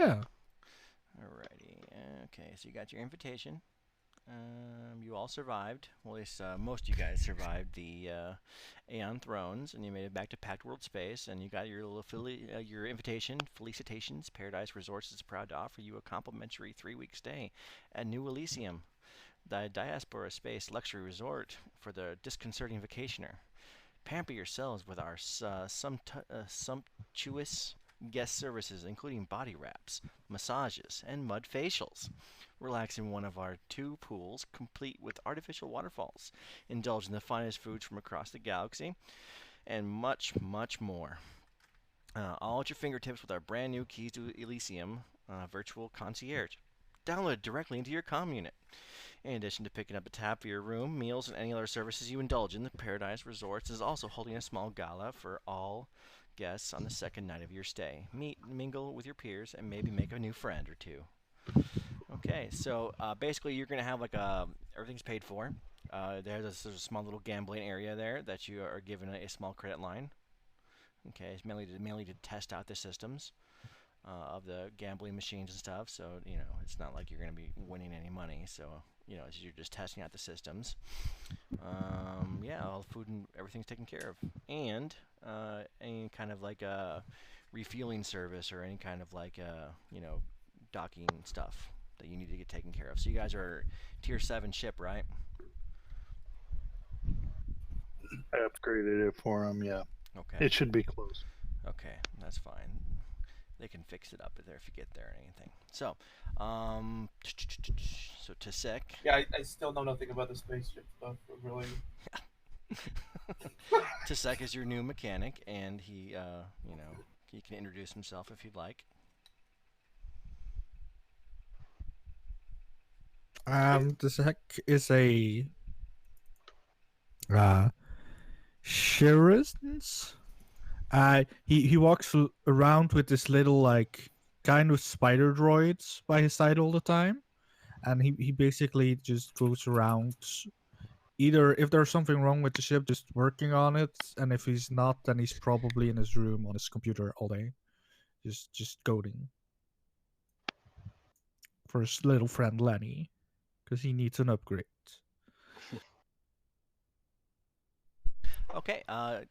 Yeah. Alrighty. Okay, so you got your invitation. You all survived. Well, at least most of you guys survived the Aeon Thrones, and you made it back to Packed World Space, and you got your little your invitation. Felicitations! Paradise Resorts is proud to offer you a complimentary 3-week stay at New Elysium, the Diaspora Space luxury resort for the disconcerting vacationer. Pamper yourselves with our sumptuous guest services, including body wraps, massages, and mud facials. Relax in one of our 2 pools, complete with artificial waterfalls. Indulge in the finest foods from across the galaxy, and much, much more. All at your fingertips with our brand new Keys to Elysium virtual concierge. Download it directly into your comm unit. In addition to picking up a tab for your room, meals, and any other services you indulge in, the Paradise Resorts is also holding a small gala for all guests on the second night of your stay. Meet, mingle with your peers, and maybe make a new friend or two. Okay, so basically, you're gonna have like a everything's paid for. There's a small little gambling area there that you are given a small credit line. Okay, it's mainly to test out the systems of the gambling machines and stuff. So it's not like you're going to be winning any money. So you're just testing out the systems. Yeah, all the food and everything's taken care of, and any kind of like a refueling service or any kind of like docking stuff that you need to get taken care of. So you guys are tier 7 ship, right? I upgraded it for him. Yeah, Okay. it should be close. Okay, that's fine. They can fix it up if you get there or anything. So, so Tasek. Yeah, I still know nothing about the spaceship stuff. Really. Tasek is your new mechanic, and he can introduce himself if you'd like. The Sec is a uh Shirins. He walks around with this little like kind of spider droids by his side all the time, and he basically just goes around. Either if there's something wrong with the ship, just working on it, and if he's not, then he's probably in his room on his computer all day, just coding for his little friend Lenny, because he needs an upgrade. Okay. Can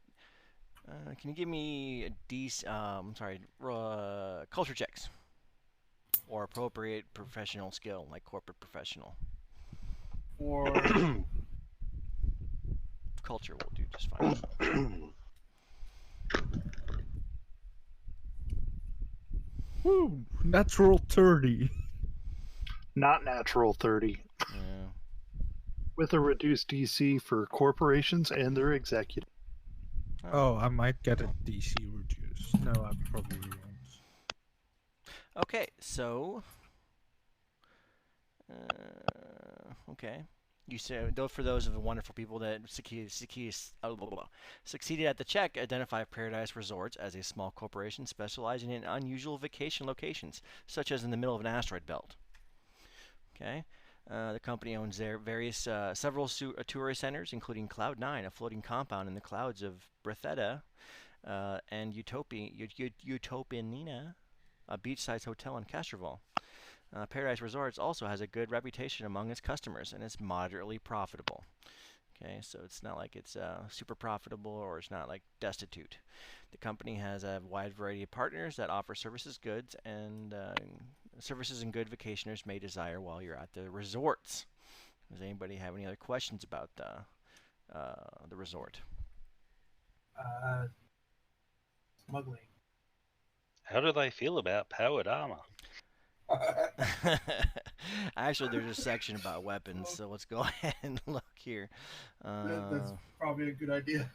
you give me sorry, culture checks or appropriate professional skill like corporate professional? Or Culture will do just fine. Woo! Natural 30. Not natural 30. Yeah. With a reduced DC for corporations and their executives. Oh, I might get a DC reduced. No, I probably won't. Okay, so okay. You said though for those of the wonderful people that succeeded at the check, identify Paradise Resorts as a small corporation specializing in unusual vacation locations, such as in the middle of an asteroid belt. Okay. The company owns several tourist centers, including Cloud9, a floating compound in the clouds of Bretheta, and Utopianina, a beachside hotel in Castroval. Paradise Resorts also has a good reputation among its customers and is moderately profitable. Okay, so it's not like it's super profitable or it's not like destitute. The company has a wide variety of partners that offer services and good vacationers may desire while you're at the resorts. Does anybody have any other questions about the resort? Smuggling. How do they feel about powered armor? Actually, there's a section about weapons, so let's go ahead and look here. That's probably a good idea.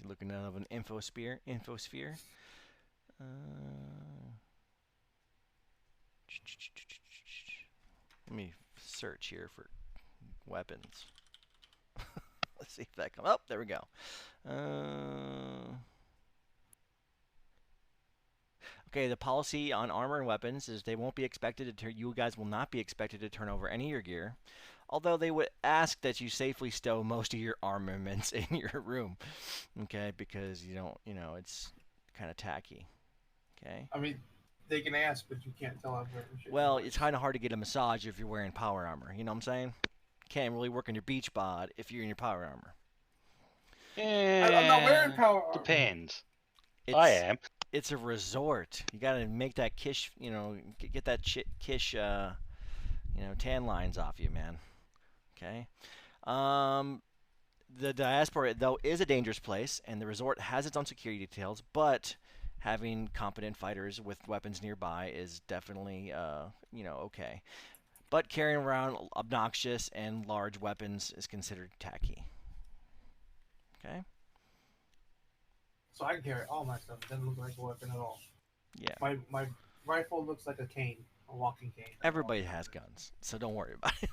Looking out of an infosphere. Let me search here for weapons. Let's see if that comes up. Oh, there we go. Okay, the policy on armor and weapons is they won't be expected to you guys will not be expected to turn over any of your gear, although they would ask that you safely stow most of your armaments in your room. Okay, because you don't, it's kind of tacky. Okay. I mean, they can ask, but you can't tell I'm wearing shit. Well, it's kind of hard to get a massage if you're wearing power armor. You know what I'm saying? Can't really work on your beach bod if you're in your power armor. I'm not wearing power armor. Depends. It's, I am. It's a resort. You gotta make that kish, get that kish, tan lines off you, man. Okay. The diaspora, though, is a dangerous place, and the resort has its own security details, but having competent fighters with weapons nearby is definitely, okay. But carrying around obnoxious and large weapons is considered tacky. Okay? So I can carry all my stuff. It doesn't look like a weapon at all. Yeah. My rifle looks like a cane, a walking cane. Everybody has guns, so don't worry about it.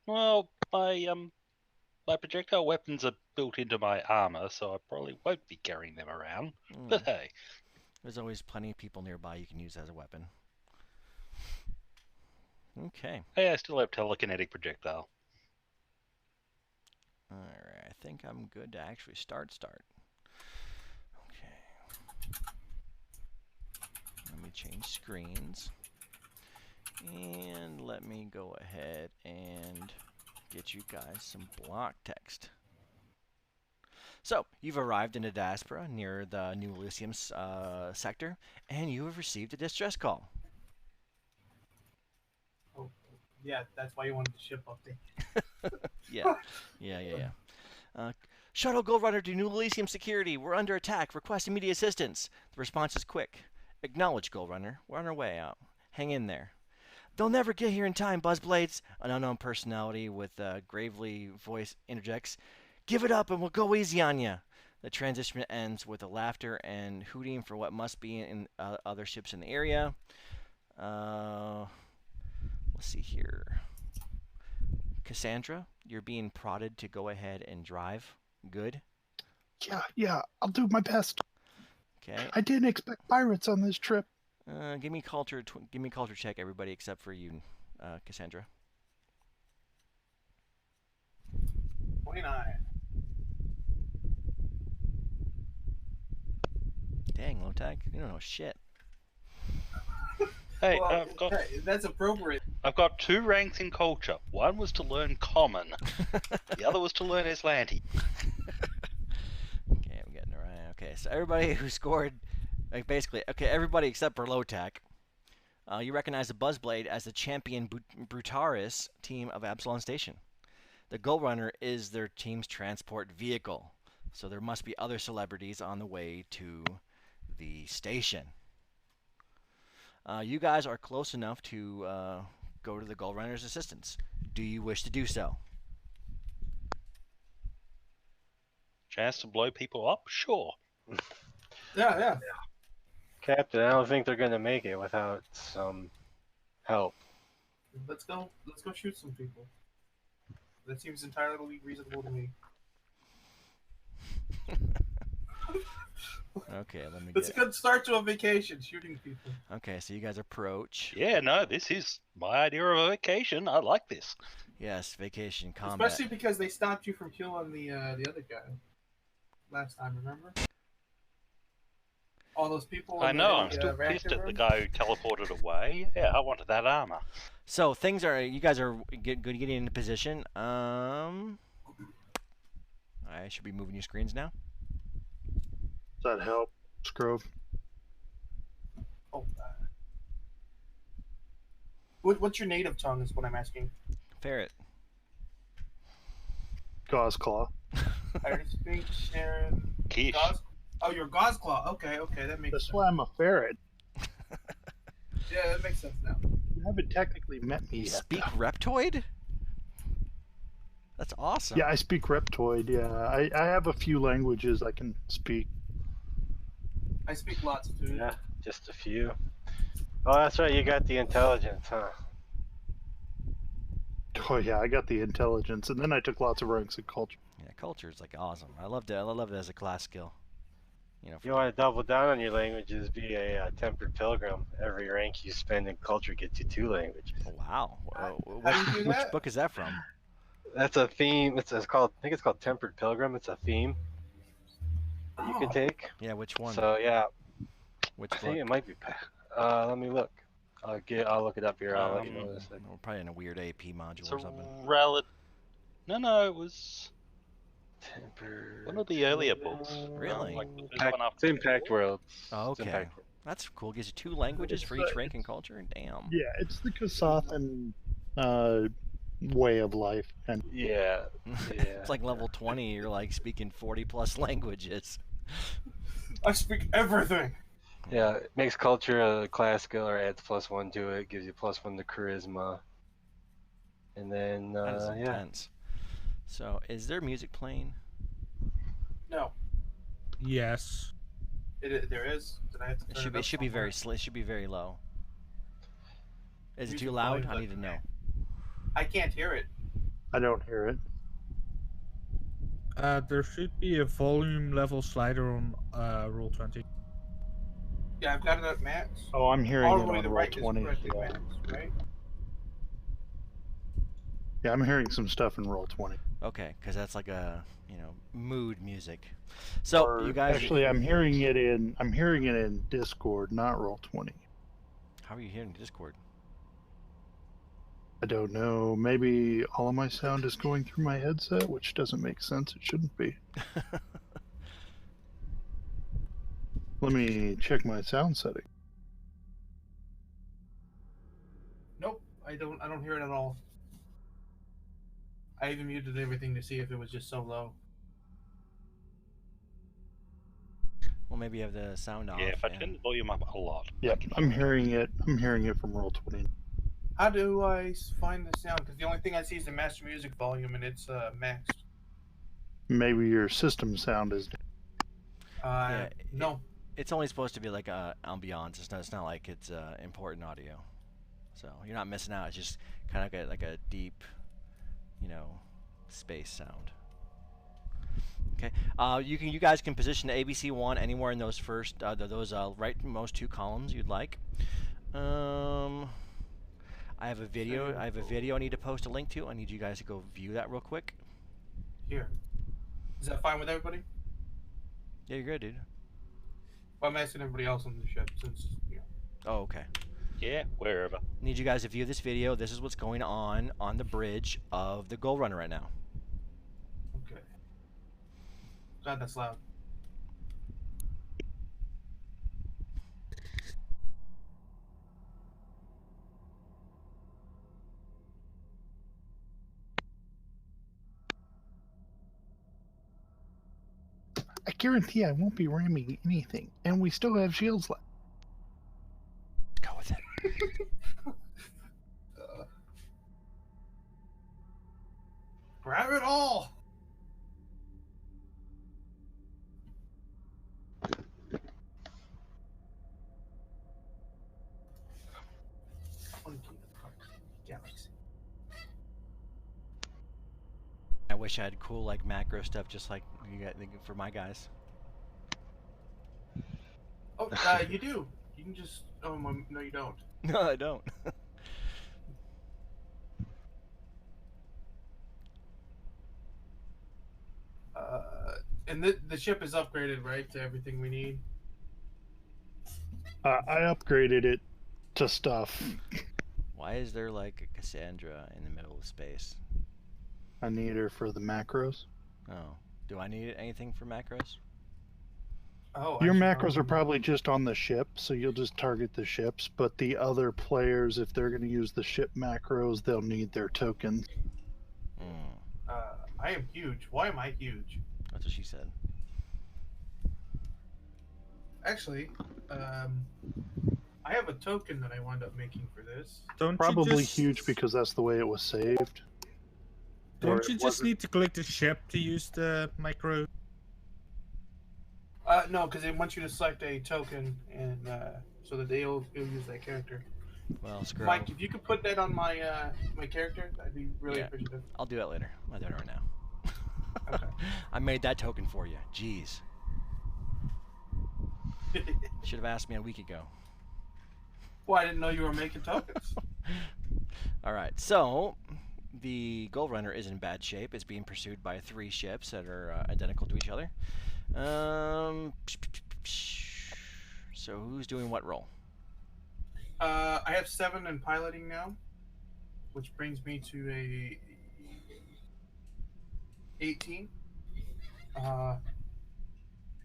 Well, my projectile weapons are built into my armor, so I probably won't be carrying them around. But hey, There's always plenty of people nearby you can use as a weapon. Okay. hey, I still have telekinetic projectile. Alright, I think I'm good to actually start. Okay. Let me change screens. And let me go ahead and get you guys some block text. So, you've arrived in the diaspora near the New Elysium sector, and you have received a distress call. Oh, yeah, that's why you wanted the ship update. Yeah. Shuttle Gold Runner to New Elysium Security. We're under attack. Request immediate assistance. The response is quick. Acknowledge, Gold Runner. We're on our way out. Hang in there. They'll never get here in time, Buzzblades. An unknown personality with a gravely voice interjects. Give it up and we'll go easy on ya. The transition ends with a laughter and hooting for what must be in other ships in the area. Let's see here. Cassandra, you're being prodded to go ahead and drive. Good. Yeah, I'll do my best. Okay. I didn't expect pirates on this trip. Give me culture check, everybody except for you, Cassandra. 29. Dang, Lotag, you don't know shit. Hey, Well, that's appropriate. I've got 2 ranks in culture. One was to learn Common. The other was to learn Islanti. Okay, I'm getting it right. Okay, so everybody who scored, everybody except for Lotak, you recognize the Buzzblade as the champion Brutaris team of Absalon Station. The Gold Runner is their team's transport vehicle, so there must be other celebrities on the way to the station. You guys are close enough to go to the Gold Runner's assistance. Do you wish to do so? Chance to blow people up? Sure. Yeah. Captain, I don't think they're gonna make it without some help. Let's go shoot some people. That seems entirely reasonable to me. Okay, let me It's a good start to a vacation, shooting people. Okay, so you guys approach. Yeah, no, this is my idea of a vacation. I like this. Yes, vacation combat. Especially because they stopped you from killing the other guy last time, remember? All those people. I in know, the, I'm still reactor pissed at the room? guy who teleported away. Yeah, I wanted that armor. So you guys are good getting into position. I should be moving your screens now. Does that help, Scrove? Oh, what's your native tongue is what I'm asking. Ferret. Gauze Claw. I already speak Sharon. Kish. Oh, you're Gauze-Claw. Okay, that makes That's sense. why I'm a ferret. Yeah, that makes sense now. You haven't technically met me You yet. speak Reptoid? That's awesome. Yeah, I speak Reptoid. Yeah, I have a few languages I can speak. I speak lots too. Yeah, just a few. Oh, that's right. You got the intelligence, huh? Oh yeah, I got the intelligence, and then I took lots of ranks in culture. Yeah, culture is like awesome. I love it as a class skill. If you want to double down on your languages, be a tempered pilgrim. Every rank you spend in culture gets you 2 languages. Wow. How do you do Which that? book is that from? That's a theme. It's called. I think it's called Tempered Pilgrim. It's a theme. you can take. Yeah, which one? So yeah, Which I think book? it might be. Let me look. I'll look it up here. I'll let you know in a second. We're probably in a weird AP module It's or a something. No, it was Temper. one of the earlier books. Really? Like the first one It's Impact World. Oh, It's okay. Impact World. That's cool. Gives you 2 languages for each rank and culture. Damn. Yeah, it's the Kasathan way of life, and Yeah. It's like level 20. You're like speaking 40 plus languages. I speak everything. Yeah, it makes culture a class skill or adds +1 to it. Gives you +1 to charisma. And then That is yeah. intense. So, is there music playing? No, Yes. there is. Did I have to It turn should be. up It should be very. somewhere? It should be very low. Is it Music too loud? volume's I up need to to know. I can't hear it. I don't hear it. There should be a volume level slider on Roll20. Yeah, I've got it at max. Oh, I'm hearing All it the way on to the right is Roll20. correctly Yeah. max, right? Yeah, I'm hearing some stuff in Roll20. Okay, because that's like a mood music. So Or you guys. actually, I'm hearing it in Discord, not Roll20. How are you hearing Discord? I don't know. Maybe all of my sound is going through my headset, which doesn't make sense. It shouldn't be. Let me check my sound setting. Nope, I don't hear it at all. I even muted everything to see if it was just so low. Well, maybe you have the sound off. Yeah, if I turn the volume up a lot. Yep, I'm hearing it. I'm hearing it from Roll20. How do I find the sound? Because the only thing I see is the master music volume, and it's maxed. Maybe your system sound is. No. It's only supposed to be like ambiance. It's not like it's important audio. So you're not missing out. It's just kind of like a deep, space sound. Okay. You guys can position the ABC1 anywhere in those first those rightmost 2 columns you'd like. I have a video. I need to post a link to. I need you guys to go view that real quick. Here. Is that fine with everybody? Yeah, you're good, dude. Well, I'm asking everybody else on the ship since, Oh, okay. Yeah, wherever. Need you guys to view this video. This is what's going on the bridge of the Gold Runner right now. Okay. God, that's loud. I guarantee I won't be ramming anything, and we still have shields left. Go with it. Grab it all! Galaxy. I wish I had cool like macro stuff just like you got for my guys. Oh, you do. You can just. Oh, no, you don't. No, I don't. And the ship is upgraded, right, to everything we need. I upgraded it to stuff. Why is there like a Cassandra in the middle of space? I need her for the macros. Oh, do I need anything for macros? Oh, Your actually, macros are probably just on the ship, so you'll just target the ships. But the other players, if they're going to use the ship macros, they'll need their tokens. I am huge. Why am I huge? That's what she said. Actually, I have a token that I wound up making for this. Don't Probably you just, huge because that's the way it was saved. Or Don't it you just wasn't. need to click the ship to use the micro? No, because it wants you to select a token, and so that it'll use that character. Well, screw. Mike, if you could put that on my my character, I'd be really Yeah. appreciative. I'll do it later. I'll do it right now. Okay. I made that token for you. Jeez. Should have asked me a week ago. Well, I didn't know you were making tokens. All right, so the Gold Runner is in bad shape. It's being pursued by 3 ships that are identical to each other. So who's doing what role? I have 7 in piloting now, which brings me to a 18.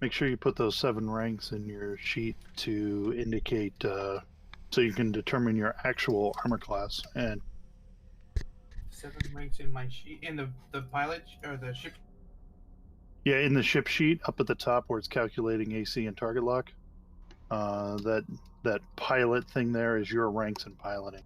Make sure you put those 7 ranks in your sheet to indicate, so you can determine your actual armor class. And 7 ranks in my sheet in the pilot or the ship. yeah, in the ship sheet up at the top where it's calculating AC and target lock, that pilot thing there is your ranks in piloting.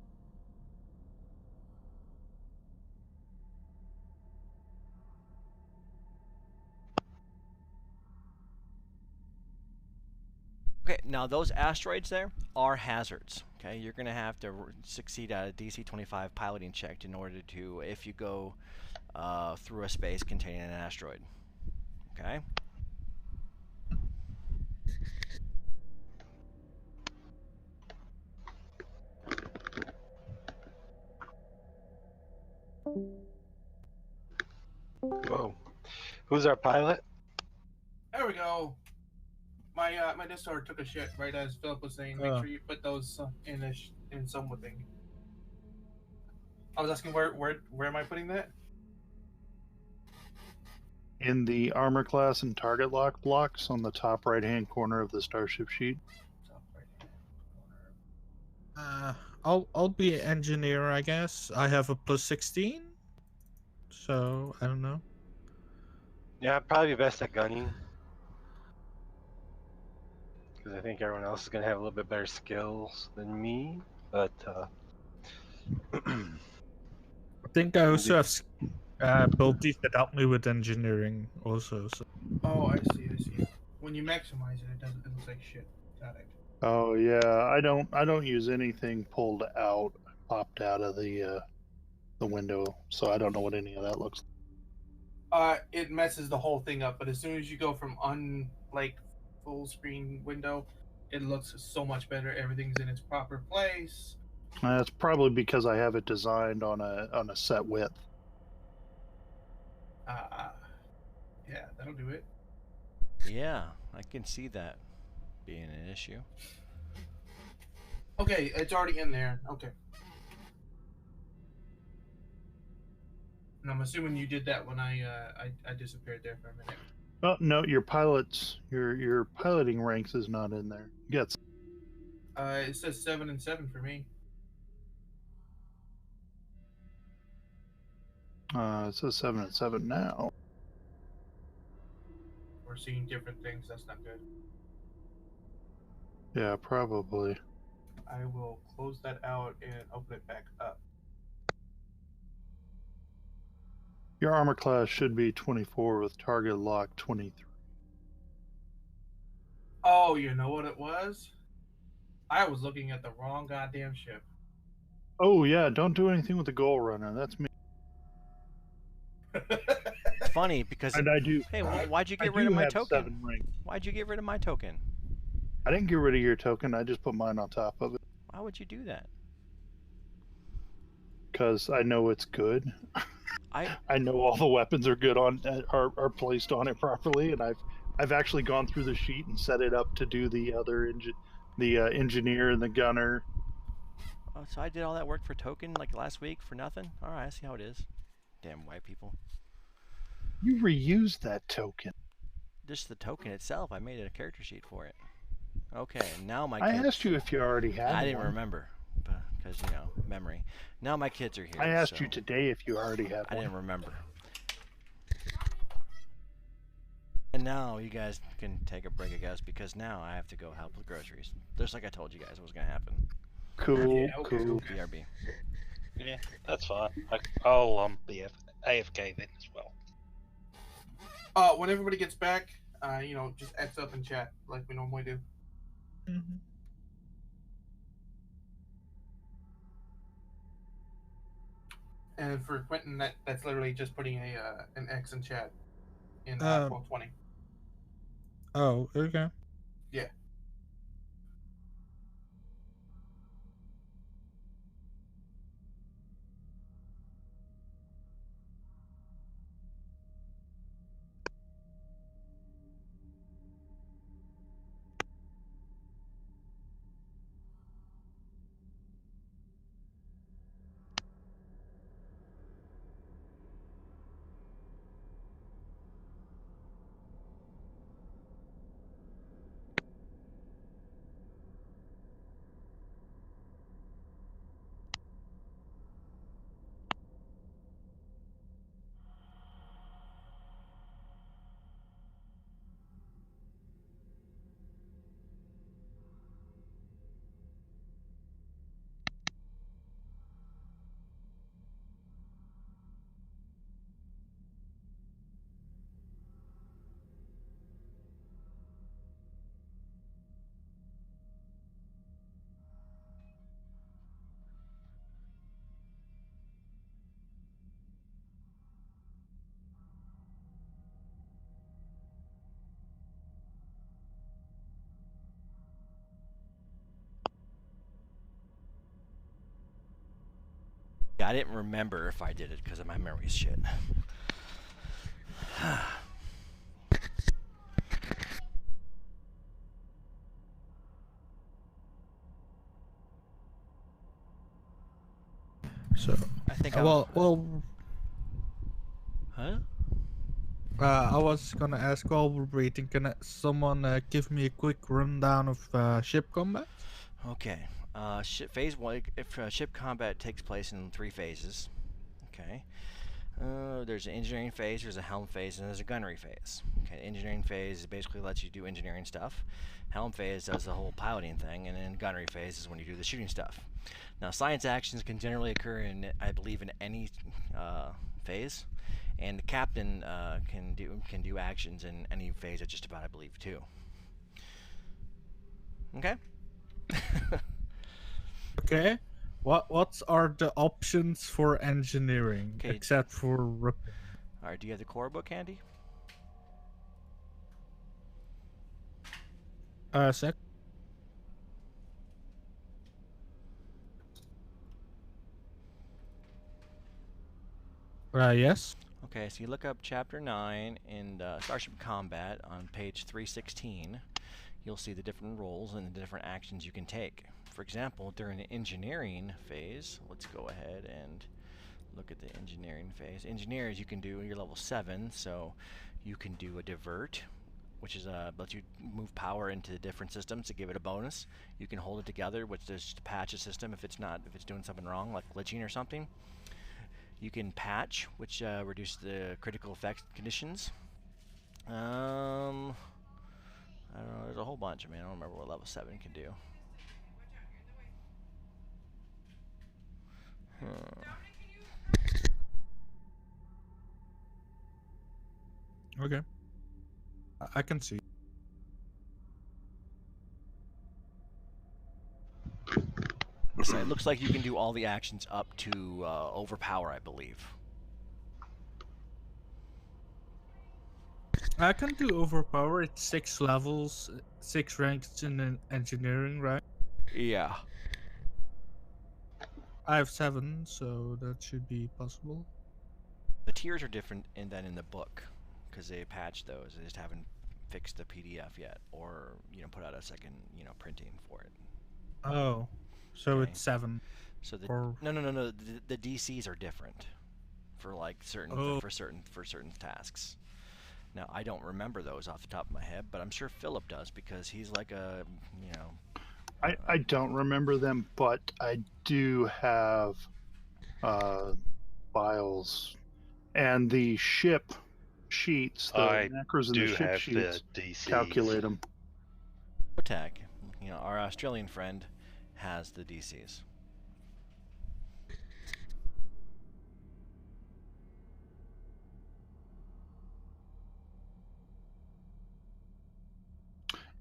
Okay, now those asteroids there are hazards. Okay, you're gonna have to succeed at a DC 25 piloting check in order to, if you go through a space containing an asteroid. Okay. Whoa. Who's our pilot? There we go. My Discord took a shit right as Philip was saying. Make Oh. sure you put those in some thing. I was asking where am I putting that? In the armor class and target lock blocks on the top right hand corner of the starship sheet. Top right hand corner. I'll be an engineer, I guess. I have a +16, so I don't know. Yeah, I'd probably be best at gunning. Because I think everyone else is going to have a little bit better skills than me. But, I think I also have abilities that help me with engineering also. So. Oh, I see. When you maximize it, it doesn't. It looks like shit. Got it. Oh yeah, I don't use anything pulled out, popped out of the window, so I don't know what any of that looks like. It messes the whole thing up. But as soon as you go from full screen window, it looks so much better. Everything's in its proper place. That's probably because I have it designed on a set width. Yeah, that'll do it. Yeah, I can see that being an issue. Okay, it's already in there. Okay. And I'm assuming you did that when I disappeared there for a minute. Oh no, your piloting ranks is not in there. You got It says 7 and 7 for me. it says 7 and 7 now. We're seeing different things. That's not good. Yeah, probably. I will close that out and open it back up. Your armor class should be 24 with target lock 23. Oh, you know what it was? I was looking at the wrong goddamn ship. Oh yeah, don't do anything with the goal runner. That's me. Funny because And I do. hey, why'd you I get rid do of my have token? 7 ranks. Why'd you get rid of my token? I didn't get rid of your token. I just put mine on top of it Why would you do that? because I know it's good. I I know all the weapons are good on are placed on it properly, and I've actually gone through the sheet and set it up to do the other engineer and the gunner. oh, so I did all that work for token like last week for nothing. All right, I see how it is. Damn white people. You reused that token. Just the token itself. I made a character sheet for it. Okay, now my I kids. asked you if you already had I didn't one. remember, because memory. Now my kids are here. I asked so you today if you already had I one. didn't remember. And now you guys can take a break, I guess, because now I have to go help with groceries. Just like I told you guys was gonna happen. Cool, Yeah, okay, cool. okay. BRB. Yeah, that's fine. I'll be AFK then as well. When everybody gets back, just X up and chat like we normally do. Mm-hmm. And for Quentin, that's literally just putting an X in chat in 1220. Oh, okay. Yeah. Yeah, I didn't remember if I did it because of my memory shit. So, I think Huh? I was gonna ask while we're waiting, can someone give me a quick rundown of ship combat? Okay. Phase 1, if ship combat takes place in 3 phases. Okay. There's an engineering phase, there's a helm phase, and there's a gunnery phase. Okay, engineering phase basically lets you do engineering stuff. Helm phase does the whole piloting thing, and then gunnery phase is when you do the shooting stuff. Now, science actions can generally occur in, I believe, in any phase, and the captain can do actions in any phase, just about, I believe, too. Okay. Okay. What are the options for engineering Okay. except for repair? All right. Do you have the core book handy? Sec. Yes. Okay, so you look up Chapter 9 in Starship Combat on page 316. You'll see the different roles and the different actions you can take. For example, during the engineering phase, let's go ahead and look at the engineering phase. Engineers, you can do, you're level 7, so you can do a divert, which is lets you move power into the different systems to give it a bonus. You can hold it together, which is to patch a system if it's doing something wrong, like glitching or something. You can patch, which reduces the critical effect conditions. I don't know, there's a whole bunch. I mean, I don't remember what level 7 can do. Okay. I can see. So it looks like you can do all the actions up to overpower, I believe. I can do overpower. It's 6 levels, 6 ranks in engineering, right? Yeah. I have 7, so that should be possible. The tiers are different than in the book, because they patched those. They just haven't fixed the PDF yet, or put out a second printing for it. Oh, so Okay. it's 7. So Or... no. The DCs are different for like certain Oh. for certain tasks. Now I don't remember those off the top of my head, but I'm sure Philip does because he's like a I don't remember them, but I do have files and the ship sheets, the I macros and the do ship have sheets. the DCs. Calculate them. Otag, our Australian friend, has the DCs.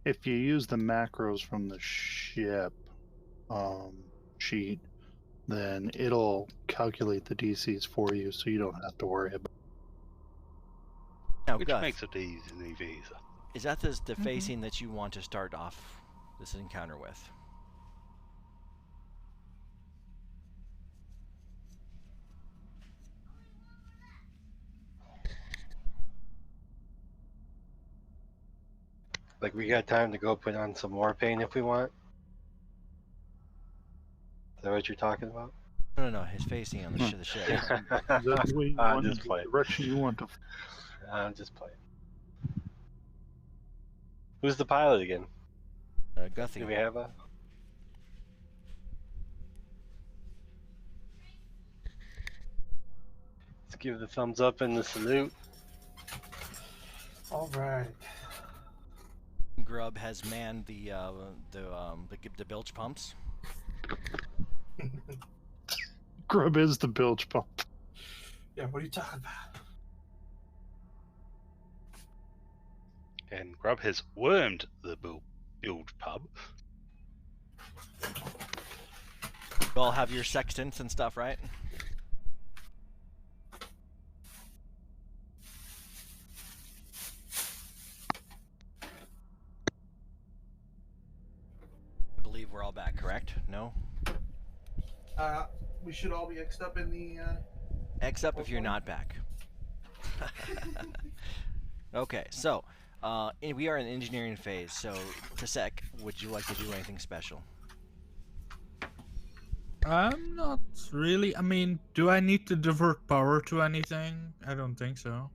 If you use the macros from the ship sheet, then it'll calculate the DCs for you, so you don't have to worry about it. Now, Which Gus, makes it easy visa. is that the facing that you want to start off this encounter with? Like, we got time to go put on some more paint if we want? Is that what you're talking about? No. His facing on the ship. Is that the way you I'm want, just the playing. direction you want to? I'm just playing. Who's the pilot again? Guthy. Do we have a? Let's give the thumbs up and the salute. All right. Grub has manned the bilge pumps. Grub is the bilge pump. Yeah, what are you talking about? And Grub has wormed the bilge pub. You all have your sextants and stuff, right? I believe we're all back, correct? No? We should all be X'd up in the. X up if you're not back. Okay, so we are in engineering phase. So, Tasek, would you like to do anything special? I'm not really. I mean, do I need to divert power to anything? I don't think so.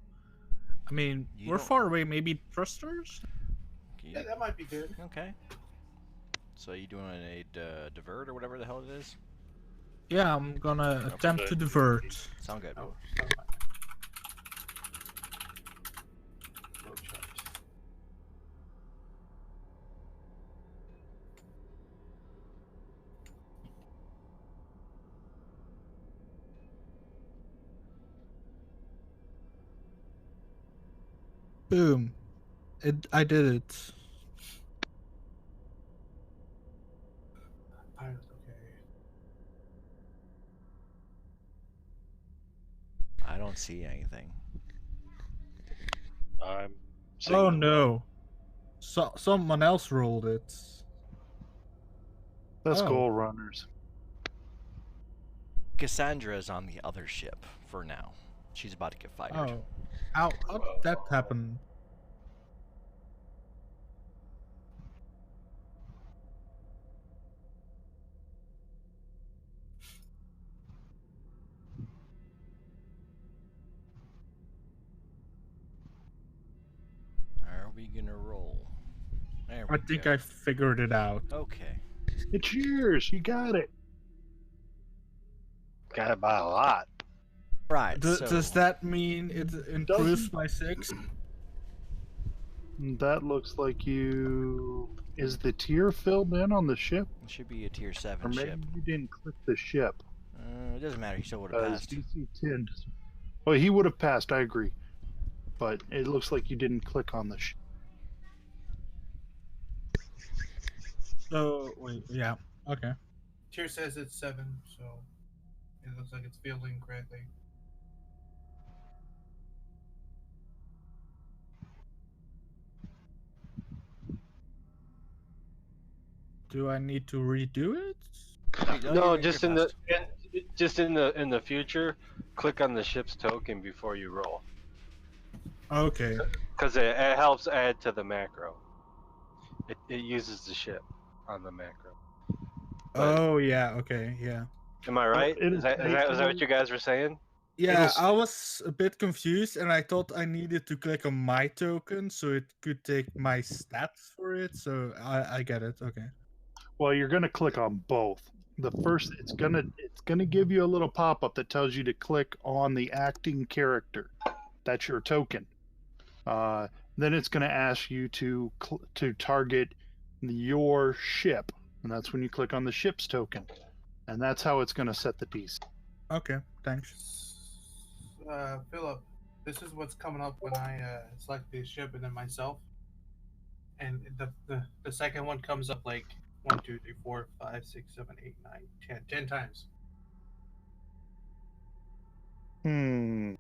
I mean, You we're don't- far away. Maybe thrusters? Yeah, that might be good. Okay. So you doing a divert or whatever the hell it is? Yeah, I'm gonna attempt to divert. Sound good. Oh, never mind. No chart. Boom. I did it. Pilot, okay. I don't see anything. I'm. Oh seeing- no. So someone else rolled it. That's Oh. goal runners. Cassandra is on the other ship for now. She's about to get fired. Oh. How did that happen? Are we gonna roll? There I we think go. I figured it out. Okay. It's yours. You got it. Got it by a lot. Right. Does that mean it improves by 6? That looks like you. Is the tier filled in on the ship? It should be a tier Or 7 maybe ship. you didn't click the ship. It doesn't matter. He still would have passed. DC 10. Well, he would have passed, I agree. But it looks like you didn't click on the ship. So wait, yeah. Okay. Tier says it's 7, so it looks like it's fielding correctly. Do I need to redo it? No, you're just fast. in the future, click on the ship's token before you roll, Okay. because it helps add to the macro. It uses the ship on the macro. But- Oh yeah, okay, yeah. Am I right? it Is that what you guys were saying? Yeah, It'll I was a bit confused and I thought I needed to click on my token so it could take my stats for it, so I get it, okay. Well, you're gonna click on both. The first, it's gonna give you a little pop-up that tells you to click on the acting character. That's your token. Then it's gonna ask you to target your ship, and that's when you click on the ship's token, and that's how it's gonna set the DC. Okay, thanks. Philip, this is what's coming up when I select the ship and then myself. And the second one comes up like 1, 2, 3, 4, 5, 6, 7, 8, 9, 10. 10 times. Hmm.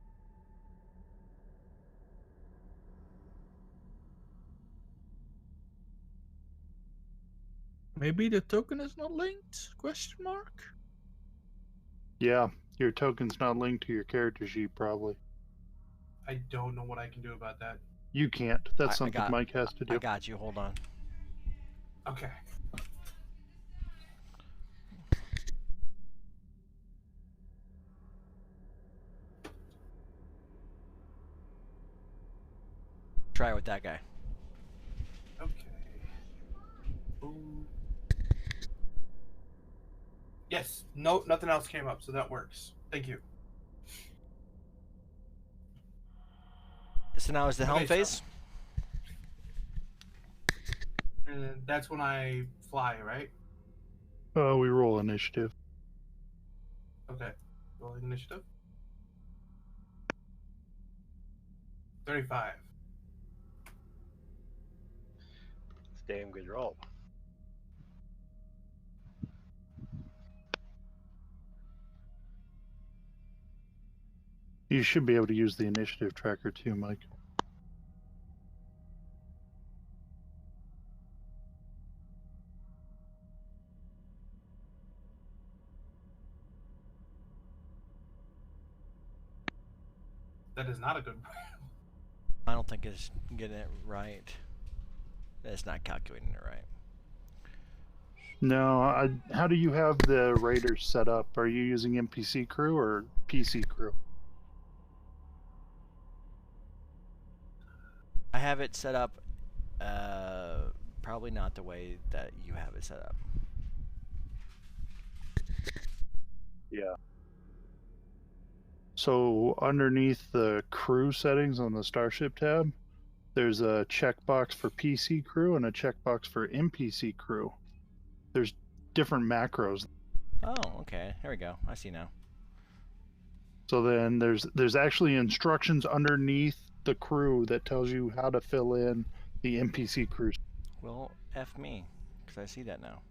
Maybe the token is not linked? Question mark? Yeah, your token's not linked to your character sheet, probably. I don't know what I can do about that. You can't. That's I something got- Mike has to do. I got you. Hold on. Okay. Try it with that guy. Okay. Boom. Yes. No, nothing else came up, so that works. Thank you. So now is the helm Okay, so- phase? And that's when I fly, right? We roll initiative. Okay. Rolling initiative. 35. It's a damn good roll. You should be able to use the initiative tracker too, Mike. That is not a good. I don't think it's getting it right. It's not calculating it right. No, how do you have the raiders set up? Are you using NPC crew or PC crew? I have it set up, probably not the way that you have it set up. Yeah. So underneath the crew settings on the Starship tab, there's a checkbox for PC crew and a checkbox for NPC crew. There's different macros. Oh, okay. Here we go. I see now. So then there's actually instructions underneath the crew that tells you how to fill in the NPC crew. Well, F me, because I see that now.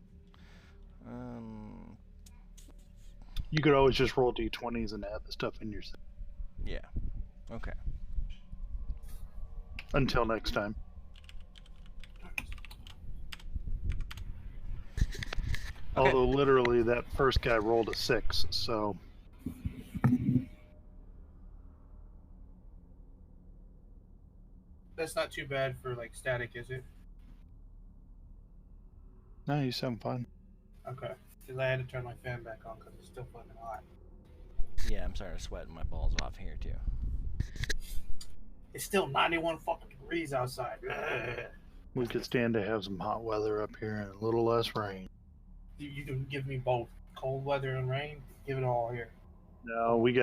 You could always just roll d20s and add the stuff in yourself. Yeah. Okay. Until next time. Okay. Although literally that first guy rolled a 6, so That's not too bad for like static, is it? no, you sound fine. Okay. Because I had to turn my fan back on because it's still fucking hot. Yeah, I'm starting to sweat my balls off here too. It's still 91 fucking degrees outside. We could stand to have some hot weather up here and a little less rain. You can give me both cold weather and rain. Give it all here. No, we've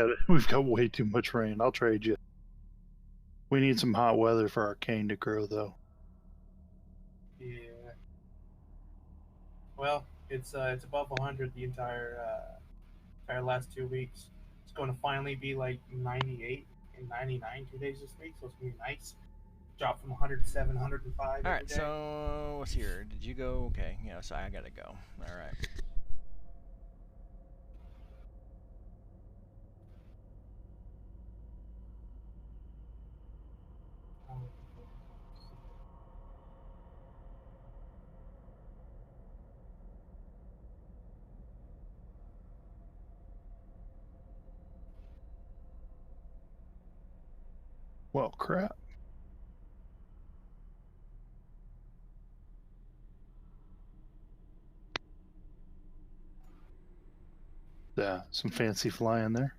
got way too much rain. I'll trade you. We need some hot weather for Arcane to grow, though. Yeah. Well, it's above 100 the entire last 2 weeks. It's going to finally be like 98 and 99 2 days this week, so it's gonna be nice. Drop from 107, 105. All right. So what's here? Did you go? Okay. Yeah. So I gotta go. All right. Well, crap. Yeah, some fancy flying there.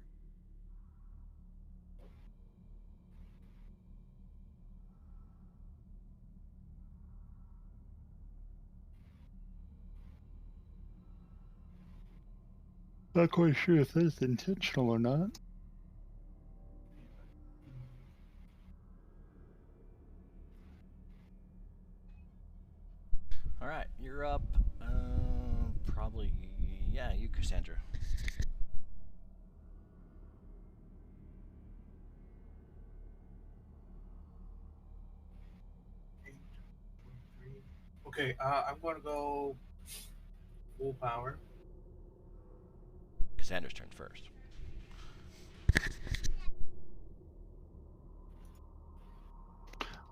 Not quite sure if that's intentional or not. All right. You're up. Probably. Yeah. You, Cassandra. Okay, I'm going to go full power. Cassandra's turn first.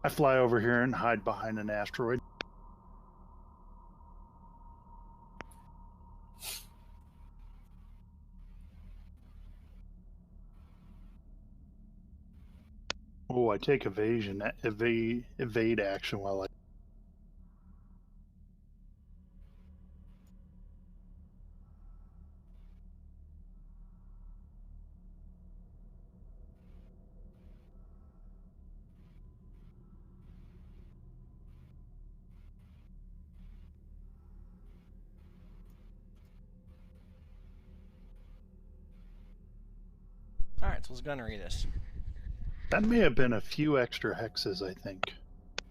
I fly over here and hide behind an asteroid. Oh, I take evade action while I. All right. So let's gunnery this. That may have been a few extra hexes, I think.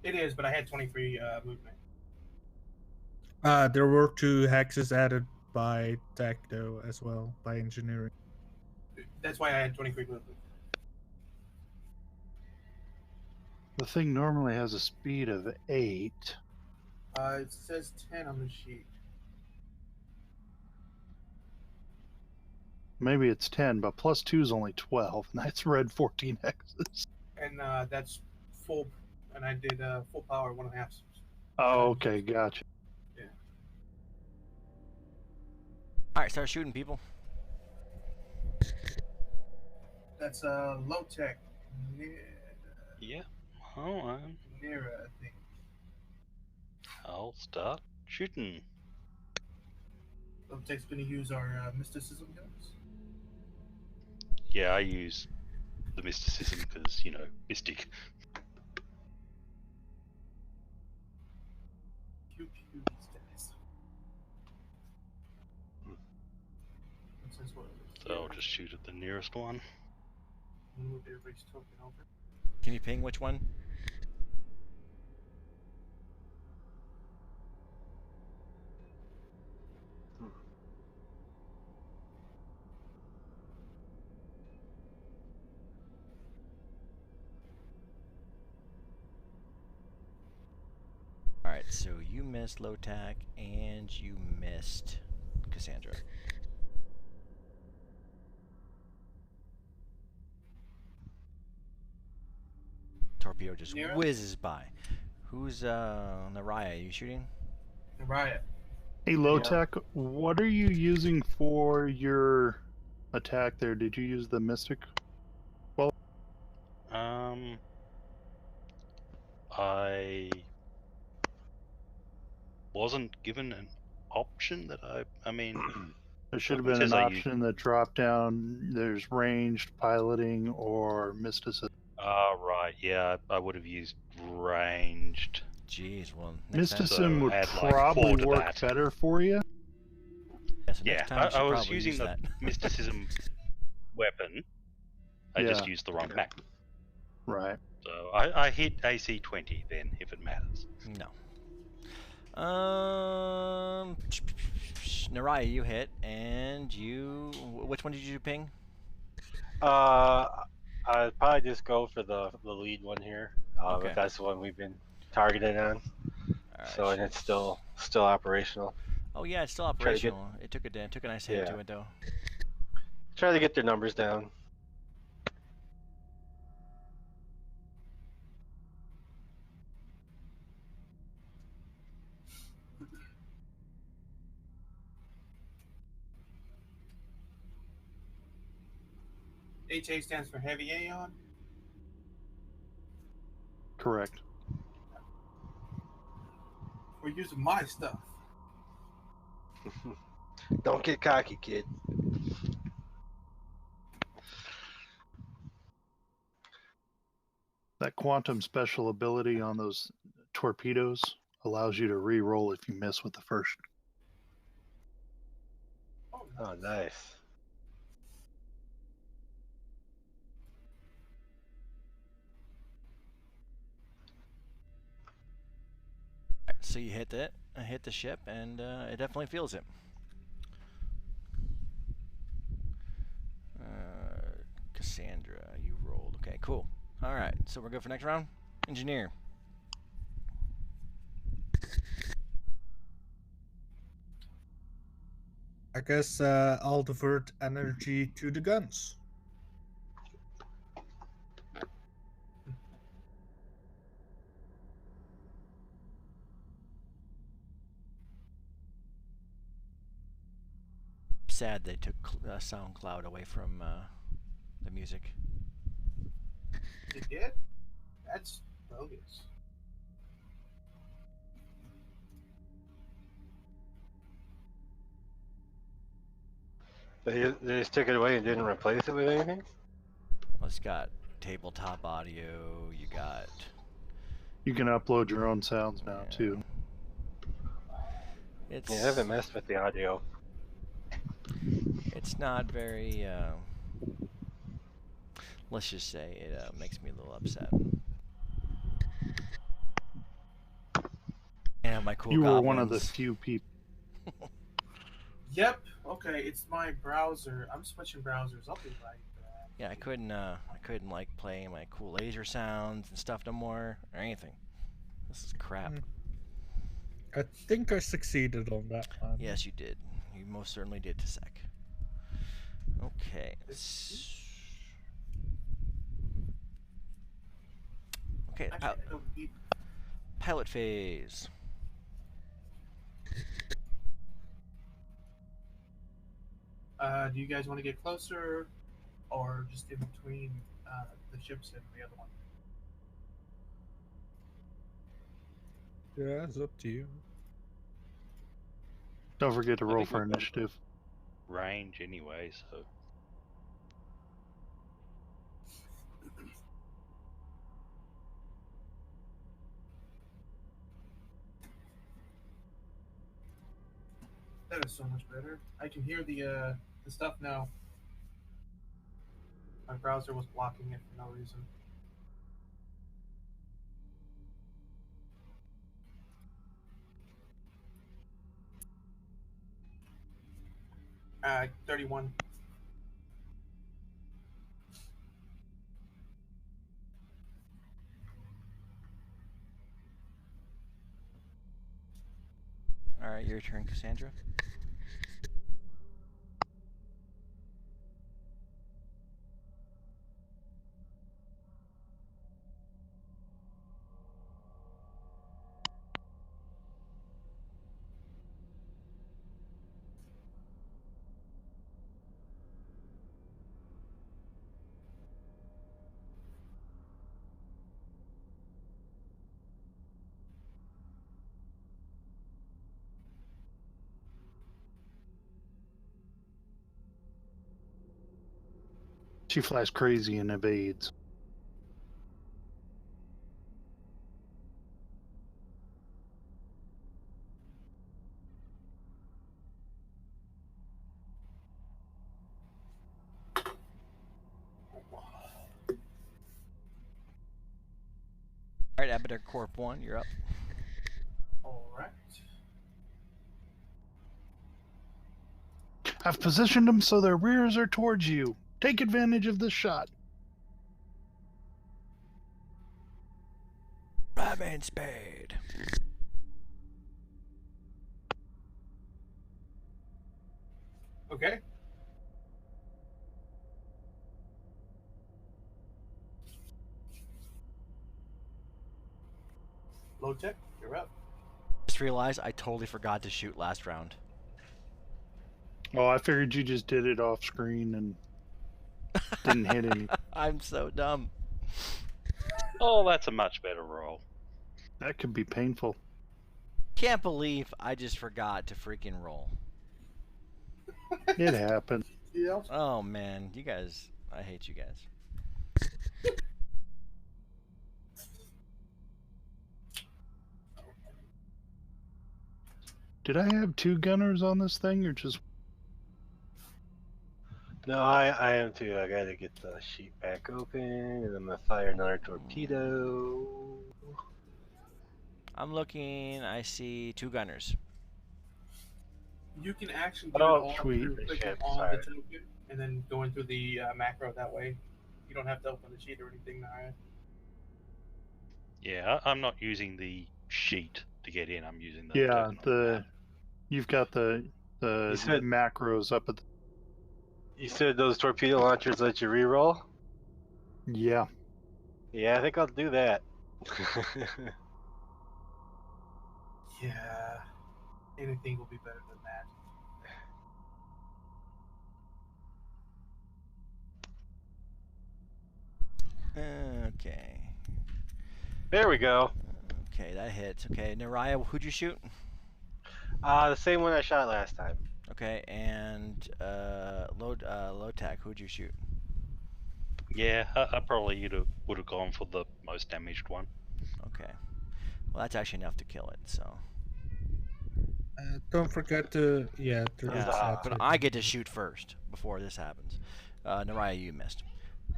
It is, but I had 23 movement. There were 2 hexes added by Tacto as well, by engineering. That's why I had 23 movement. The thing normally has a speed of 8. It says 10 on the sheet. Maybe it's 10, but plus 2 is only 12, and that's read 14 hexes. And that's full, and I did full power 1.5. Oh, okay, gotcha. Yeah. All right. Start shooting people. That's low tech Yeah. Hold on. Nira, I think. I'll start shooting. Love Tech's gonna use our mysticism guns. Yeah, I use the mysticism because, you know, mystic. Pew pew these guys. What's this one? So I'll just shoot at the nearest one. Move everybody's token over. Can you ping which one? Alright, so you missed Lotac and you missed Cassandra. Torpedo just Nira? whizzes by. Who's Naraya? Are you shooting? Riot. Hey, Lotec, what are you using for your attack there? Did you use the Mystic? I wasn't given an option that I mean, There should have It been an says I use- option in the drop down. There's ranged, piloting, or mysticism. right, yeah, I would have used ranged. Jeez, well, next time, Mysticism So would add, like, 4 probably to work that. better for you. yeah, so Yeah, next time you should I was probably using use the that. mysticism weapon. I just Yeah. used the wrong map. Right. So I hit AC 20 then, if it matters. No. Naraya, you hit, and you. Which one did you ping? I'd probably just go for the lead one here. Okay. If that's the one we've been targeted on. Alright, So and it's still operational. Oh yeah, it's still Try to get- operational. It took a nice hit Yeah. to it though. Try to get their numbers down. HA stands for Heavy Aeon. Correct. We're using my stuff. Don't get cocky, kid. That quantum special ability on those torpedoes allows you to re-roll if you miss with the first. Oh, nice. Alright, so you hit the ship, and it definitely feels it. Cassandra, you rolled. Okay, cool. All right, so we're good for next round. Engineer. I guess I'll divert energy to the guns. Sad they took SoundCloud away from the music. You did? That's bogus. They just took it away and didn't replace it with anything? Well, it's got tabletop audio. You got. You can upload your own sounds now Yeah. too. It's. Yeah, I haven't messed with the audio. It's not very. Let's just say it makes me a little upset. And my cool. You were one of the goblins. few people. Yep. Okay, it's my browser. I'm switching browsers. I'll be right back. Yeah, I couldn't like play my cool laser sounds and stuff no more or anything. This is crap. Mm. I think I succeeded on that one. Yes, you did. You most certainly did, Tasek. Okay. Okay, Actually, I don't need. pilot phase. Do you guys want to get closer, or just in between the ships and the other one. Yeah, it's up to you. Don't forget to I roll think for we've got- initiative. Range anyway, so. That is so much better. I can hear the stuff now. My browser was blocking it for no reason. Uh, 31. All right, your turn, Cassandra. She flies crazy and evades. All right, Abaddon Corp 1, you're up. Alright. I've positioned them so their rears are towards you. Take advantage of this shot. Batman Spade. Okay. Low tech, you're up. Just realized I totally forgot to shoot last round. Oh, I figured you just did it off screen and didn't hit any. I'm so dumb. Oh, that's a much better roll. That could be painful. Can't believe I just forgot to freaking roll. It happened. Yeah. Oh man, you guys, I hate you guys. Did I have two gunners on this thing or just No, I am too. I gotta get the sheet back open, and I'm gonna fire another torpedo. I'm looking, I see 2 gunners. You can actually do Oh, it all sweet. through clicking Shit, on sorry. the token and then going through the macro that way. You don't have to open the sheet or anything now. Yeah, I'm not using the sheet to get in. I'm using the Yeah, token on the map. you've got the You said- macros up at the, You said those torpedo launchers let you reroll? yeah. Yeah, I think I'll do that. Yeah. Anything will be better than that. Okay. There we go. Okay, that hits. Okay, Naraya, who'd you shoot? The same one I shot last time. Okay, and low tack, who'd you shoot? Yeah, I probably would have gone for the most damaged one. Okay. Well, that's actually enough to kill it, so. Don't forget to Yeah, Ah, but I get to shoot first before this happens. Naraya, you missed.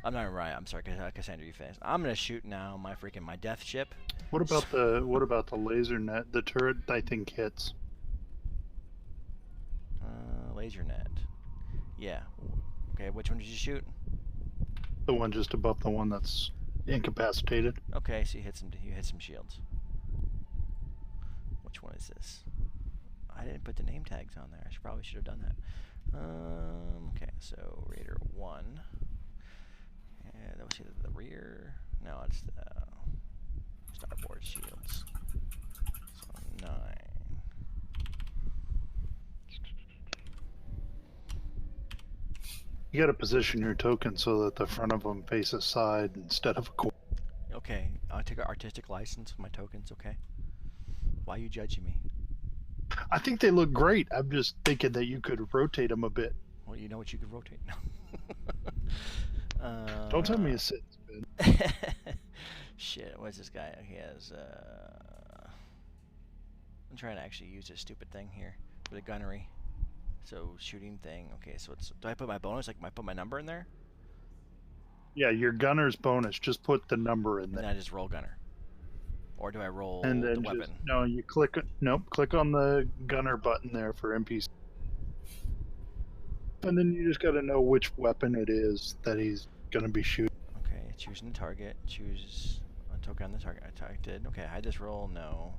I'm not Naraya, I'm sorry, Cassandra, you finished. I'm gonna shoot now my death ship. What about the laser net? The turret I think hits. Laser net. Yeah. Okay, which one did you shoot? The one just above the one that's incapacitated. Okay, so you hit some shields. Which one is this? I didn't put the name tags on there. I probably should have done that. Okay, so Raider 1. And that was either the rear. No, it's the starboard shields. So 9. You got to position your token so that the front of them faces side instead of a corner. Okay, I'll take an artistic license with my tokens, okay? Why are you judging me? I think they look great. I'm just thinking that you could rotate them a bit. Well, you know what you could rotate now. Don't tell me it's Shit, what's this guy? He has, I'm trying to actually use this stupid thing here with a gunnery. So, shooting thing. Okay, so it's, do I put my bonus? Like, I put my number in there? Yeah, your gunner's bonus. Just put the number in And there. then I just roll gunner. Or do I roll And the then weapon? no, you click. Nope, click on the gunner button there for NPC. And then you just got to know which weapon it is that he's going to be shooting. Okay, choosing the target. Choose a token on the target. I did. Okay, hide this roll. No.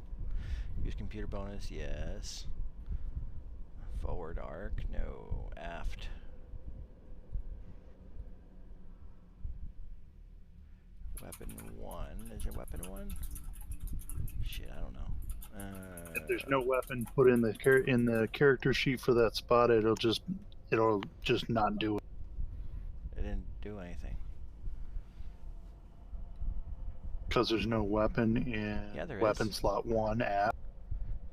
Use computer bonus. Yes. Forward arc. No. Aft. Weapon 1. Is there weapon 1? Shit, I don't know. If there's no weapon put in the character sheet for that spot, it'll just not do it. It didn't do anything. Because there's no weapon in Yeah, there weapon is. slot 1 app.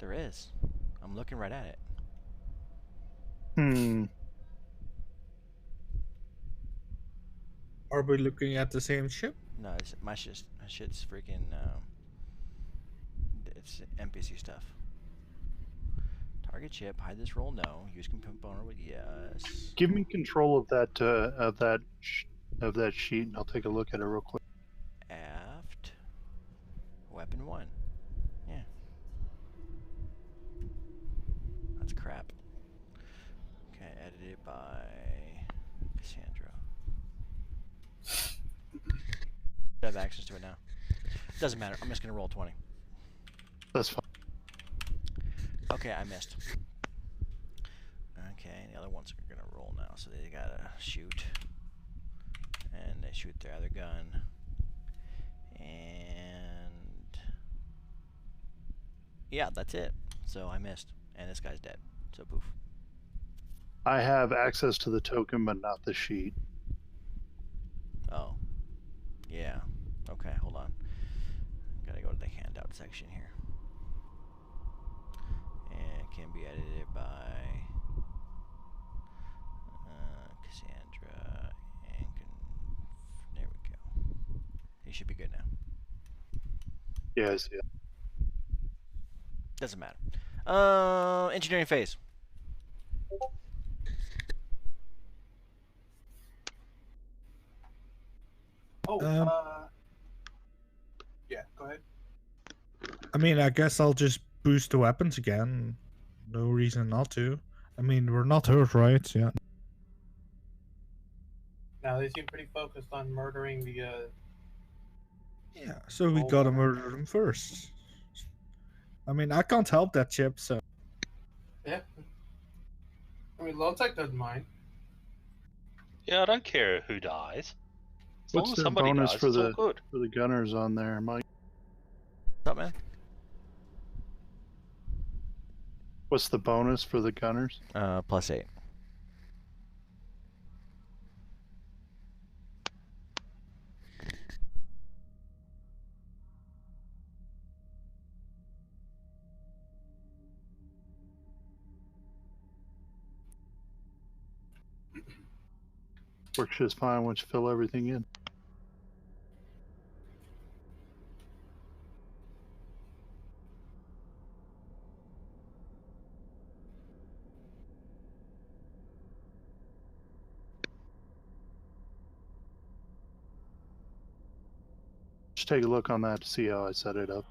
There is. I'm looking right at it. Are we looking at the same ship? No, it's, my shit's freaking. It's NPC stuff. Target chip. Hide this roll. No. Use component with yes. Give me control of that sheet, and I'll take a look at it real quick. Aft. Weapon 1. Yeah. That's crap. Okay, edited by Cassandra. I have access to it now. Doesn't matter. I'm just gonna roll 20. That's fine. Okay, I missed. Okay, the other ones are gonna roll now, so they gotta shoot. And they shoot their other gun. And yeah, that's it. So I missed. And this guy's dead. So poof. I have access to the token, but not the sheet. Oh. Yeah. Okay, hold on. Gotta go to the handout section here. And can be edited by Cassandra. And there we go. He should be good now. Yes, yeah. Doesn't matter. Engineering phase. Oh, Um, yeah, go ahead. I mean, I guess I'll just boost the weapons again. No reason not to. I mean, we're not hurt, right? Yeah. Now they seem pretty focused on murdering the. Yeah, so we Oh, gotta wow. murder them first. I mean, I can't help that chip, so. Yeah. I mean, Lowtech doesn't mind. Yeah, I don't care who dies. As long What's as their somebody bonus dies, for it's all the good. for the gunners on there, Mike? What's up, man? What's the bonus for the gunners? +8. Works just fine once you fill everything in. Just take a look on that to see how I set it up.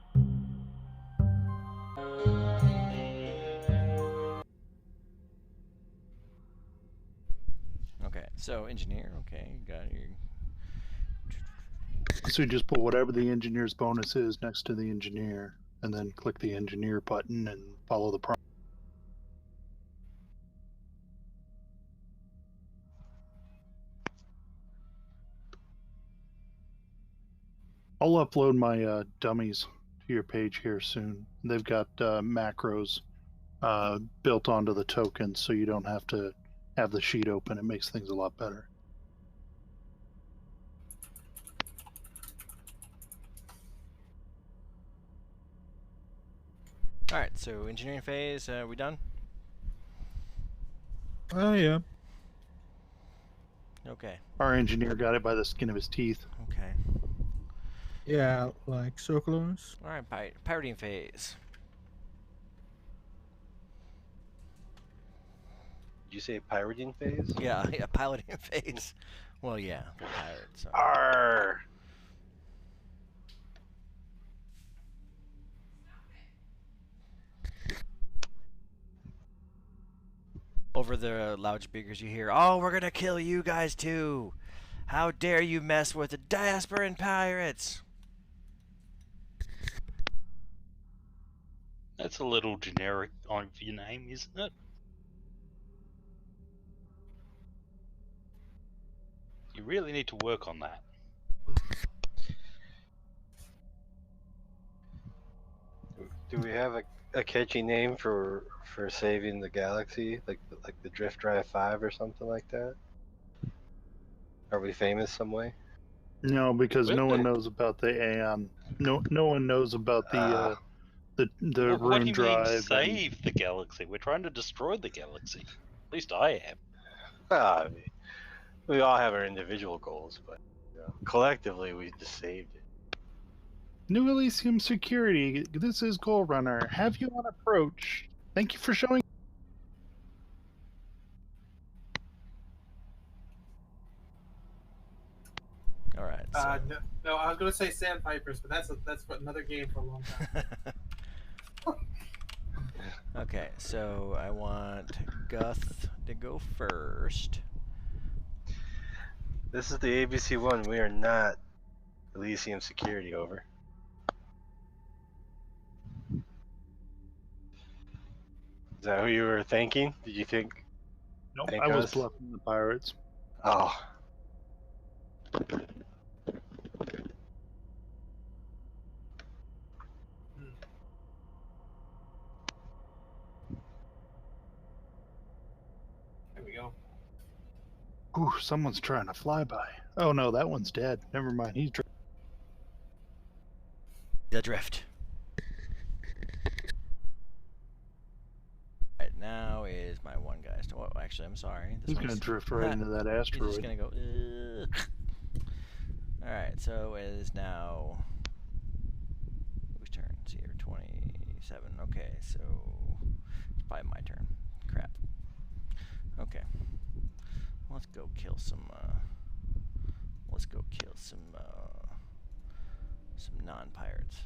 Okay, so engineer. Okay, you got your. So you just put whatever the engineer's bonus is next to the engineer, and then click the engineer button and follow the prompt. I'll upload my dummies to your page here soon. They've got macros built onto the tokens, so you don't have to have the sheet open. It makes things a lot better. All right, so engineering phase, we done? Oh yeah. Okay. Our engineer got it by the skin of his teeth. Okay. Yeah, like so close. All right, pirating phase. Did you say pirating phase? Yeah, yeah, piloting phase. Well, yeah, we're pirates. So. Arr! Over the loudspeakers, you hear, "Oh, we're gonna kill you guys too! How dare you mess with the Diasporan pirates!" That's a little generic on your name, isn't it? You really need to work on that. Do we have a catchy name for saving the galaxy, like the Drift Drive 5 or something like that? Are we famous some way? No, because no one Well, knows about the Aeon. No one knows about the what do rune you drive. mean save the galaxy? We're trying to destroy the galaxy. At least I am. I mean, we all have our individual goals, but collectively we just saved it. New Elysium Security. This is Goal Runner. Have you on approach? Thank you for showing. All right. So. No, I was gonna say Sandpipers, but that's another game for a long time. Okay, so I want Guth to go first. This is the ABC one. We are not Elysium Security. Over. Is that who you were thinking? Did you think? No, Thank I was us. bluffing the pirates. Oh. There we go. Ooh, someone's trying to fly by. Oh no, that one's dead. Never mind. He's. The drift. Right now is my one guy. So, well, actually, I'm sorry. He's gonna drift right into that He's just asteroid. gonna go. All right, so it is now. Whose turn? It's here. 27. Okay, so it's probably my turn. Crap. Okay. Let's go kill some. Let's go kill some non-pirates.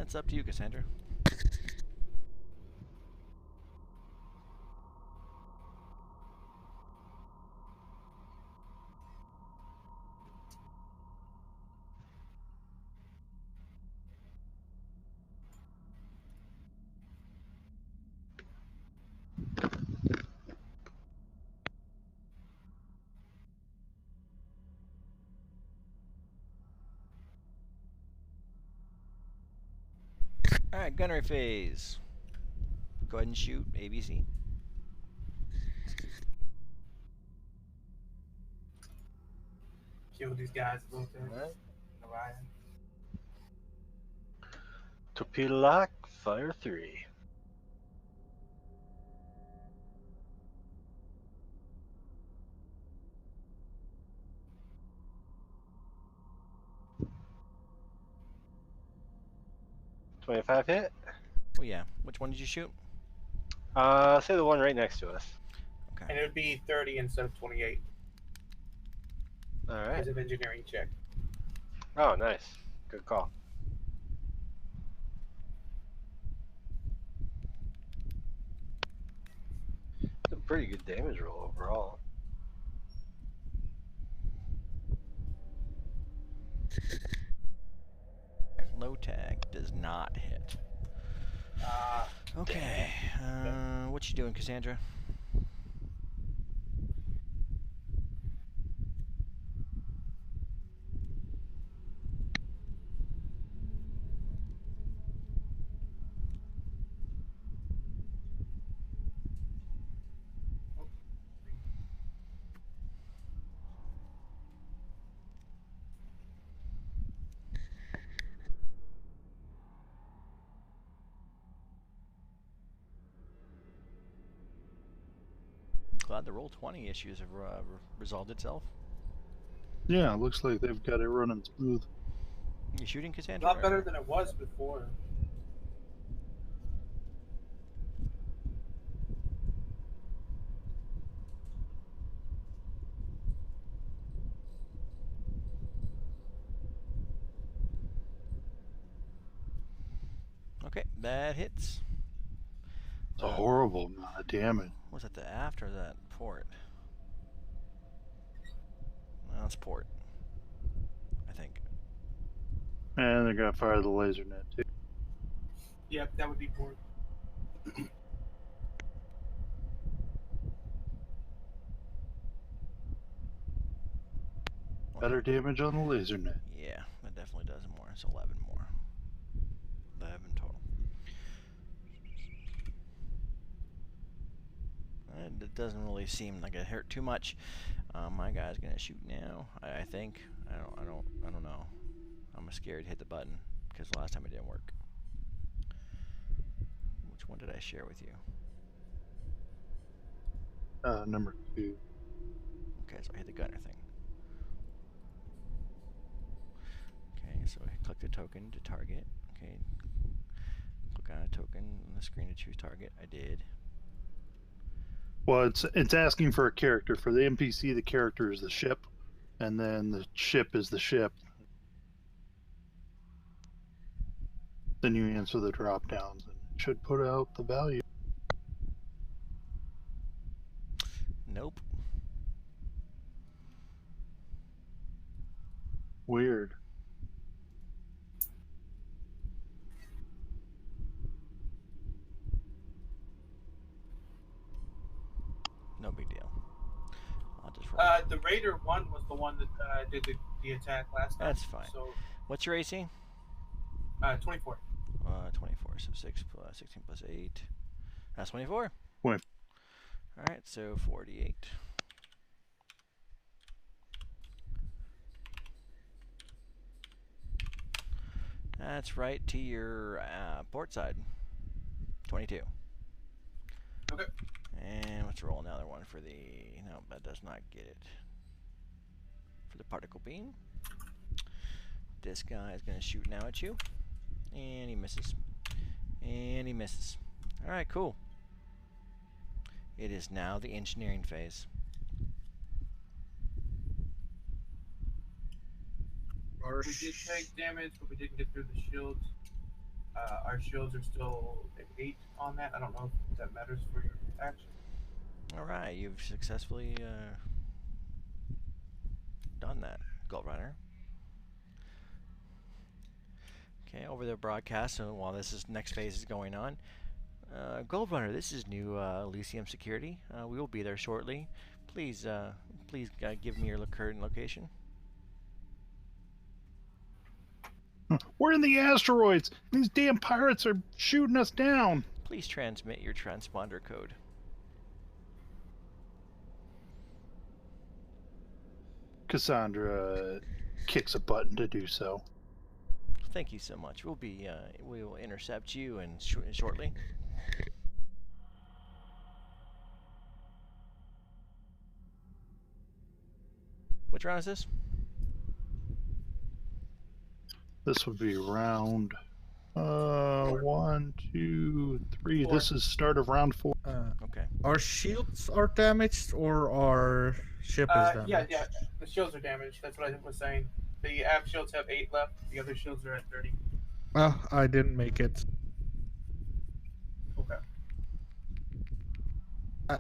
It's up to you, Cassandra. Alright, gunnery phase. Go ahead and shoot ABC. Kill these guys a little bit. Alright. Orion. Torpedo lock. Fire 3. $25 hit. Oh yeah. Which one did you shoot? Say the one right next to us. Okay. And it would be 30 instead of 28 All right. because of engineering check. Oh, nice. Good call. It's a pretty good damage roll overall. Low tech does not hit. Okay. What you doing, Cassandra? Glad the Roll20 issues have resolved itself. Yeah, looks like they've got it running smooth. You shooting, A Cassandra? lot better than it was before. Okay, that hits. It's a horrible amount of damage. Was that the aft or that port? No, it's port. I think. And they're gonna fire the laser net too. Yep, that would be poor. Better damage on the laser net. Yeah, that definitely does more. It's 11 more. 11 total. It doesn't really seem like it hurt too much. My guy's gonna shoot now. I think. I don't know. I'm scared to hit the button because last time it didn't work. Which one did I share with you? Number 2. Okay, so I hit the gunner thing. Okay, so I click the token to target. Okay, click on a token on the screen to choose target. I did. Well, it's asking for a character. For the NPC, the character is the ship, and then the ship is the ship. Then you answer the drop downs, and it should put out the value. Nope. Weird. No big deal. I'll just roll. The Raider 1 was the one that did the attack last time. That's fine. So, What's your AC? 24. 24. So 6 plus 16 plus 8. That's 24. Wait. All right, so 48. That's right to your port side. 22. Okay. And let's roll another one for the... No, that does not get it. For the particle beam. This guy is going to shoot now at you. And he misses. And he misses. Alright, cool. It is now the engineering phase. We did take damage, but we didn't get through the shields. Our shields are still at 8 on that. I don't know if that matters for your action. Alright, you've successfully done that, Gold Runner. Okay, over the broadcast, so while this next phase is going on, Gold Runner, this is new Elysium security. We will be there shortly. Please give me your current location. We're in the asteroids. These damn pirates are shooting us down. Please transmit your transponder code. Cassandra kicks a button to do so. Thank you so much. We will intercept you and shortly. Which round is this? This would be round 1, 2, 3. 4. This is start of round 4. Okay. Our shields are damaged or our ship is damaged? Yeah. The shields are damaged. That's what I was saying. The aft shields have 8 left. The other shields are at 30. Well, I didn't make it. Okay.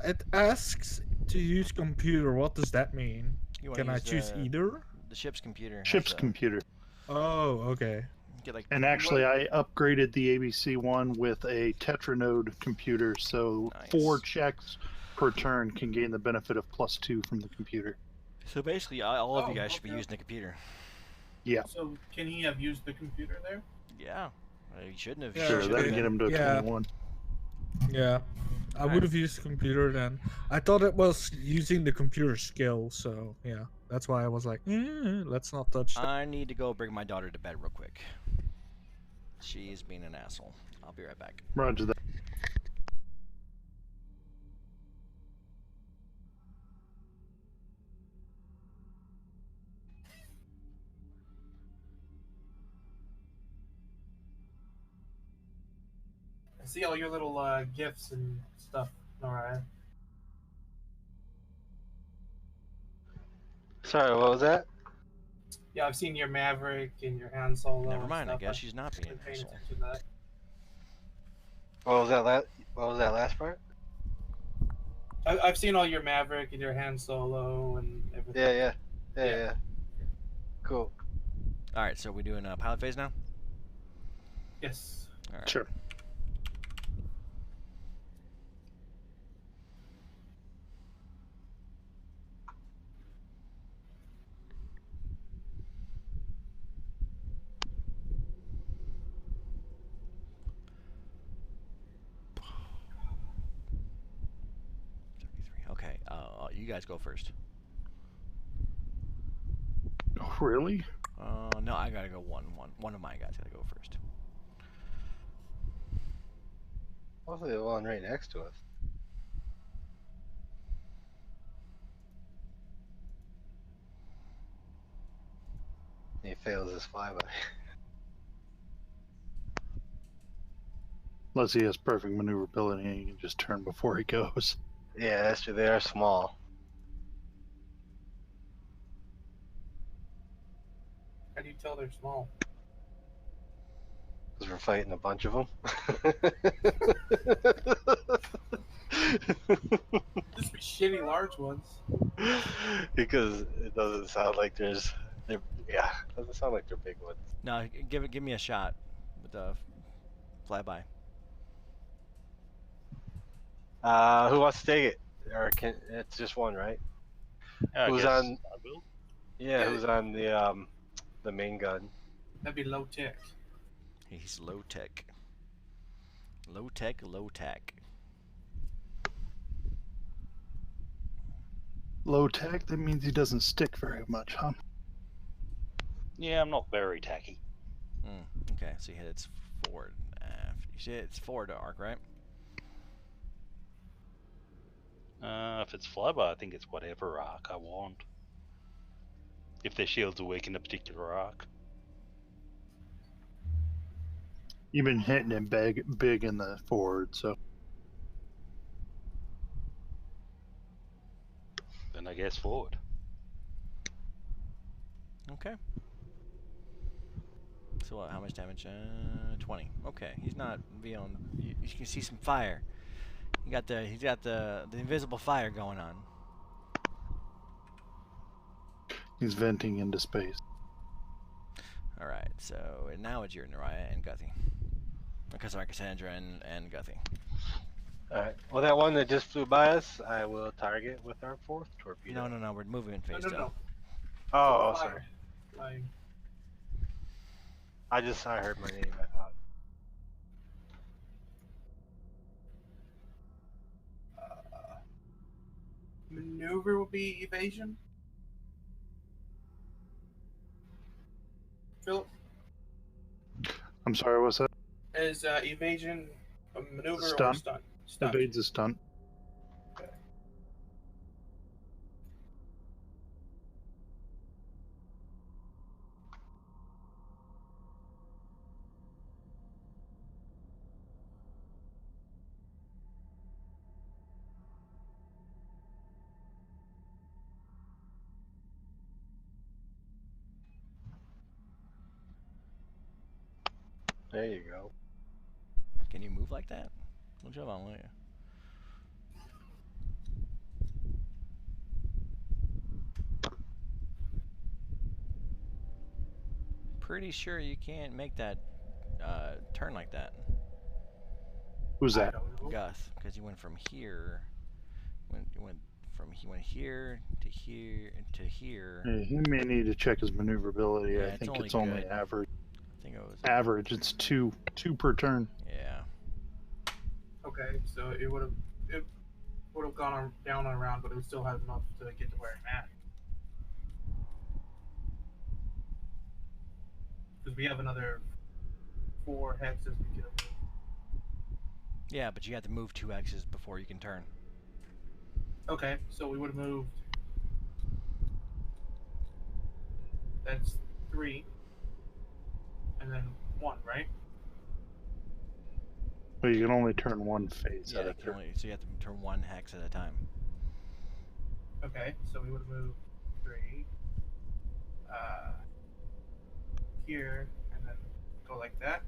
It asks to use computer. What does that mean? You wanna Can I use choose either? The ship's computer. has Ship's a- computer. Oh, okay. Get like And actually, I upgraded the ABC one with a Tetranode computer, so Nice. 4 checks per turn can gain the benefit of +2 from the computer. so basically all of you Oh, guys should be okay. using the computer. Yeah, So can he have used the computer there? Yeah. You shouldn't have. Yeah, You sure. should've That'd okay. get him to a Yeah. 21. Yeah. I Alright. would have used the computer then. I thought it was using the computer skill, so yeah. That's why I was like, let's not touch that. I need to go bring my daughter to bed real quick. She's being an asshole. I'll be right back. Roger that. I see all your little gifts and stuff. Alright. Sorry, what was that? Yeah, I've seen your Maverick and your Han Solo. Never and mind. I stuff. guess she's not being Been an paying asshole. attention to that. What was that last? What was that last part? I've seen all your Maverick and your Han Solo and everything. Yeah. Yeah. Cool. All right. So we're doing a pilot phase now. Yes. All right. Sure. Okay. You guys go first. Oh, really? No, I gotta go one. One of my guys gotta go first. Hopefully the one right next to us. He fails his flyby. Unless he has perfect maneuverability and he can just turn before he goes. Yeah, that's true. They are small. How do you tell they're small? Because we're fighting a bunch of them. Just be shitty large ones. Because it doesn't sound like there's. Yeah, it doesn't sound like they're big ones. No, give me a shot with the flyby. Who wants to take it? Or it's just one, right? I Who's guess on- I will. Yeah, who's on the main gun? That'd be low tech. He's low tech. Low tech, low tech. Low tech, that means he doesn't stick very much, huh? Yeah, I'm not very tacky. Okay, so you hit its forward. You see it's forward arc, right? If it's flyby, I think it's whatever arc I want. If their shields are weak in a particular arc. You've been hitting him big in the forward, so Then I guess forward. Okay. So what? How much damage? 20. Okay, he's not beyond. You can see some fire. He's got the invisible fire going on. he's venting into space. All right. So now it's your Naraya and Guthie. Sorry, Cassandra and Guthie. Alright. Well, that one that just flew by us, I will target with our 4th torpedo. No. We're moving in phase No. Oh, Fire. sorry. Flying. I heard my name, I thought. Maneuver will be evasion. Philip, I'm sorry, what's that? is evasion a maneuver or Stunt. stunt? Stunt. Evades a stunt. There you go. Can you move like that? Good job on you. pretty sure you can't make that turn like that. Who's I that? don't know. Guth, because you went from here. He went here to here to here. Yeah, he may need to check his maneuverability. Yeah, I it's think only it's only good. average. I think it was. Average. It's two per turn. Yeah. Okay, so it would have gone down and around, but it would still have enough to get to where I'm at. Because we have another 4 hexes we could have. Yeah, but you have to move 2 X's before you can turn. Okay, so we would have moved. That's 3. And then 1, right? But you can only turn one phase Yeah, at a you can turn. only, so you have to turn 1 hex at a time. Okay, so we would have moved 3. Here, and then go like that.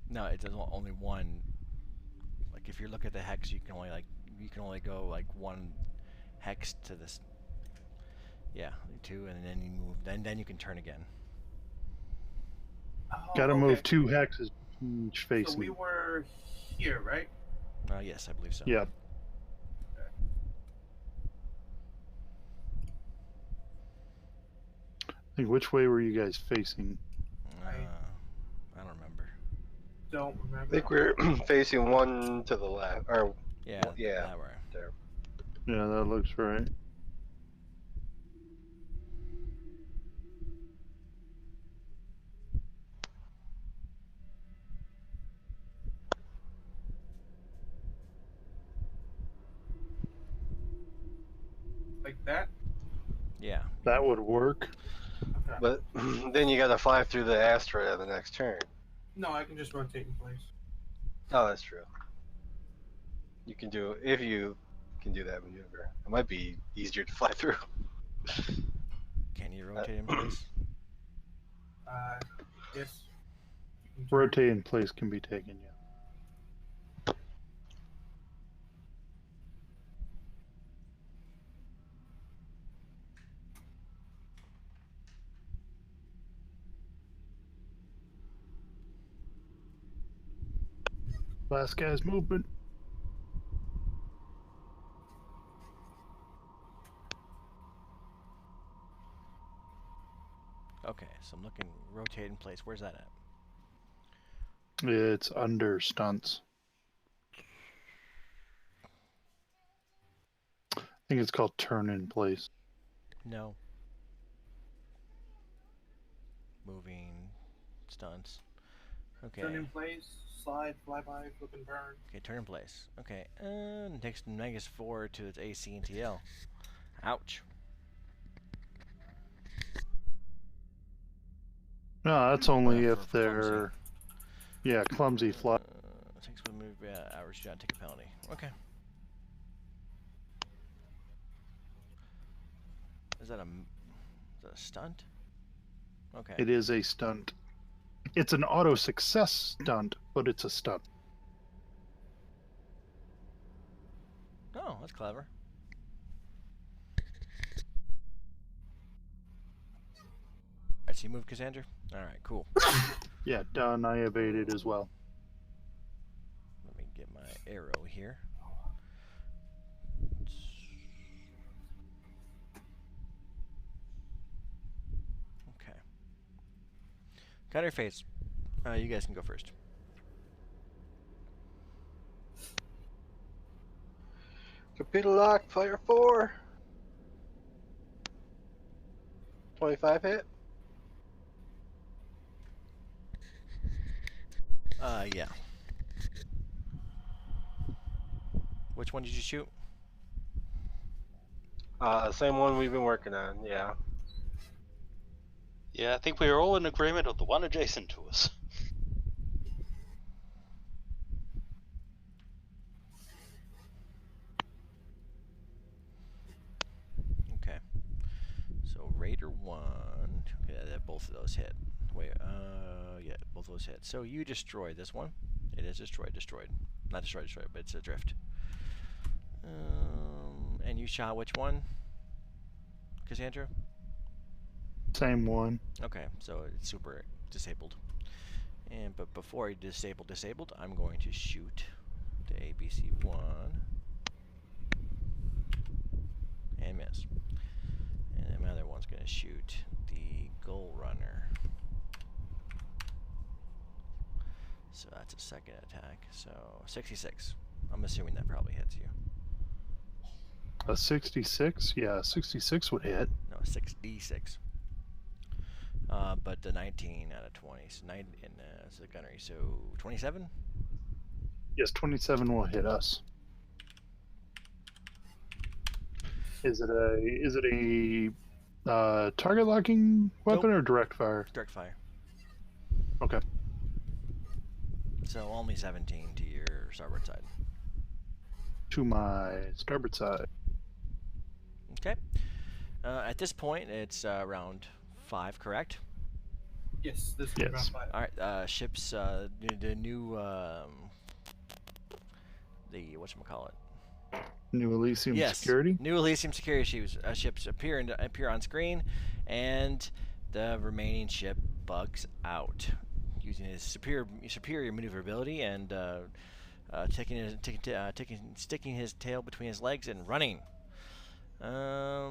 No, it does only 1. Like if you look at the hex, you can only go like 1 hex to this. Yeah, 2, and then you move. Then you can turn again. Oh, Got to okay. move 2 hexes each face. So we were here, right? Yes, I believe so. Yeah. I think which way were you guys facing? I don't remember. Don't I remember. think we're facing one to the left. Or Yeah, yeah. that way. there. Yeah, that looks right. Like that? Yeah. That would work. Okay. But then you got to fly through the asteroid at the next turn. No, I can just rotate in place. Oh, that's true. You can do if you can do that maneuver. It might be easier to fly through. Can you rotate in place? Yes. Rotate in place can be taken, yeah. Last guy's movement. Okay, so I'm looking. Rotate in place. Where's that at? It's under stunts. I think it's called turn in place. No. Moving stunts. Okay. Turn in place, slide, flyby, flip and burn. Okay, turn in place. Okay, next -4 to its AC and TL. Ouch. No, that's only for if they're clumsy fly. Takes one move, average shot, take a penalty. Okay. Is that a stunt? Okay. It is a stunt. It's an auto success stunt, but it's a stunt. Oh, that's clever. Alright, so you move Cassandra? Alright, cool. Yeah, done. I evaded as well. Let me get my arrow here. Okay. Got her face. You guys can go first. Computer lock, fire 4. 25 hit. Yeah. Which one did you shoot? Same one we've been working on, yeah. Yeah, I think we are all in agreement of the one adjacent to us. Okay. So Raider 1. Okay, both of those hit. Wait, yeah, both of those hit. So you destroyed this one. It is destroyed. Not destroyed, but it's adrift. And you shot which one, Cassandra? Same one. Okay, so it's super disabled. But before I disabled, I'm going to shoot the ABC-1 and miss. And then my other one's going to shoot the Goal Runner. So that's a second attack. So 66. I'm assuming that probably hits you. A 66? Yeah, 66 would hit. No, 6d6. But the 19 out of 20. So 9 in the gunnery. So 27? Yes, 27 will hit us. Is it a target locking weapon or direct fire? Direct fire. Okay. So only 17 to your starboard side. To my starboard side. Okay. At this point, it's round 5, correct? Yes, this is Yes. round 5. All right. Ships. The new. The whatchamacallit? New Elysium Yes. Security? New Elysium security ships appear on screen, and the remaining ship bugs out, using his superior maneuverability and sticking his tail between his legs and running. A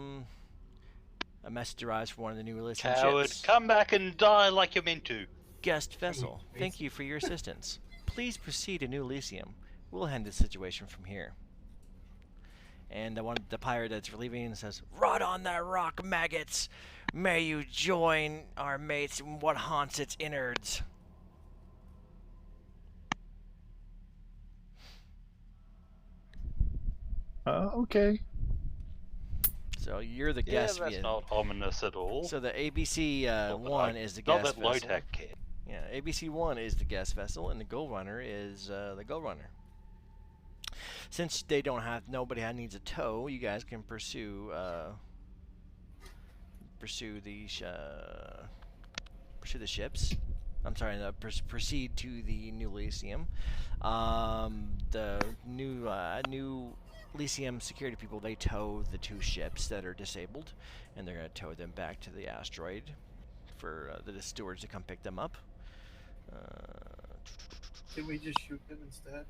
message arrives from one of the New Elysium Coward, ships. come back and die like you're meant to. Guest vessel, thank you for your assistance. Please proceed to New Elysium. We'll handle the situation from here. And the pirate that's relieving says, "Rot on that rock, maggots! May you join our mates in what haunts its innards." Okay. So you're the Yeah, guest. that's not ominous at all. So the ABC Not that one I- is the Not guest that vessel. low-tech kid. Yeah, ABC-1 is the guest vessel, and the Gold Runner is the Gold Runner. Since they don't have nobody needs a tow, you guys can pursue the ships. I'm sorry, proceed to the New Elysium. The new Elysium security people, they tow the 2 ships that are disabled, and they're going to tow them back to the asteroid for the stewards to come pick them up. Can we just shoot them instead?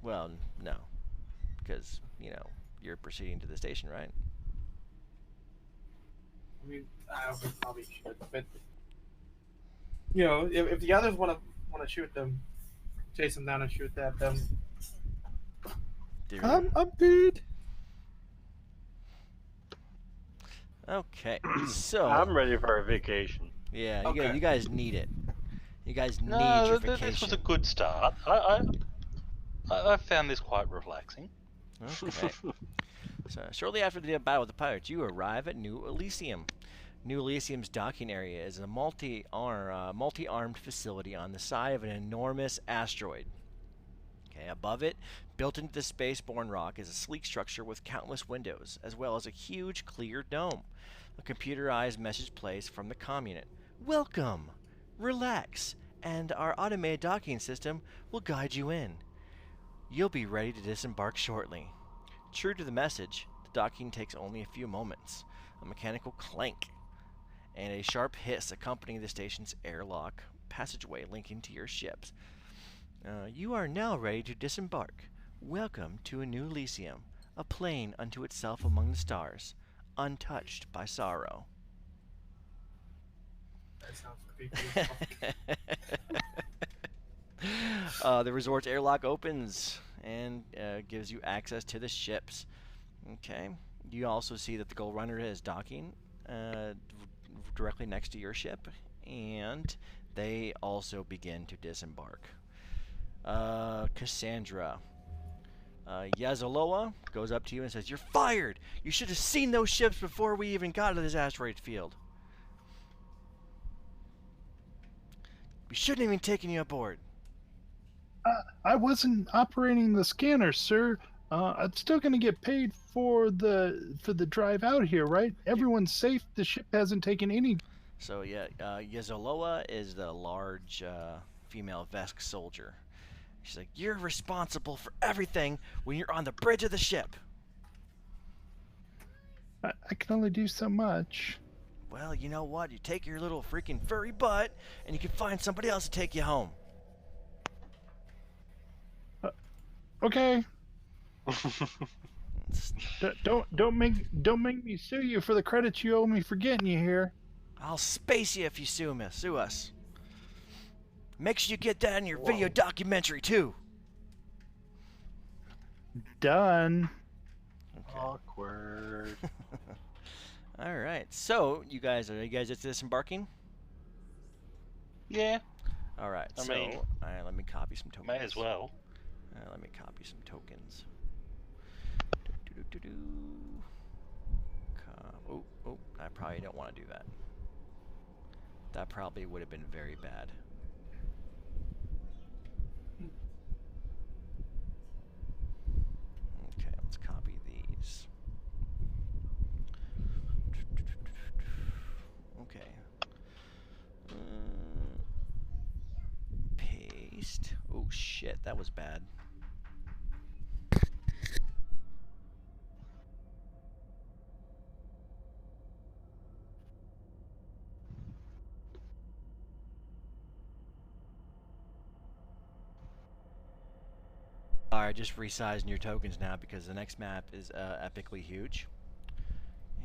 Well, no, because you're proceeding to the station, right? I mean, I don't think probably should, but if the others want to shoot them, chase them down and shoot at them. There- I'm good. Okay, so I'm ready for a vacation. yeah, Okay. you guys need it. You guys need No, your this vacation. was a good start. I found this quite relaxing. Okay. So shortly after the battle with the pirates, you arrive at New Elysium. New Elysium's docking area is a multi-armed facility on the side of an enormous asteroid. Okay, above it, built into the space-borne rock, is a sleek structure with countless windows, as well as a huge, clear dome. A computerized message plays from the comm unit. Welcome! Relax, and our automated docking system will guide you in. You'll be ready to disembark shortly. True to the message, the docking takes only a few moments. A mechanical clank and a sharp hiss accompany the station's airlock passageway linking to your ships. You are now ready to disembark. Welcome to a New Elysium, a plane unto itself among the stars, untouched by sorrow. That sounds creepy. The resort's airlock opens and gives you access to the ships. Okay. You also see that the Gold Runner is docking directly next to your ship, and they also begin to disembark. Cassandra. Yazaloa goes up to you and says, "You're fired! You should have seen those ships before we even got to this asteroid field. We shouldn't have even taken you aboard." I wasn't operating the scanner, sir. I'm still going to get paid for the drive out here, right? Everyone's safe. The ship hasn't taken any. So yeah, Yazaloa is the large female Vesk soldier. She's like, "You're responsible for everything when you're on the bridge of the ship." I can only do so much. well, you know what? You take your little freaking furry butt, and you can find somebody else to take you home. Okay. It's- Don't make me sue you for the credits you owe me for getting you here. I'll space you if you sue us. Make sure you get that in your video documentary too. Done. Okay. Awkward. All right. So are you guys at disembarking? Yeah, All right. I So mean, all right, let me copy some tokens. may as well. Let me copy some tokens. Oh, I probably don't want to do that. That probably would have been very bad. Okay, let's copy these. Okay. Paste. Oh shit, that was bad. Alright, just resizing your tokens now because the next map is epically huge.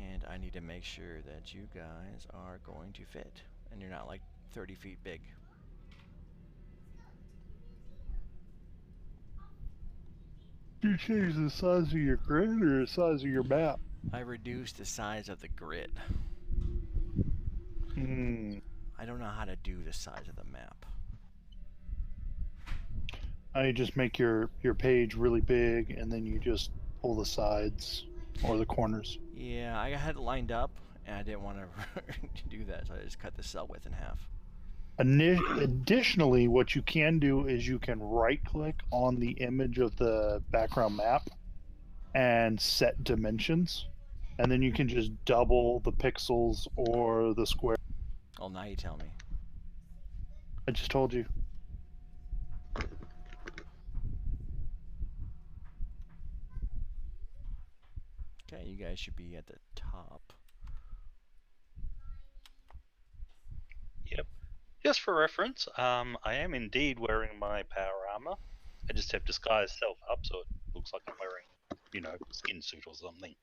And I need to make sure that you guys are going to fit. And you're not like 30 feet big. You change the size of your grid or the size of your map? I reduced the size of the grid. Hmm. I don't know how to do the size of the map. I just make your page really big, and then you just pull the sides or the corners. Yeah, I had it lined up, and I didn't want to do that, so I just cut the cell width in half. Additionally, what you can do is you can right-click on the image of the background map and set dimensions, and then you can just double the pixels or the square. Oh, now you tell me. I just told you. Okay, you guys should be at the top. Yep. Just for reference, I am indeed wearing my power armor. I just have disguised self up so it looks like I'm wearing, you know, skin suit or something.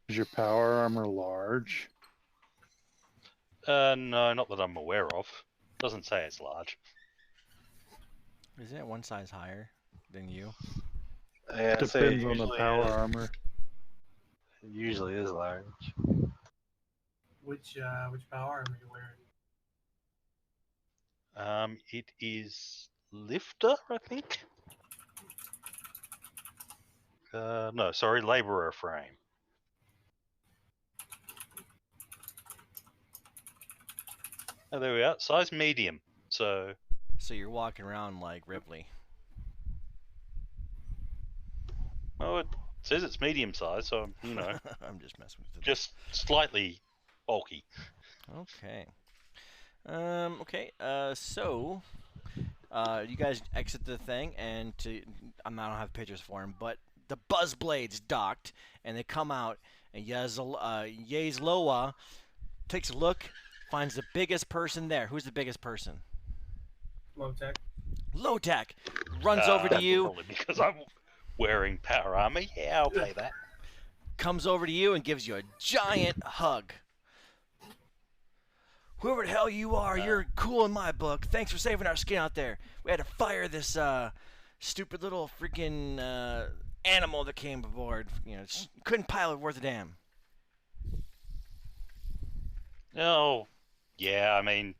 Is your power armor large? No, not that I'm aware of. Doesn't say it's large. Isn't it one size higher than you? Yeah, I'd say it Depends on the usually power is. armor. It usually is large. Which power armor are you wearing? It is lifter, I think. No, sorry, laborer frame. Oh, there we are. Size medium. So, So you're walking around like Ripley. well, it says it's medium size, so you know, I'm just messing with it. just slightly bulky. Okay. Okay. So, you guys exit the thing, and I don't have pictures for him, but the buzz blades docked, and they come out, and Yezloa takes a look, finds the biggest person there. Who's the biggest person? Low tech. Lotek runs over to you, Probably because I'm wearing power armor. Yeah, I'll play that. comes over to you, and gives you a giant hug. Whoever the hell you are, you're cool in my book. Thanks for saving our skin out there. We had to fire this stupid little freaking animal that came aboard. You know, couldn't pilot worth a damn. Oh, yeah. I mean,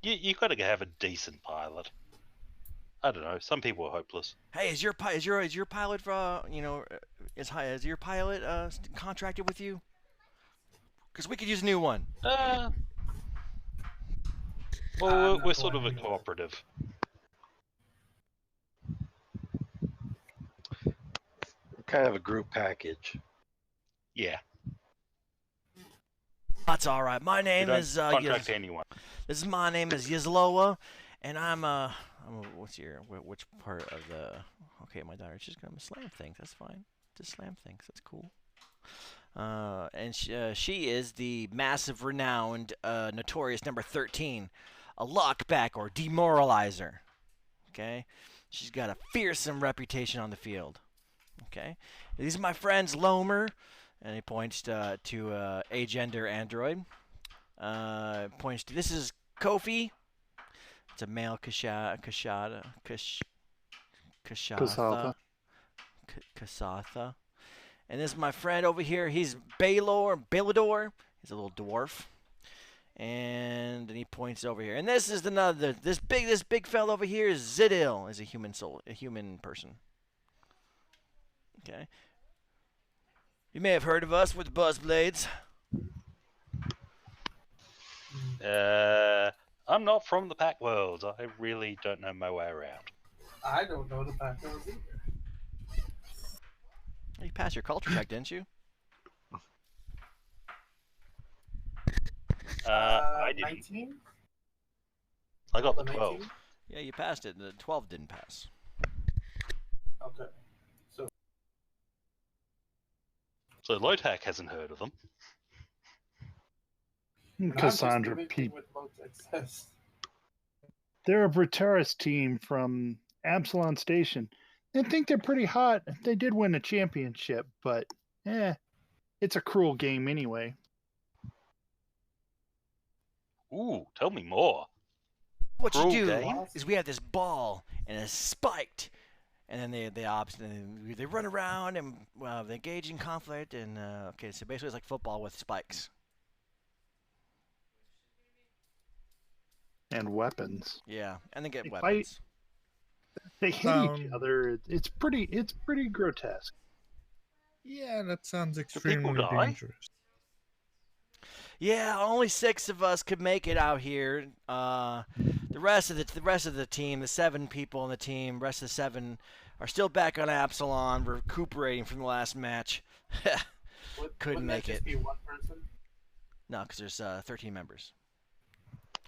you got to have a decent pilot. I don't know. Some people are hopeless. Hey, is your pilot is your pilot contracted with you? Because we could use a new one. Well, I'm we're not sort of going a anywhere. cooperative. Kind of a group package. Yeah. That's all right. My We name don't is contract anyone. my name is Yezloa, and I'm which part of the? Okay, my daughter's just gonna slam things. That's fine. Just slam things. That's cool. And she is the massive, renowned, notorious number 13, a lockback or demoralizer. Okay, she's got a fearsome reputation on the field. Okay, these are my friends Lomer, and he points to agender android. Points to this is Kofi. It's a male Kashatha. Kasatha. Kasatha. And this is my friend over here. He's Balador. He's a little dwarf. And then he points over here. And this is this big fella over here is Zidil. Is a human person. Okay. You may have heard of us with Buzzblades. I'm not from the Pack Worlds. I really don't know my way around. I don't know the background either. You passed your culture check, didn't you? I didn't. 19? I got the 19? 12. Yeah, you passed it. The 12 didn't pass. Okay. So Lotak hasn't heard of them. And I'm just Cassandra mimicking Pete. what Lotek says. They're a Brutaris team from Absalon Station. I think they're pretty hot. They did win a championship, but it's a cruel game anyway. Ooh, tell me more. What you Cruel do game? is we have this ball and it's spiked, and then they run around and they engage in conflict and okay, so basically it's like football with spikes. And weapons. Yeah, and they get They weapons. They hate each other. It's pretty grotesque. Yeah, that sounds people extremely die? dangerous. Yeah, only 6 of us could make it out here. The rest of the team, the 7 people on the team, rest of the 7 are still back on Absalon, recuperating from the last match. Couldn't Wouldn't make that just it. be one person? No, because there's 13 members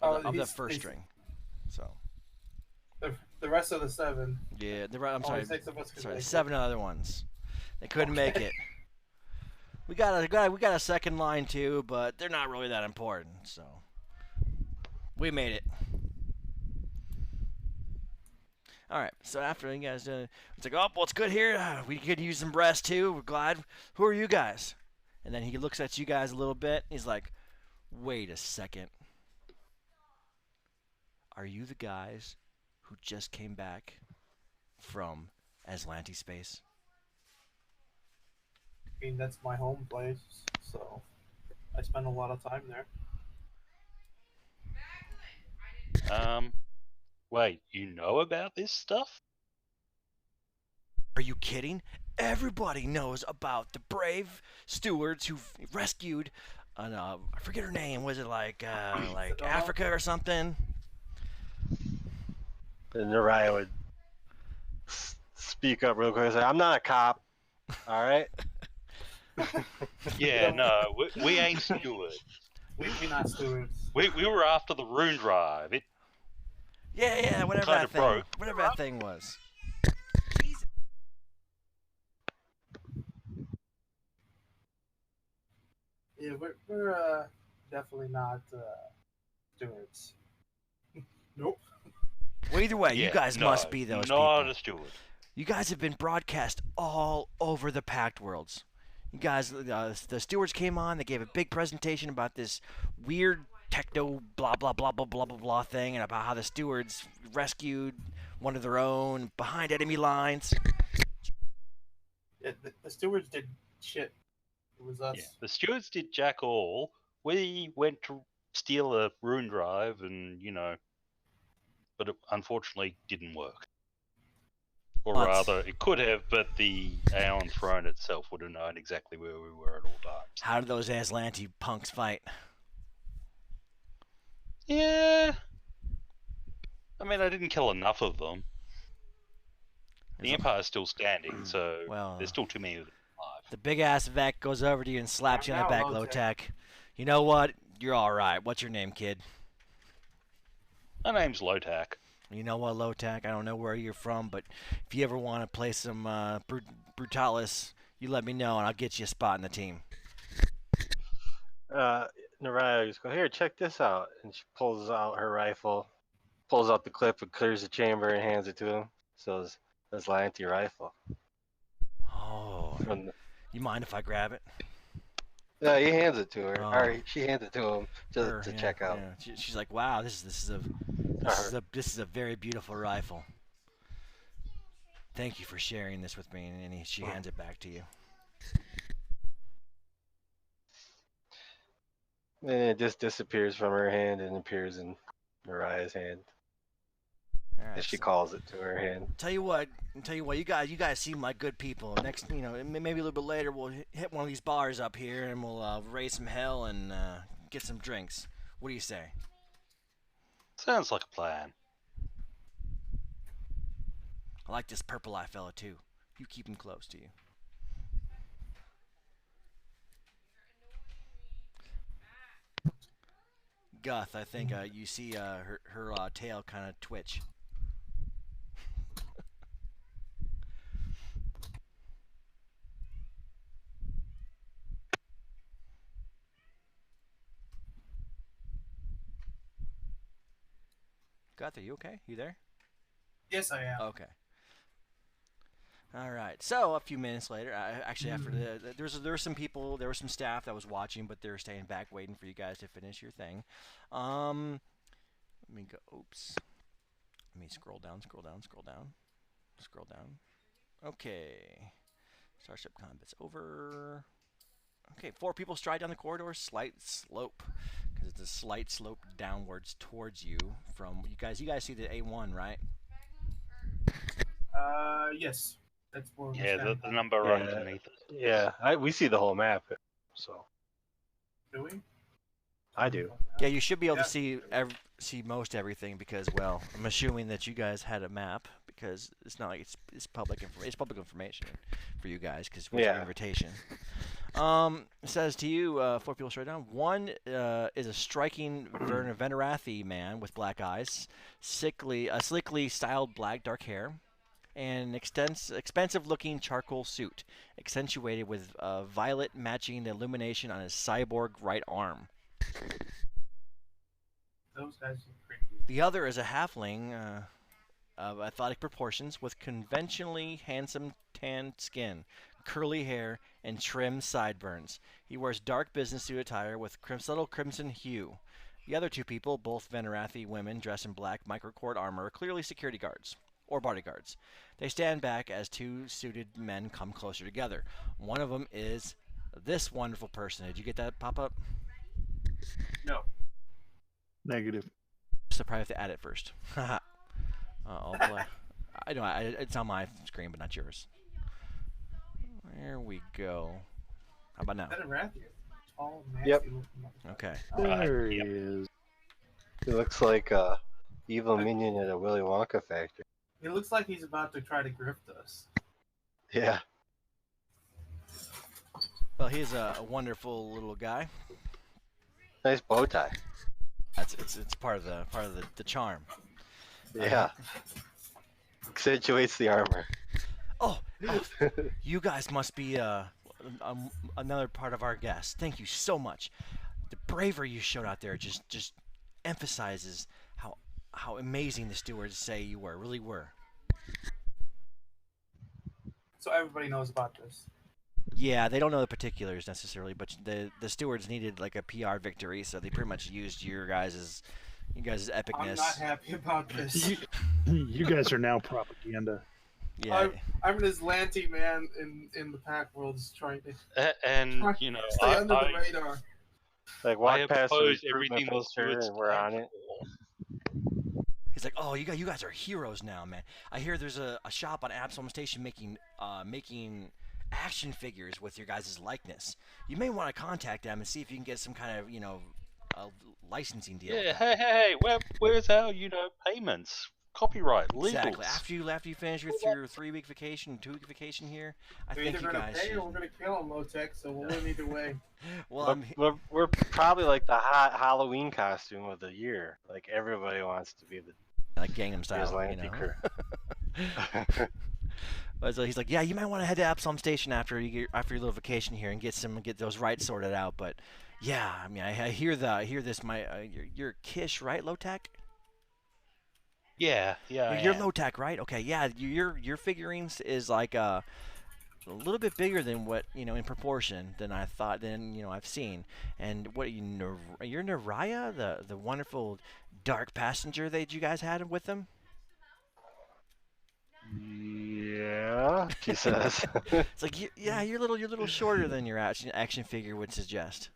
Oh, of the he's- first he's- string. So The rest of the 7. yeah, I'm Only sorry, 6 of us could sorry, make it. 7 other ones. They couldn't make Okay. it. We got a second line too, but they're not really that important. So we made it. All right. So after you guys, it's like, oh, well, it's good here. We could use some breast too. We're glad. Who are you guys? And then he looks at you guys a little bit. He's like, wait a second. Are you the guys who just came back from Aslanti space? I mean, that's my home place, so I spend a lot of time there. Wait, you know about this stuff? Are you kidding? Everybody knows about the brave stewards who rescued, I forget her name. Was it like Sedona? Africa or something? And Nariah would speak up real quick and say, I'm not a cop. All right? Yeah, no, we ain't stewards. We're not stewards. We were after the rune drive. It Yeah, whatever Kinda that thing, broke. whatever that thing was. Yeah, we're definitely not stewards. Nope. Well, either way, you yeah, guys no, must be those not people. a steward. You guys have been broadcast all over the Pact Worlds. You guys, the stewards came on. They gave a big presentation about this weird techno blah blah blah blah blah blah blah thing, and about how the stewards rescued one of their own behind enemy lines. Yeah, the stewards did shit. It was us. Yeah, the stewards did jack all. We went to steal a rune drive, and but it unfortunately didn't work. Or Let's- rather, it could have, but the Aeon Throne itself would have known exactly where we were at all times. How did those Aslanti punks fight? Yeah. I mean, I didn't kill enough of them. The There's a- Empire's still standing, so Well, there's still too many of them alive. the big ass Vec goes over to you and slaps you on the Now, back, Low low Tech. tech. You know what? You're all right. What's your name, kid? My name's Lotak. You know what, low tech? I don't know where you're from, but if you ever want to play some Brutalis, you let me know and I'll get you a spot in the team. Naraya just go, here, check this out. And she pulls out her rifle, pulls out the clip and clears the chamber and hands it to him. So it's Lanty rifle. Oh, From the, you mind if I grab it? yeah, he hands it to her. Oh. Or she hands it to him Her, to yeah, check out. yeah. She's like, wow, this is a very beautiful rifle. Thank you for sharing this with me, and she hands it back to you. And it just disappears from her hand and appears in Mariah's hand. All right, And she so- calls it to her hand. Tell you what, you guys seem like good people. Next, maybe a little bit later, we'll hit one of these bars up here, and we'll raise some hell and get some drinks. What do you say? Sounds like a plan. I like this purple eye fella too. You keep him close to you. Guth, I think you see her tail kind of twitch. Guth, are you okay? You there? Yes, I am. Okay. All right. So a few minutes later, actually after there were some people, there was some staff that was watching, but they were staying back waiting for you guys to finish your thing. Let me go. Oops. Let me scroll down. Okay. Starship combat's over. Okay, 4 people stride down the corridor, slight slope, because it's a slight slope downwards towards you from you guys. You guys see the A1, right? Yes. That's where we're Yeah, standing. the number Yeah. underneath it. Yeah, we see the whole map. So Do we? I do. Yeah, you should be able Yeah. to see most everything because, well, I'm assuming that you guys had a map because it's not like it's public information for you guys because it's your Yeah. invitation. It says to you, 4 people straight down. One is a striking Venerathi man with black eyes, slickly styled black dark hair, and an expensive-looking charcoal suit, accentuated with violet matching the illumination on his cyborg right arm. Those guys are pretty. The other is a halfling of athletic proportions with conventionally handsome tan skin, curly hair, and trim sideburns. He wears dark business suit attire with subtle crimson hue. The other 2 people, both Venerathi women dressed in black microcord armor, are clearly security guards or bodyguards. They stand back as 2 suited men come closer together. One of them is this wonderful person. Did you get that pop up? No. Negative. So probably have to add it first. I'll play. I know it's on my screen, but not yours. There we go. How about now? Is that a Rathian? Tall, nasty Yep. looking motherfucker. Okay. There he Yep. is. He looks like a evil minion at a Willy Wonka factory. He looks like he's about to try to grift us. Yeah. Well, he's a wonderful little guy. Nice bow tie. It's part of the charm. Yeah. Accentuates the armor. Oh, you guys must be another part of our guest. Thank you so much. The bravery you showed out there just emphasizes how amazing the stewards say you really were. So everybody knows about this. Yeah, they don't know the particulars necessarily, but the stewards needed like a PR victory, so they pretty much used you guys' epicness. I'm not happy about this. You guys are now propaganda. Yeah, I'm this Lanty man in the pack world is trying to And, Try- you know, stay under the I, radar. Like I walk past the oppose recruitment everything the poster stewards and we're on stand it. for. he's like, oh, you guys are heroes now, man. I hear there's a shop on Absalom Station making action figures with your guys' likeness. You may want to contact them and see if you can get some kind of licensing deal. Yeah, hey, where's our, payments? Copyright, legals. Exactly. After you finish your 3-week vacation, 2-week vacation here, I We're think either you gonna guys pay should. or we're gonna kill him, Lotech, so we'll win either way. Well, We're probably like the hot Halloween costume of the year. Like everybody wants to be the like Gangnam Style, Lanty crew. So he's like, yeah, you might want to head to Absalom Station after after your little vacation here and get those rights sorted out. But yeah, I mean, I hear this. You're Kish, right, Lotak? Yeah, I You're am. Lotak, right? Okay, yeah. Your figurines is like a little bit bigger than what in proportion than I thought than I've seen. And what you're Naraya, the wonderful dark passenger that you guys had with them. Yeah, she says. It's like yeah, you're little shorter than your action figure would suggest.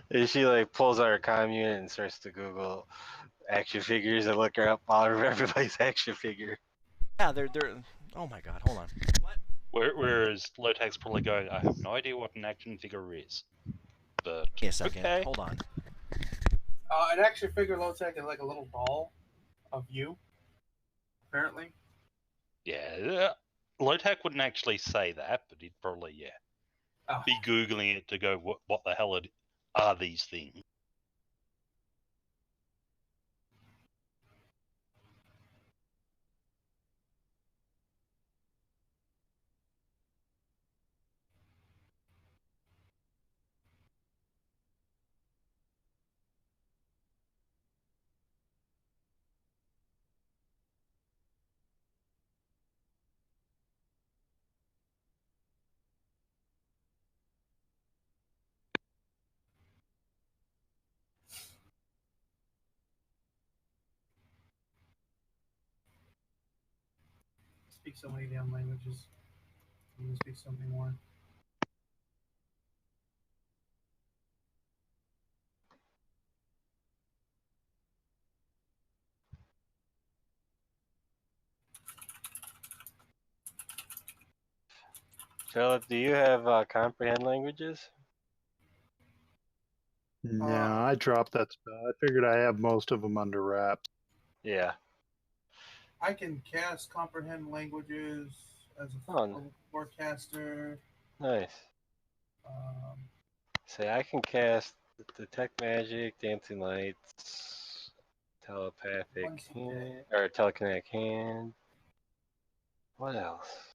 And she like pulls out her commune and starts to Google action figures and look her up all of everybody's action figure. Yeah, they're. Oh my God, hold on. What? Whereas Lotak's probably going, I have no idea what an action figure is. But Give me a second. okay. Hold on. An action figure low tech is like a little doll of you. Apparently. Yeah, Lotak wouldn't actually say that, but he'd probably Oh. be googling it to go, what the hell are these things? Speak so many damn languages. I'm gonna speak so many more. Philip, do you have comprehend languages? Yeah, I dropped that spell. I figured I have most of them under wraps. Yeah. I can cast comprehend languages as a Oh, forecaster. nice. Say I can cast detect magic, dancing lights, telepathic hand, or telekinetic hand. What else?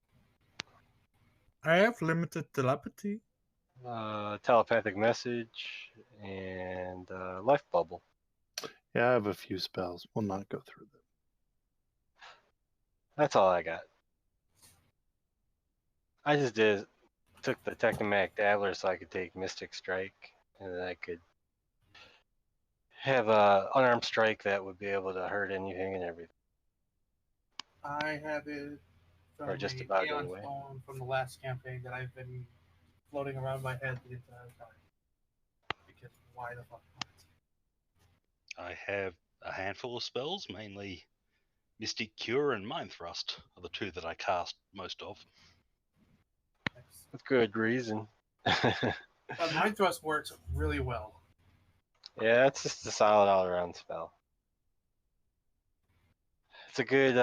I have limited telepathy. Telepathic message and life bubble. Yeah, I have a few spells. We'll not go through them. That's all I got. I just took the Technomac Dabbler so I could take Mystic Strike, and then I could have a unarmed strike that would be able to hurt anything and everything. I have it from Or just the about Aeon anyway. Stone from the last campaign that I've been floating around my head the entire time. Because why the fuck not? I have a handful of spells, mainly Mystic Cure and Mind Thrust are the two that I cast most of. With good reason. Mind Thrust works really well. Yeah, it's just a solid all-around spell. It's a good.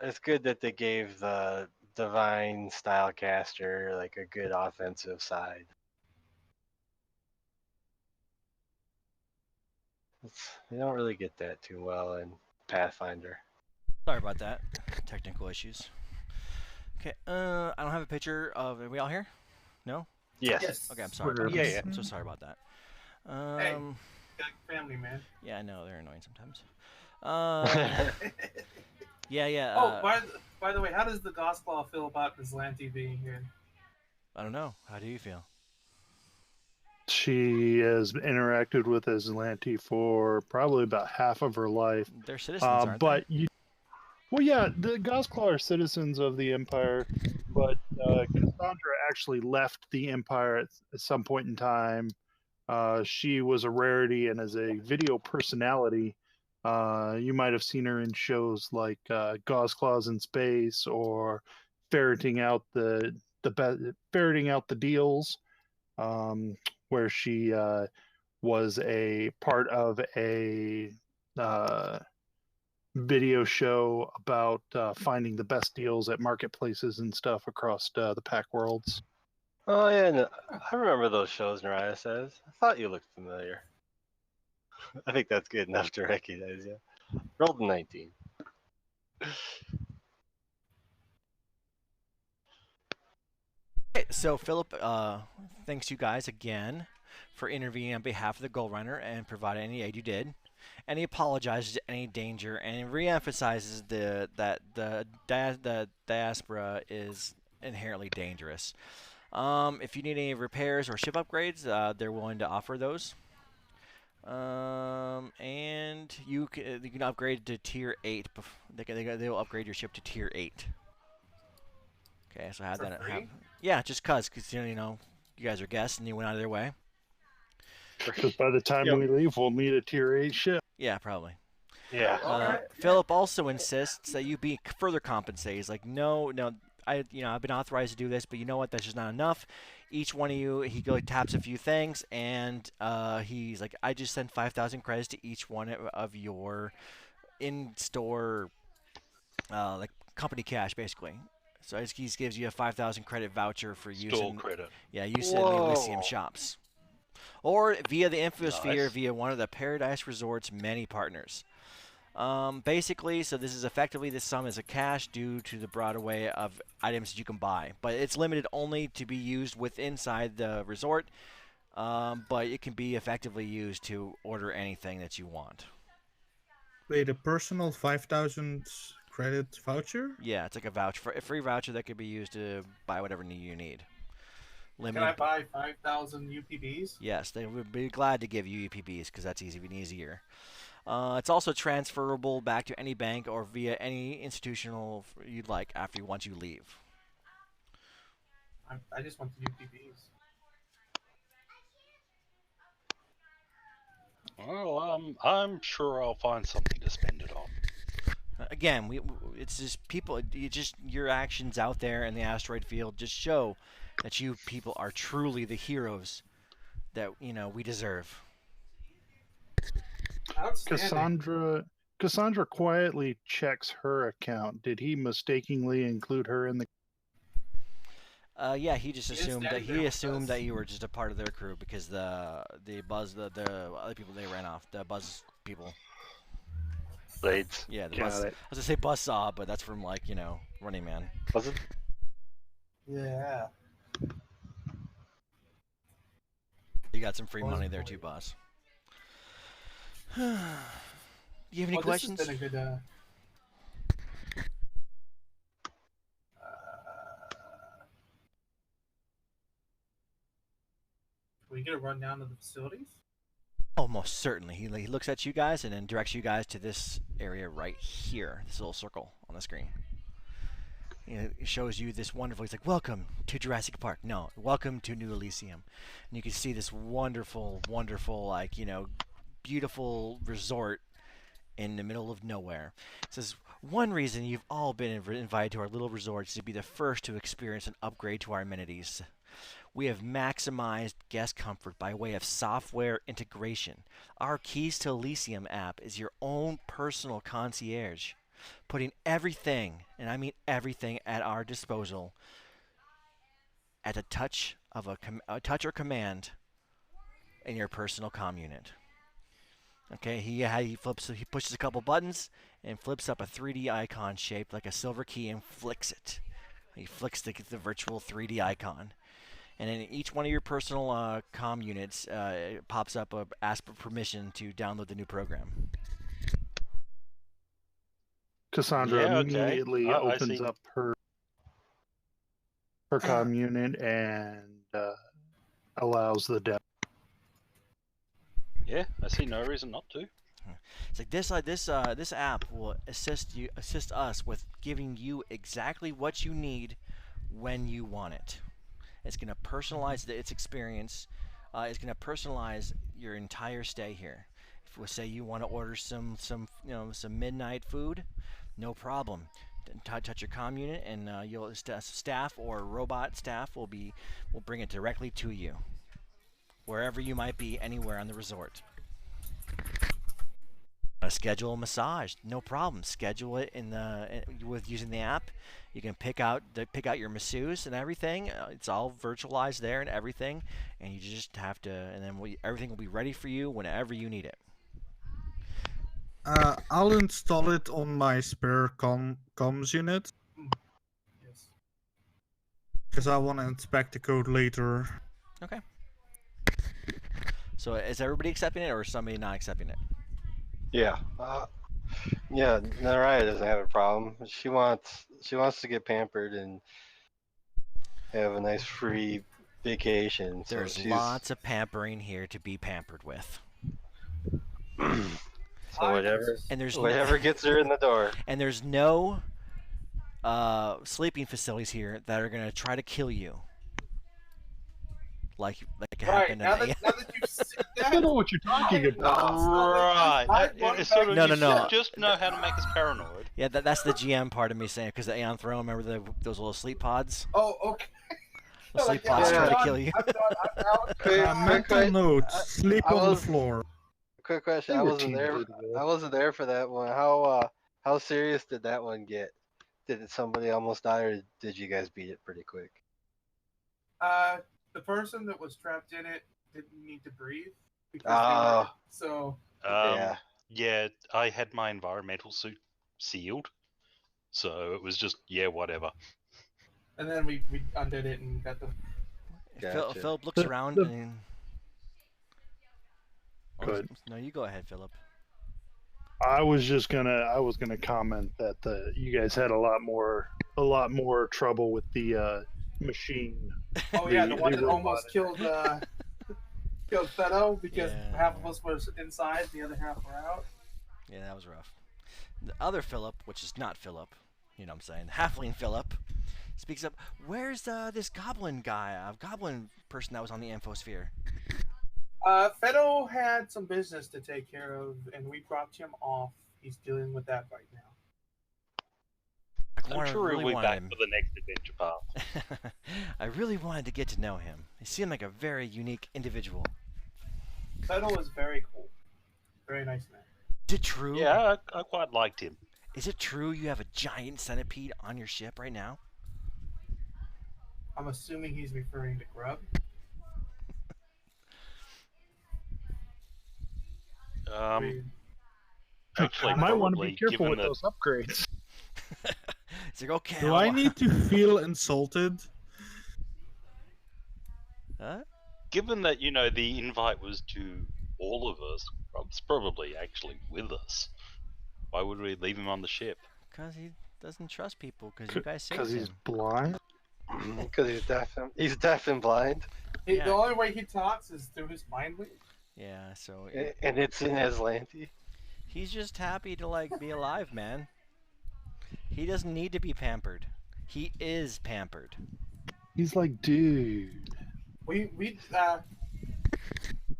It's good that they gave the divine style caster like a good offensive side. You don't really get that too well in Pathfinder. Sorry about that. Technical issues. Okay. I don't have a picture of. Are we all here? No. Yes. Okay. I'm sorry. We're- Yeah. I'm so sorry about that. Hey, got family, man. Yeah, I know they're annoying sometimes. Yeah. Oh, by the way, how does the Gospel feel about Zlanti being here? I don't know. How do you feel? She has interacted with Aslanti for probably about half of her life. They're citizens, aren't But they? well, yeah, the Gosclaw are citizens of the Empire, but Cassandra actually left the Empire at some point in time. She was a rarity, and as a video personality, you might have seen her in shows like Gosclaws in Space or ferreting out the deals, where she was a part of a video show about finding the best deals at marketplaces and stuff across the Pack Worlds. Oh yeah, no, I remember those shows. Naraya says. I thought you looked familiar. I think that's good enough to recognize you. Rolled a 19. Okay, so Philip thanks you guys again for intervening on behalf of the Gold Runner and providing any aid you did. And he apologizes to any danger and reemphasizes that the diaspora is inherently dangerous. If you need any repairs or ship upgrades, they're willing to offer those. And you can upgrade to tier 8. They will upgrade your ship to tier 8. Okay, so I had For that. free? Yeah, just cause you know you guys are guests and you went out of their way. Because by the time Yep. we leave, we'll need a tier 8 ship. Yeah, probably. Yeah. Alright. Philip also insists that you be further compensated. He's like, no, I've been authorized to do this, but you know what? That's just not enough. Each one of you, he taps a few things, and he's like, I just sent 5,000 credits to each one of your in-store, like company cash, basically. So he gives you a 5,000 credit voucher for Store using, credit. yeah, use it in the Elysium Whoa. shops, or via the Infosphere Nice. via one of the Paradise Resort's many partners. Basically, so this is effectively this sum is a cash due to the broad array of items that you can buy, but it's limited only to be used inside the resort. But it can be effectively used to order anything that you want. Wait, a personal 5,000 credit voucher? Yeah, it's like a free voucher that could be used to buy whatever you need. Can I Limited. buy 5,000 UPBs? Yes, they would be glad to give you UPBs because that's easier. It's also transferable back to any bank or via any institutional you'd like once you leave. I just want the UPBs. Well, I'm sure I'll find something to spend it on. Again, it's just people. Your actions out there in the asteroid field just show that you people are truly the heroes that we deserve. Outstanding. Cassandra quietly checks her account. Did he mistakenly include her in the? Yeah, he just He is assumed that standing there with us. you were just a part of their crew because the other people they ran off, the Buzz people. Blades. Yeah, the Got Buzz. I it. was gonna say Buzzsaw, but that's from Running Man. Was it? Yeah. You got some free Buzz money there boy. too, boss. Do you have any Well, questions? This has been a good. Can we get a rundown of the facilities? Oh, most certainly. He looks at you guys and then directs you guys to this area right here, this little circle on the screen. It shows you this wonderful. He's like, "Welcome to Jurassic Park." No, welcome to New Elysium, and you can see this wonderful, wonderful, beautiful resort in the middle of nowhere. It says one reason you've all been invited to our little resort is to be the first to experience an upgrade to our amenities. We have maximized guest comfort by way of software integration. Our Keys to Elysium app is your own personal concierge, putting everything, and I mean everything, at our disposal at a touch of a touch or command in your personal comm unit. Okay, he pushes a couple buttons and flips up a 3D icon shaped like a silver key and flicks it. He flicks the virtual 3D icon. And in each one of your personal comm units, it pops up ask for permission to download the new program. Cassandra Yeah, okay. immediately I opens see. up her comm unit and allows the demo. Yeah, I see no reason not to. It's like this app will assist us with giving you exactly what you need when you want it. It's going to personalize its experience. It's going to personalize your entire stay here. If we say you want to order some midnight food, no problem. Touch your comm unit, and staff or robot staff will bring it directly to you, wherever you might be, anywhere on the resort. Schedule a massage, no problem. Schedule it with using the app. You can pick out your masseuse and everything. It's all virtualized there and everything, and you just have to. And then everything will be ready for you whenever you need it. I'll install it on my spare comms unit Yes. because I want to inspect the code later. Okay. So is everybody accepting it, or is somebody not accepting it? Yeah. Yeah, Naraya doesn't have a problem. She wants to get pampered and have a nice free vacation. So There's she's lots of pampering here to be pampered with, so whatever and there's whatever gets her in the door. and there's no sleeping facilities here that are gonna try to kill you. Like it Right, happened now in that, now that you've said I don't know that, what you're talking about. Right. It's sort of, No, you no, no. just know how to make us paranoid. Yeah, that's the GM part of me saying, because the Aeon Throne, remember those little sleep pods? Oh, okay. The sleep Yeah, pods I'm try to done, kill you. I'm done, I'm out. Quick, Mental quick, note: sleep I on the was- floor. quick question. They I were wasn't there. teens, anyway. I wasn't there for that one. How serious did that one get? Did somebody almost die, or did you guys beat it pretty quick? The person that was trapped in it didn't need to breathe because Oh. they were, so Yeah. Yeah, I had my environmental suit sealed, so it was just whatever. and then we undid it and got the Gotcha. Philip looks around and. Good. No, you go ahead, Philip. I was gonna comment that you guys had a lot more trouble with the machine. oh yeah, the The one that robot almost in killed killed Fedo because Yeah. half of us was inside, the other half were out. Yeah, that was rough. The other Philip, which is not Philip, you know what I'm saying, the halfling Philip, speaks up. Where's this goblin guy, goblin person that was on the Amphosphere? Fedo had some business to take care of, and we dropped him off. He's dealing with that right now. I'm sure really he'll be wanted back him. for the next adventure path. I really wanted to get to know him. He seemed like a very unique individual. Fedo is very cool, very nice man. Is it true? Yeah, I quite liked him. Is it true you have a giant centipede on your ship right now? I'm assuming he's referring to Grub. Actually, I might want to probably, be careful given with that- those upgrades. It's like, okay. Do I need to feel insulted? Huh? Given that the invite was to all of us, Rob's probably actually with us. Why would we leave him on the ship? Because he doesn't trust people, because you guys saved Because he's him. blind. Because he's deaf and blind, Yeah. The only way he talks is through his mind wave. Yeah, so and it's in Aslanti. he's just happy to be alive, man. He doesn't need to be pampered. He is pampered. He's like, dude. We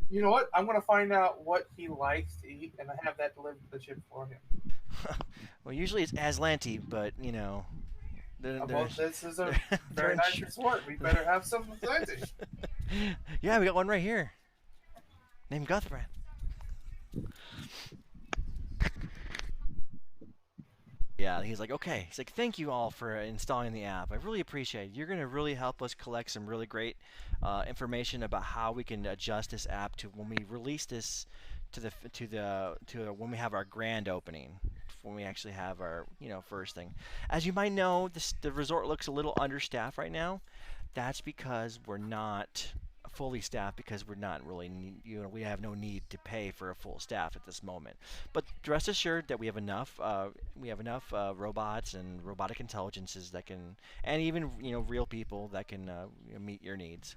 you know what? I'm gonna find out what he likes to eat, and I have that delivered to the ship for him. Well, usually it's Aslanti, but they're, Well, this is a they're very in nice sh- resort. We better have some plenty. Yeah, we got one right here. Named Guthbrand. Yeah, he's like, okay. He's like, thank you all for installing the app. I really appreciate it. You're going to really help us collect some really great information about how we can adjust this app to when we release this to when we have our grand opening, when we actually have our first thing. As you might know, the resort looks a little understaffed right now. That's because we're not fully staffed, because we're not really we have no need to pay for a full staff at this moment. But rest assured that we have enough robots and robotic intelligences that can, and even real people that can meet your needs.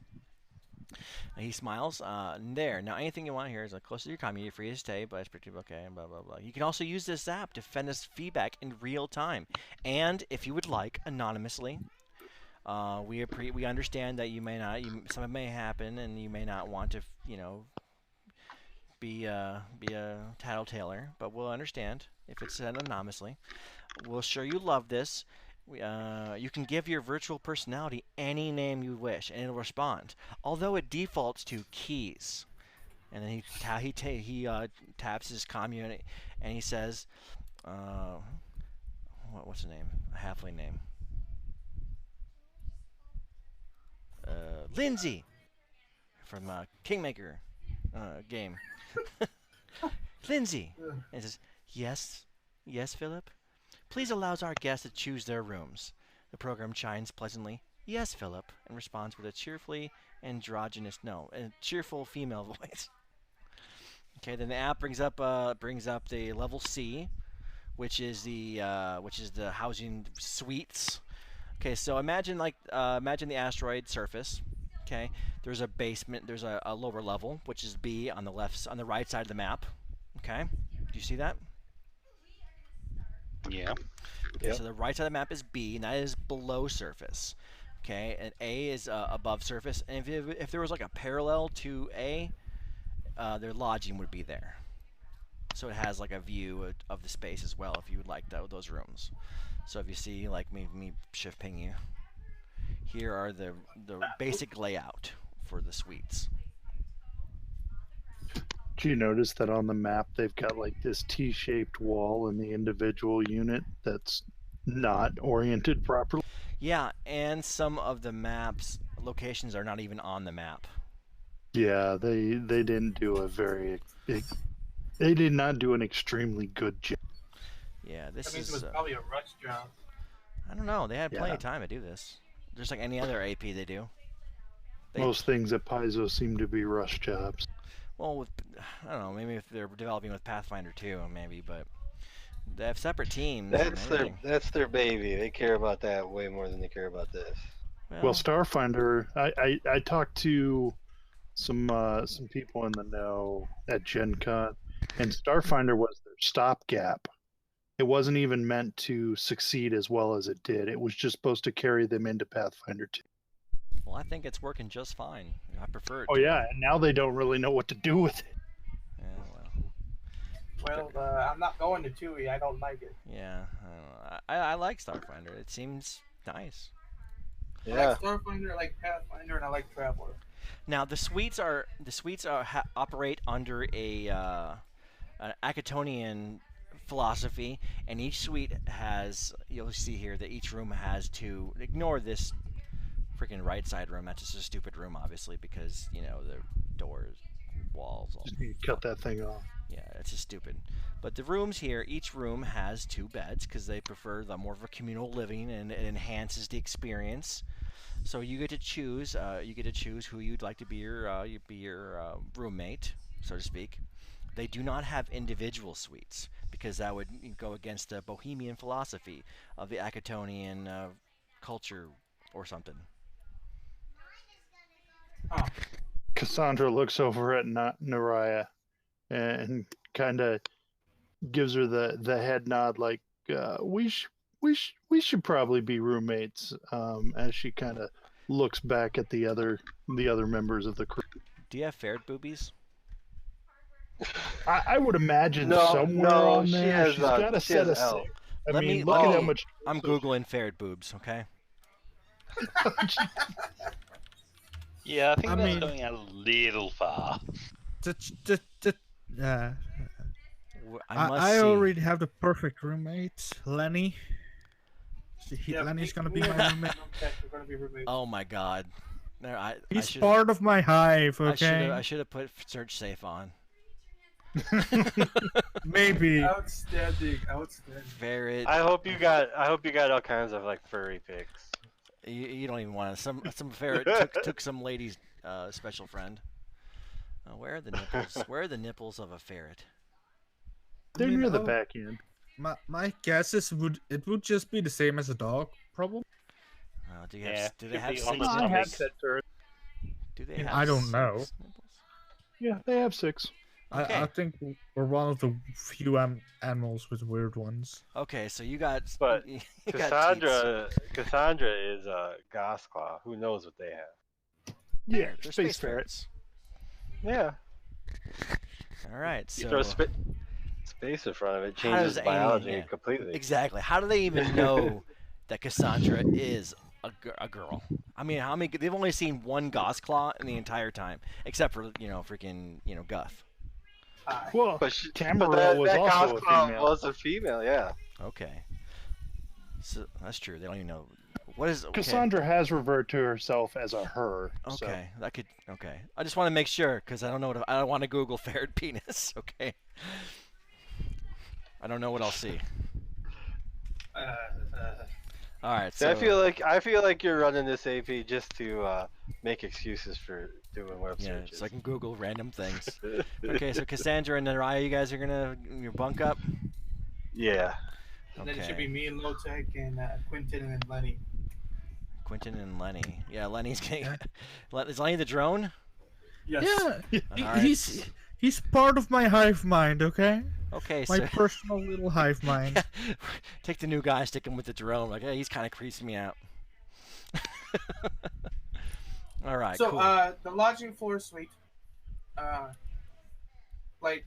He smiles. There. Now, anything you want here is close to your commune. You're free to stay, but it's pretty okay. Blah blah blah. You can also use this app to send us feedback in real time, and if you would like, anonymously. We understand that you may not. Something may happen, and you may not want to, be a tattletaler. But we'll understand if it's sent anonymously. We'll sure you love this. You can give your virtual personality any name you wish, and it'll respond. Although it defaults to keys, and then he taps his commune, and he says, "What's the name? A halfling name." Lindsay from Kingmaker game. Lindsay. And it says, Yes, yes, Philip. Please allows our guests to choose their rooms. The program chimes pleasantly. Yes, Philip, and responds with a cheerfully a cheerful female voice. Okay, then the app brings up the level C, which is the housing suites. Okay, so imagine the asteroid surface. Okay, there's a basement, there's a lower level, which is B on the right side of the map. Okay, do you see that? Yeah. Okay, Yep. so the right side of the map is B, and that is below surface. Okay, and A is above surface. And if there was like a parallel to A, their lodging would be there. So it has like a view of the space as well, if you would like those rooms. So if you see, like me shift ping you, here are the basic layout for the suites. Do you notice that on the map they've got like this T-shaped wall in the individual unit that's not oriented properly? Yeah, and some of the maps locations are not even on the map. Yeah, they didn't do a they did not do an extremely good job. Yeah, That this means it is. was probably a rush job. I don't know. They had plenty Yeah. of time to do this. Just like any other AP they do. They- Most things at Paizo seem to be rush jobs. Well, I don't know. Maybe if they're developing with Pathfinder 2, maybe, but they have separate teams. and everything. That's their baby. They care about that way more than they care about this. Well, Starfinder, I talked to some people in the know at Gen Con, and Starfinder was their stopgap. It wasn't even meant to succeed as well as it did. It was just supposed to carry them into Pathfinder 2. Well, I think it's working just fine. I prefer it. Oh to- yeah, and now they don't really know what to do with it. Yeah, well, Well, I'm not going to TUI. I don't like it. yeah. I don't know. I like Starfinder. It seems nice. I Yeah. like Starfinder, I like Pathfinder, and I like Traveler. Now the suites operate under an Akatonian philosophy, and each suite has, you'll see here that each room has to ignore this freaking right side room. That's just a stupid room, obviously, because the doors, walls, all. Just need to cut that thing off. Yeah, it's just stupid. But the rooms here, each room has 2 beds because they prefer the more of a communal living, and it enhances the experience. So you get to choose. Who you'd like to be your roommate, so to speak. They do not have individual suites because that would go against the Bohemian philosophy of the Akatonian culture or something. Oh, Cassandra looks over at Naraya and kind of gives her the head nod, like we should probably be roommates. As she kind of looks back at the other members of the crew. Do you have ferret boobies? I would imagine No, somewhere no, on she there has, she's got a she set has of L. six. I Let mean, me- look let at how me- much. I'm googling ferret boobs. Okay. Yeah, I think I that's mean- going a little far. I I must I see. already have the perfect roommate, Lenny. yeah, Lenny's gonna me be and my Matt roommate. are gonna be roommates. Oh my God. No, I He's should. part of my hive, I okay? should have put search safe on. Maybe. Outstanding. Ferret. I hope you got all kinds of like furry pics. You don't even want to. Some ferret took some lady's special friend. Where are the nipples? Where are the nipples of a ferret? They're I mean, near the oh, back end. My guess is it would just be the same as a dog, probably. Do Yeah, they could have be 6 on the I stomach. have set turrets. Do they I mean, have I don't 6 know. nipples? Yeah, they have 6. Okay. I think we're one of the few animals with weird ones. Okay, so you got. But you got teats. Cassandra is a Gothclaw. Who knows what they have? Yeah, They're space ferret. ferrets. Yeah. All right, You so throw space in front of it, How does changes biology yeah. completely. exactly. How do they even know that Cassandra is a girl? I mean, how many? They've only seen one Gothclaw in the entire time, except for freaking Guth. Hi. Well, But Tamara was also a Gothclaw female. was a female, yeah. Okay. So that's true. They don't even know what is. Okay. Cassandra has referred to herself as a her. so- Okay, that could. Okay, I just want to make sure because I don't know. I don't want to Google ferret penis. Okay. I don't know what I'll see. Uh, All right, See, so I feel like you're running this AP just to make excuses for doing web yeah, searches. so I can Google random things. Okay, so Cassandra and Naraya, you guys are gonna bunk up. Yeah. and then it should Okay. be me and Lotec and Quentin and then Lenny. Quentin and Lenny. Yeah, Lenny's getting. Yeah. Is Lenny the drone? Yes. Yeah, All right. he's part of my hive mind. Okay, Okay, my so personal little hive mind. take the new guy, stick him with the drone. Like, hey, he's kind of creasing me out. All right, So, cool. the lodging floor suite, like,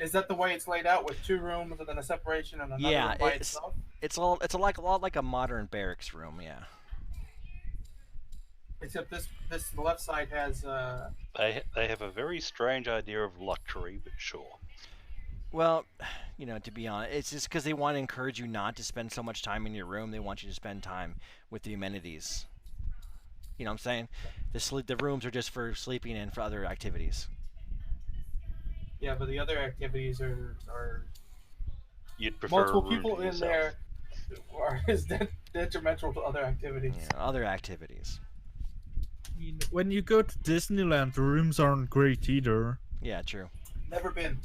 is that the way it's laid out with 2 rooms and then a separation and another Yeah, room by it's- itself? It's a lot like a modern barracks room. Yeah. Except the left side has They have a very strange idea of luxury, but sure. Well, to be honest, it's just because they want to encourage you not to spend so much time in your room. They want you to spend time with the amenities. You know what I'm saying? The rooms are just for sleeping and for other activities. yeah, but the other activities are You'd prefer multiple a room people to in yourself. there is detrimental to other activities. Yeah, other activities. I mean, when you go to Disneyland, the rooms aren't great either. Yeah, true. Never been,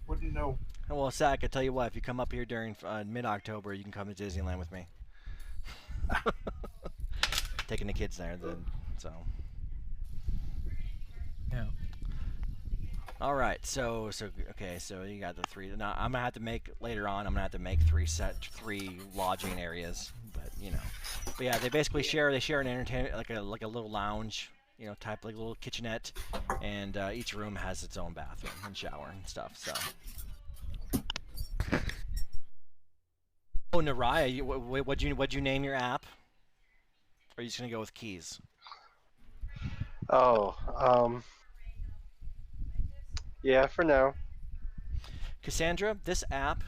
wouldn't know. Well, Zach, I tell you what, if you come up here during mid-October, you can come to Disneyland with me. Taking the kids there, then. So. Yeah. All right, so okay, so you got the 3. Now I'm gonna have to make later on. I'm gonna have to make 3 lodging areas, but but yeah, they basically share an entertainment like a little lounge, type like a little kitchenette, and each room has its own bathroom and shower and stuff. So. Oh, Naraya, what'd you name your app? Or are you just gonna go with keys? Oh, yeah, for now. Cassandra, this app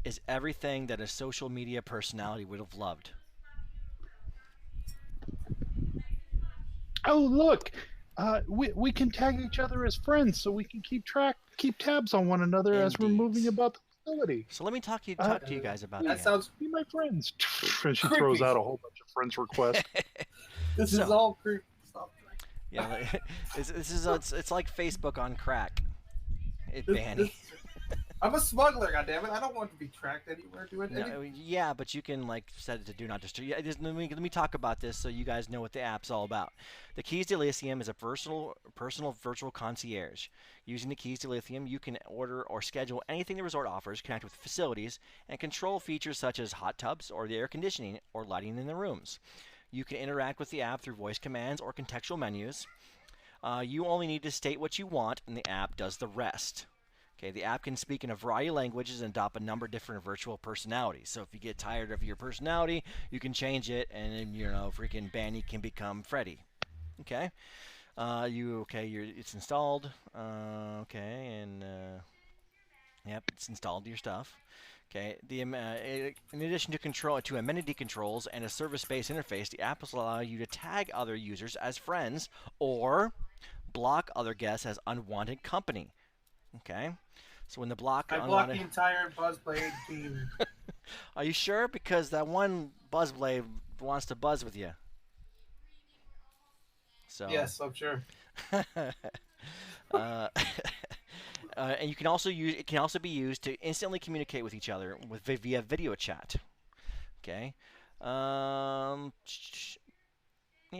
is everything that a social media personality would have loved. Oh, look, we can tag each other as friends, so we can keep tabs on one another as we're moving Indeed. about the facility. So let me talk to you guys about That the app. sounds. Be my friends. And she Creepy. throws out a whole bunch of friends requests. This is So- all creepy stuff. Yeah, like, it's like Facebook on crack. Banny. This- I'm a smuggler, goddammit. I don't want to be tracked anywhere doing anything. No, yeah, but you can set it to do not disturb. Yeah, let me talk about this so you guys know what the app's all about. The Keys to Lithium is a personal virtual concierge. Using the Keys to Lithium, you can order or schedule anything the resort offers, connect with facilities, and control features such as hot tubs or the air conditioning or lighting in the rooms. You can interact with the app through voice commands or contextual menus. You only need to state what you want, and the app does the rest. Okay, the app can speak in a variety of languages and adopt a number of different virtual personalities. So if you get tired of your personality, you can change it, and then, freaking Banny can become Freddy. Okay, it's installed. Yep, it's installed your stuff. Okay, in addition to amenity controls and a service-based interface, the app will allow you to tag other users as friends or block other guests as unwanted company. Okay, so when the block I blocked the entire Buzzblade team. Are you sure? Because that one Buzzblade wants to buzz with you. So Yes, I'm sure. And you can also it can also be used to instantly communicate with each other via video chat. Okay. Yeah.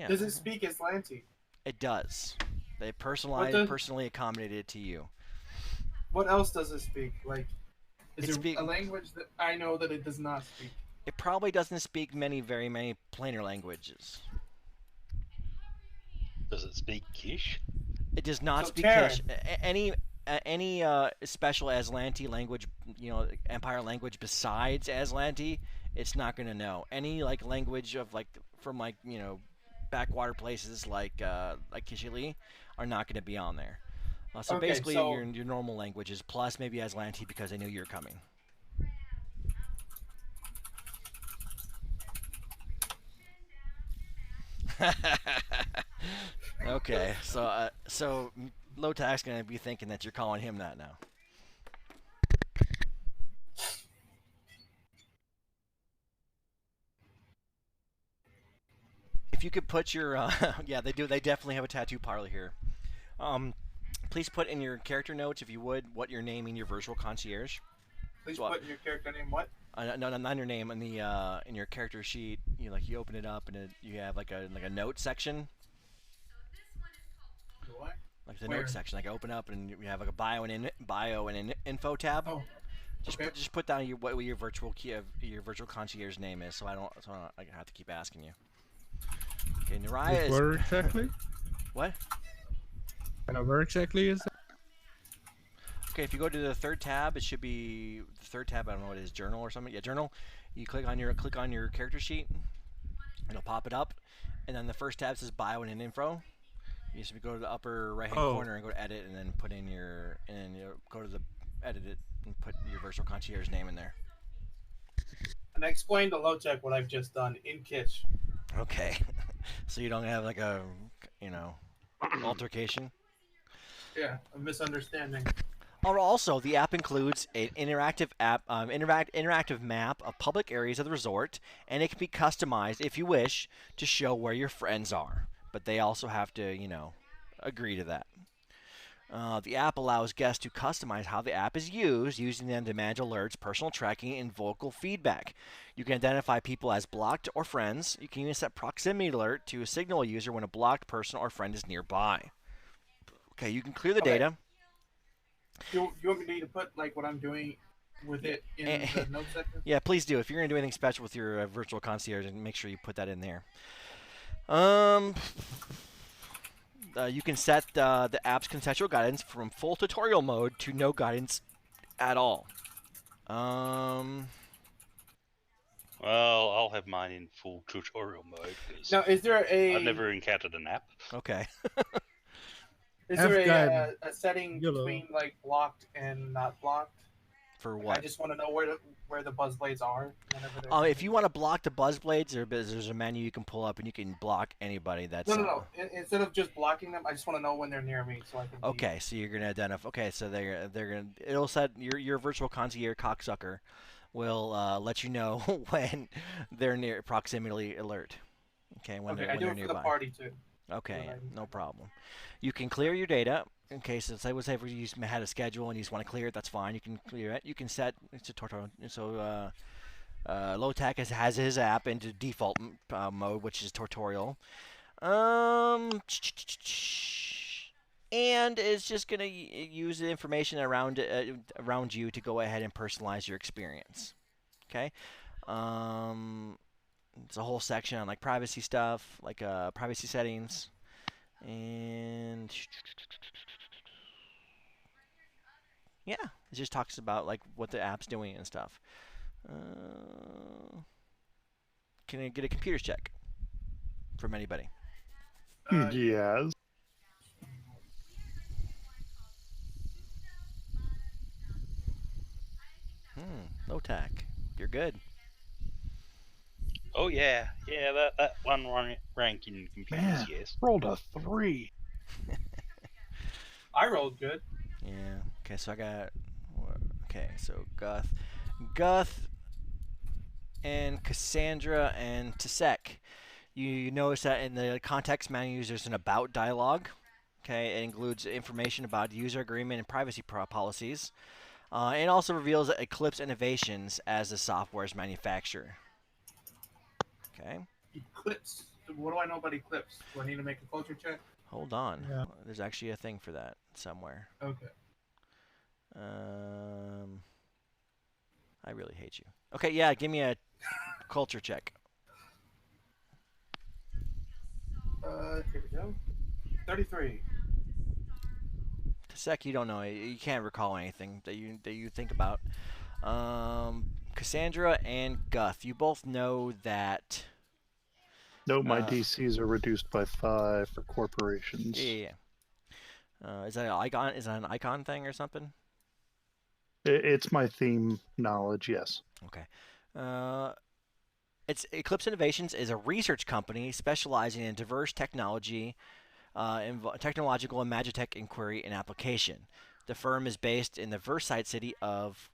Does it speak Islanti? It does. They personally accommodated it to you. What else does it speak? Like, is It there speak- a language that I know that it does not speak? It probably doesn't speak very many planar languages. Does it speak Kish? It does not So speak Terran. Kish. Any special Aslanti language, Empire language besides Aslanti, it's not going to know. Any language of from backwater places like Kishili are not going to be on there. So Okay, basically, so- your normal languages plus maybe Aslanti because they knew you were coming. Okay, so Lotac's gonna be thinking that you're calling him that now. if you could put your yeah, they do. They definitely have a tattoo parlor here. Please put in your character notes, if you would, what you're naming your virtual concierge. Please So, put in your character name what? No, not your name. In your character sheet, you open it up and you have like a note section, Do I? like the Where? note section. Like open up and you have like a bio and an info tab. Oh, okay. Just put down what your virtual concierge name is, so I have to keep asking you. Okay, Naraya is Where exactly? what? Where exactly is that? Okay, if you go to the third tab, it should be the third tab. I don't know what it is, journal or something. Yeah, journal. You click on your character sheet. It'll pop it up, and then the first tab says bio and info. You just go to the upper right hand corner and go to edit, and then put in go to the edit it and put your virtual concierge name in there. And I explained to Lotek what I've just done in Kish. Okay, so you don't have like a altercation. Yeah, a misunderstanding. Also, the app includes an interactive map of public areas of the resort, and it can be customized if you wish to show where your friends are. But they also have to, agree to that. The app allows guests to customize how the app is used, using them to manage alerts, personal tracking, and vocal feedback. You can identify people as blocked or friends. You can even set proximity alert to signal a user when a blocked person or friend is nearby. Okay, you can clear the data. You want me to put like what I'm doing with it in the note section? Yeah, please do. If you're going to do anything special with your virtual concierge, make sure you put that in there. You can set the app's contextual guidance from full tutorial mode to no guidance at all. Well, I'll have mine in full tutorial mode because Now, is there I've never encountered an app. Okay. is there F-guide a setting yellow. between like blocked and not blocked? For Like, what? I just want to know where the buzz blades are. Whenever they're If you want to block the buzz blades, there's a menu you can pull up and you can block anybody that's. No. Instead of just blocking them, I just want to know when they're near me so I can. Okay, so you're gonna identify. Okay, so they're gonna. It'll set your virtual concierge cocksucker will let you know when they're near proximity alert. Okay, when Okay, they're I do when it they're for the nearby. party too. Okay, Right. no problem. You can clear your data. In case, say if you had a schedule and you just want to clear it, that's fine. You can clear it. You can set it's a tutorial. So Lowtac has his app into default mode, which is tutorial. And it's just gonna use the information around you to go ahead and personalize your experience. Okay. It's a whole section on like privacy stuff, like privacy settings, and yeah, it just talks about like what the app's doing and stuff. Can I get a computer's check from anybody? Yes. Low tack. You're good. Oh yeah, that one rank in computers, Man, yes. rolled a 3. I rolled good. Yeah. Okay, so I got. Okay, so Guth, and Cassandra and Tasek. You notice that in the context menu, there's an about dialogue. Okay, it includes information about user agreement and privacy policies. It also reveals Eclipse Innovations as the software's manufacturer. Okay. Eclipse. What do I know about Eclipse? Do I need to make a culture check? Hold on. Yeah. There's actually a thing for that somewhere. Okay. I really hate you. Okay, yeah, give me a culture check. Here we go. 33. Tasek, you don't know. You can't recall anything that you think about. Cassandra and Guth, you both know that. No, my DCs are reduced by 5 for corporations. Yeah. Is that an icon? Is that an icon thing or something? It's my theme knowledge, yes. Okay. It's Eclipse Innovations is a research company specializing in diverse technology, technological and magitech inquiry and application. The firm is based in the Versailles city of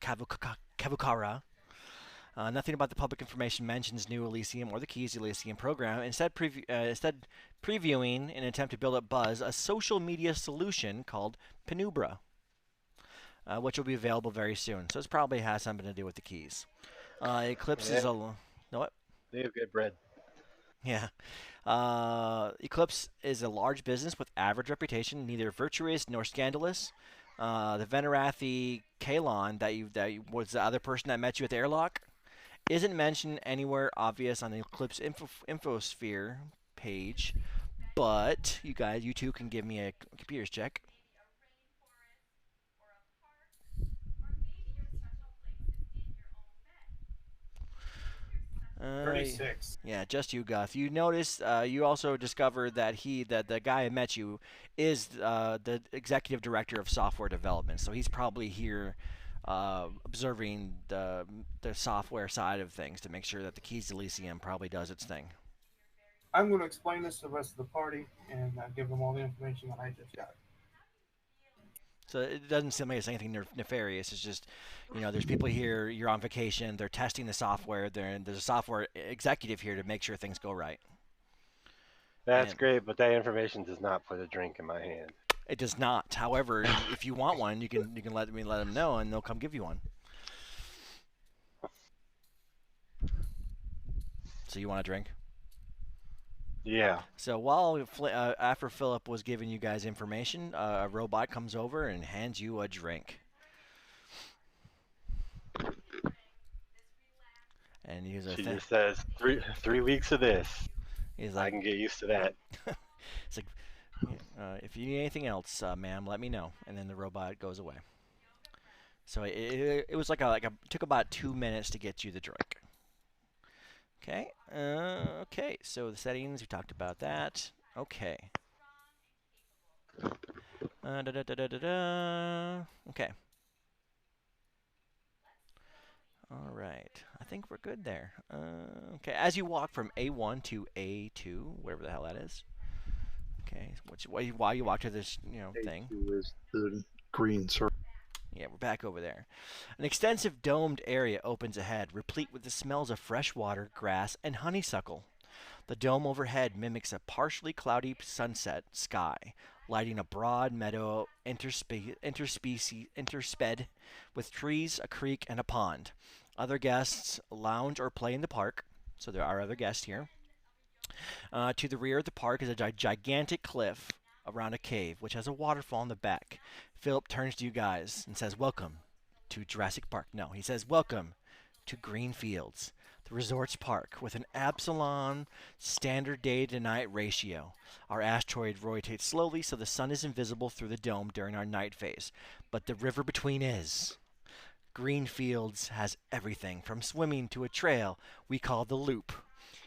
Kavukara. Nothing about the public information mentions New Elysium or the Keys Elysium program. Instead, previewing, in an attempt to build up buzz, a social media solution called Penumbra, which will be available very soon. So it probably has something to do with the keys. Eclipse is a... No, what? They have good bread. Yeah. Eclipse is a large business with average reputation, neither virtuous nor scandalous. The Venerathi Kalon that was the other person that met you at the airlock isn't mentioned anywhere obvious on the Eclipse infosphere page, but you two can give me a computer's check. Uh, 36. Yeah, just you, Guth. You notice. You also discovered that the guy who met you, is the executive director of software development. So he's probably here, observing the software side of things to make sure that the Keys Elysium probably does its thing. I'm going to explain this to the rest of the party and give them all the information that I just got. So it doesn't seem like it's anything nefarious. It's just, there's people here. You're on vacation. They're testing the software. There's a software executive here to make sure things go right. That's great, but that information does not put a drink in my hand. It does not. However, if you want one, you can let them know, and they'll come give you one. So you want a drink? Yeah. So while after Philip was giving you guys information, a robot comes over and hands you a drink. And she just says, three weeks of this. He's like, I can get used to that. It's like, if you need anything else, ma'am, let me know. And then the robot goes away. So it was took about 2 minutes to get you the drink. Okay. Okay. So the settings, we talked about that. Okay. Okay. All right. I think we're good there. Okay. As you walk from A1 to A2, whatever the hell that is. Okay. While you walk to this, thing. A2 is the green circle. Yeah, we're back over there. An extensive domed area opens ahead, replete with the smells of fresh water, grass, and honeysuckle. The dome overhead mimics a partially cloudy sunset sky, lighting a broad meadow intersped with trees, a creek, and a pond. Other guests lounge or play in the park, so there are other guests here. To the rear of the park is a gigantic cliff around a cave, which has a waterfall in the back. Philip turns to you guys and says, "Welcome to Jurassic Park." No, he says, "Welcome to Green Fields, the resort's park with an Absalon standard day-to-night ratio. Our asteroid rotates slowly, so the sun is invisible through the dome during our night phase, but the river between is. Green Fields has everything from swimming to a trail we call the Loop.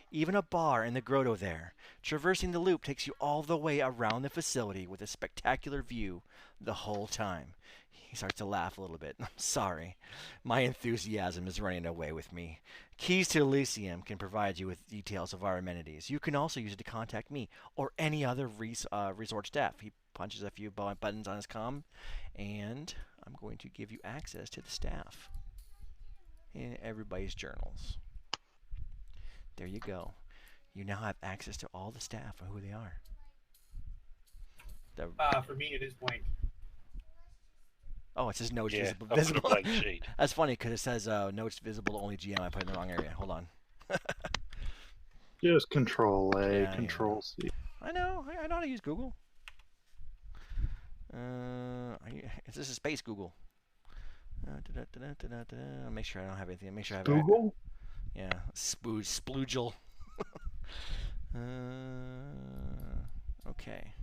Even a bar in the grotto there. Traversing the loop takes you all the way around the facility with a spectacular view the whole time." He starts to laugh a little bit. "I'm sorry. My enthusiasm is running away with me. Keys to Elysium can provide you with details of our amenities. You can also use it to contact me or any other resort staff." He punches a few buttons on his comm, and I'm going to give you access to the staff in everybody's journals. There you go. You now have access to all the staff and who they are. For me, it is blank. Oh, it says notes Yeah, visible. I put a blank sheet. That's funny because it says notes visible to only GM. I put it in the wrong area. Hold on. Just Control A, Yeah, Control C. I know. I know how to use Google. This is Space Google. I'll make sure I don't have anything. Make sure I have Google? Yeah, Sploogel. Okay.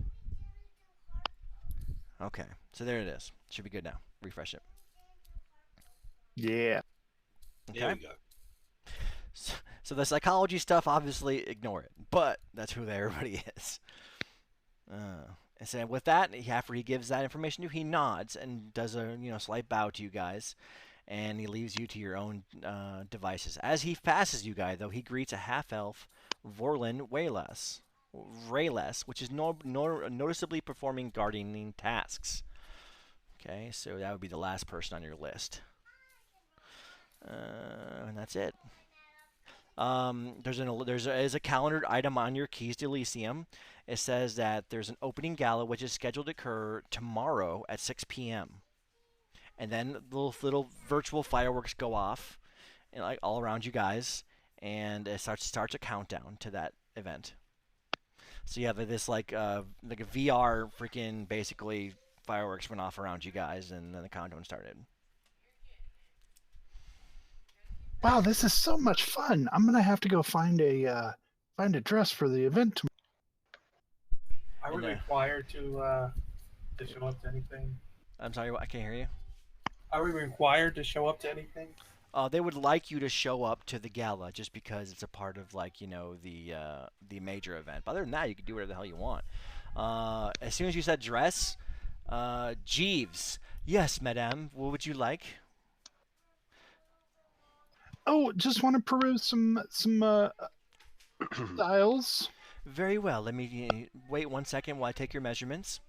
Okay, so there it is. Should be good now. Refresh it. Yeah. There Okay. we go. So the psychology stuff, obviously, ignore it. But that's who everybody is. And so with that, after he gives that information to you, he nods and does a slight bow to you guys, and he leaves you to your own devices. As he passes you guys, though, he greets a half-elf, Vorlin Rayles, which is noticeably performing gardening tasks. Okay, so that would be the last person on your list. And that's it. There's a calendared item on your Keys to Elysium. It says that there's an opening gala which is scheduled to occur tomorrow at 6 p.m. And then little virtual fireworks go off, and like all around you guys, and it starts a countdown to that event. So you have this like a VR freaking basically fireworks went off around you guys, and then the countdown started. Wow, this is so much fun. I'm gonna have to go find a dress for the event tomorrow. Are we required to show up to anything? I'm sorry, I can't hear you. Are we required to show up to anything? They would like you to show up to the gala just because it's a part of like the major event. But other than that, you can do whatever the hell you want. As soon as you said dress, Jeeves, yes, madame. What would you like? Oh, just want to peruse some styles. Very well. Let me wait 1 second while I take your measurements.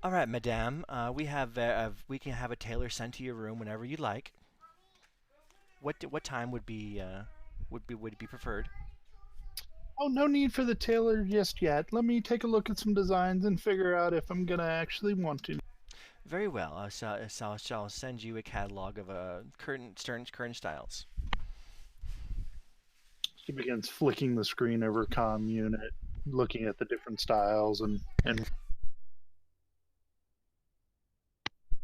All right, madame. We can have a tailor sent to your room whenever you like. What time would be preferred? Oh, no need for the tailor just yet. Let me take a look at some designs and figure out if I'm gonna actually want to. Very well. I shall send you a catalog of current styles. She begins flicking the screen over comm unit, looking at the different styles and.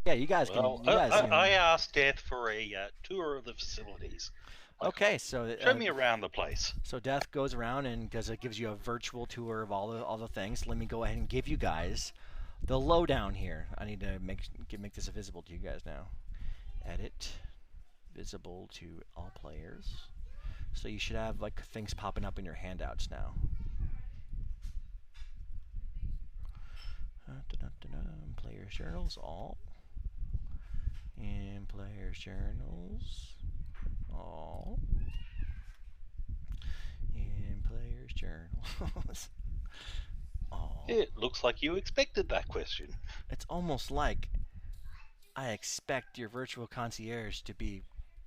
Yeah, you guys can. Well, I asked Death for a tour of the facilities. Okay, so Show me around the place. So Death goes around and gives you a virtual tour of all the things. Let me go ahead and give you guys the lowdown here. I need to make this visible to you guys now. Edit, visible to all players. So you should have like things popping up in your handouts now. Players journals, all. And players journals, all. And players journals, all. It looks like you expected that question. It's almost like I expect your virtual concierge to be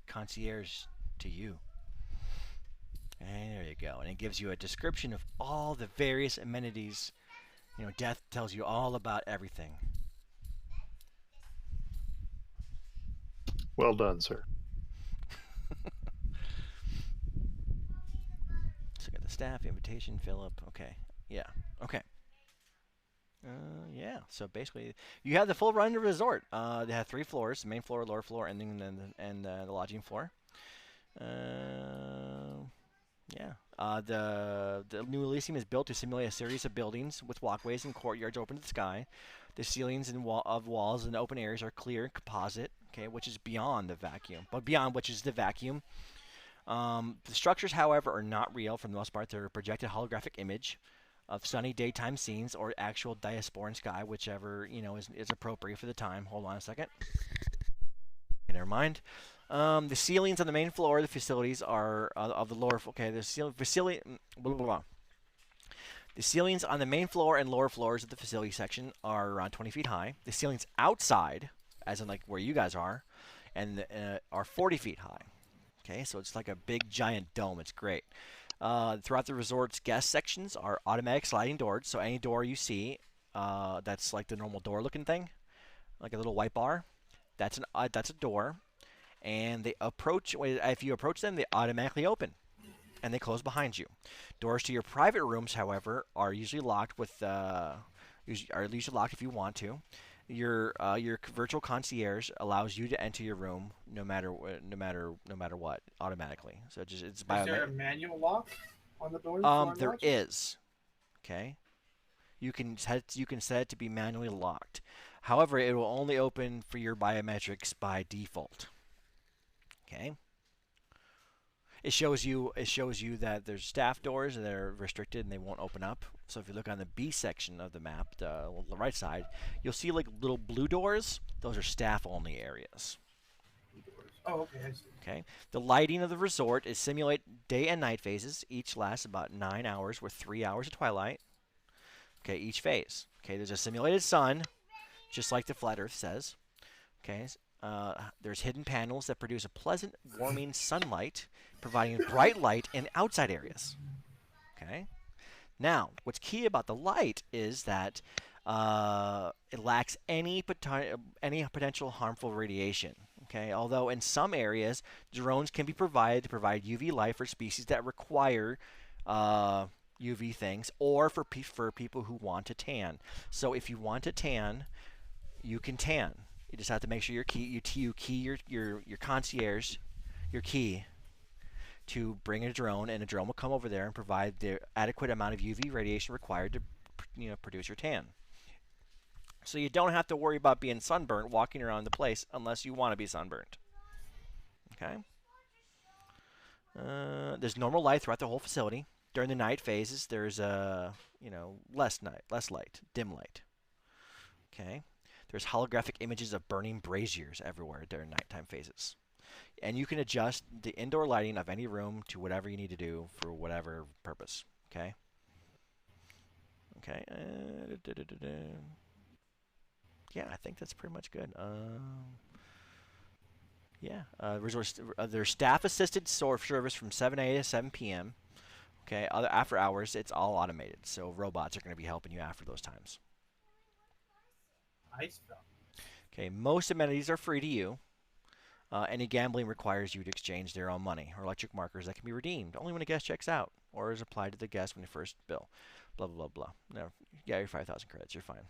concierge to you. And there you go. And it gives you a description of all the various amenities. You know, Death tells you all about everything. Well done, sir. So got the staff, invitation, Philip. Okay. Yeah. Okay. Yeah. So basically, you have the full run of the resort. They have 3 floors: the main floor, lower floor, and then the lodging floor. Yeah. The new Elysium is built to simulate a series of buildings with walkways and courtyards open to the sky. The ceilings and walls and open areas are clear composite, okay, which is beyond the vacuum. But beyond which is the vacuum. The structures, however, are not real for the most part. They're a projected holographic image of sunny daytime scenes or actual diasporan sky, whichever is appropriate for the time. Hold on a second. Okay, never mind. The ceilings on the main floor of the facilities are of the lower. Okay, the facility. Blah, blah, blah. The ceilings on the main floor and lower floors of the facility section are around 20 feet high. The ceilings outside, as in like where you guys are, and are 40 feet high. Okay, so it's like a big giant dome. It's great. Throughout the resort's guest sections are automatic sliding doors. So any door you see, that's like the normal door-looking thing, like a little white bar. That's a door, and if you approach them, they automatically open, and they close behind you. Doors to your private rooms, however, are usually locked usually locked if you want to. Your virtual concierge allows you to enter your room no matter what automatically. So it's Is there a manual lock on the doors? There is. Okay. You can set it to be manually locked. However, it will only open for your biometrics by default. Okay. It shows you that there's staff doors that are restricted and they won't open up. So if you look on the B section of the map, the right side, you'll see like little blue doors. Those are staff only areas. Oh, okay, I see. Okay. The lighting of the resort is simulate day and night phases. Each lasts about 9 hours with 3 hours of twilight. Okay, each phase. Okay, there's a simulated sun, just like the Flat Earth says. Okay, There's hidden panels that produce a pleasant, warming sunlight, providing bright light in outside areas. Okay. Now, what's key about the light is that it lacks any potential harmful radiation. Okay. Although in some areas, drones can be provided to provide UV light for species that require UV things, or for people who want to tan. So if you want to tan, you can tan. You just have to make sure you key your concierge, your key, to bring a drone, and a drone will come over there and provide the adequate amount of UV radiation required to produce your tan. So you don't have to worry about being sunburnt walking around the place unless you want to be sunburnt. Okay. There's normal light throughout the whole facility. During the night phases, there's less light, dim light. Okay. There's holographic images of burning braziers everywhere during nighttime phases. And you can adjust the indoor lighting of any room to whatever you need to do for whatever purpose. Okay. Okay. Yeah, I think that's pretty much good. Yeah. There's staff-assisted service from 7 a.m. to 7 p.m. Okay. After hours, it's all automated, so robots are going to be helping you after those times. Nice. Okay. Most amenities are free to you. Any gambling requires you to exchange their own money or electric markers that can be redeemed only when a guest checks out or is applied to the guest when they first bill. Blah, blah, blah, blah. No, yeah, you're 5,000 credits. You're fine.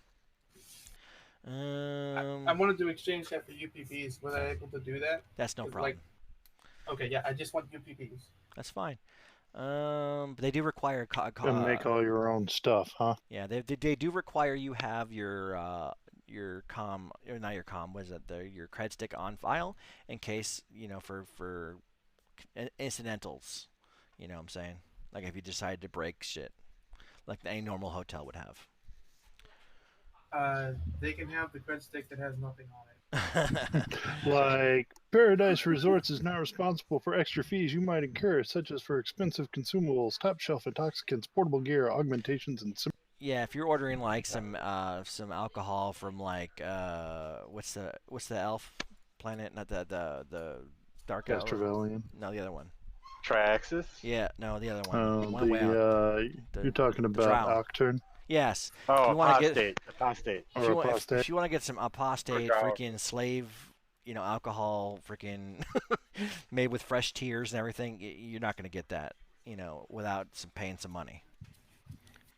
I wanted to exchange that for UPBs. Was I able to do that? That's no problem. Okay, yeah, I just want UPBs. That's fine. But they do require And make all your own stuff, huh? Yeah, they do require you have your comm, or not your comm, what is it? Your cred stick on file in case, for incidentals. You know what I'm saying? Like if you decide to break shit, like any normal hotel would have. They can have the cred stick that has nothing on it. Like, Paradise Resorts is now responsible for extra fees you might incur, such as for expensive consumables, top-shelf intoxicants, portable gear, augmentations, and yeah, if you're ordering like some alcohol from like what's the elf planet? Not the dark elf. Castrovillian. No, the other one. Traxxas? Yeah, no, the other one. One way out. You're talking about Octurne? Yes. Oh, apostate. Apostate. If you want to get some apostate freaking slave, alcohol freaking made with fresh tears and everything, you're not going to get that, without paying some money.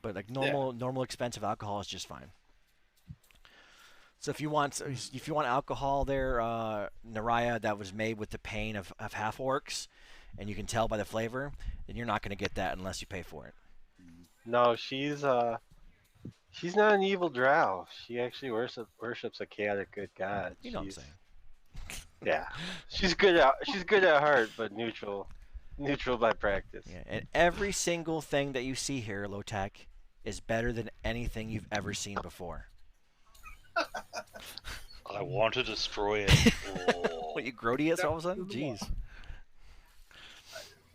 But like normal expensive alcohol is just fine. So if you want alcohol there, Naraya, that was made with the pain of half orcs, and you can tell by the flavor, then you're not going to get that unless you pay for it. No, she's not an evil drow. She actually worships a chaotic good god. You know what I'm saying? Yeah, she's good at heart, but neutral by practice. Yeah, and every single thing that you see here, Low-Tech, is better than anything you've ever seen before. I want to destroy it. What, you grody all of a sudden? Jeez.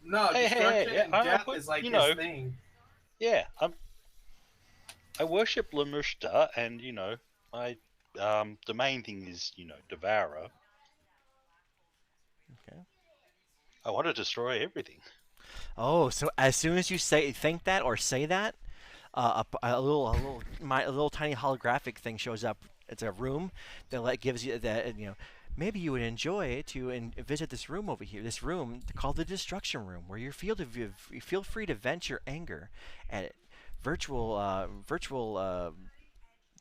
No, destruction and death is like his thing. Yeah, I worship Lemushta, and the main thing is Devourer. Okay. I want to destroy everything. Oh, so as soon as you think that or say that, a little tiny holographic thing shows up. It's a room that gives you that maybe you would enjoy to visit this room over here. This room called the Destruction Room, where you feel free to vent your anger at virtual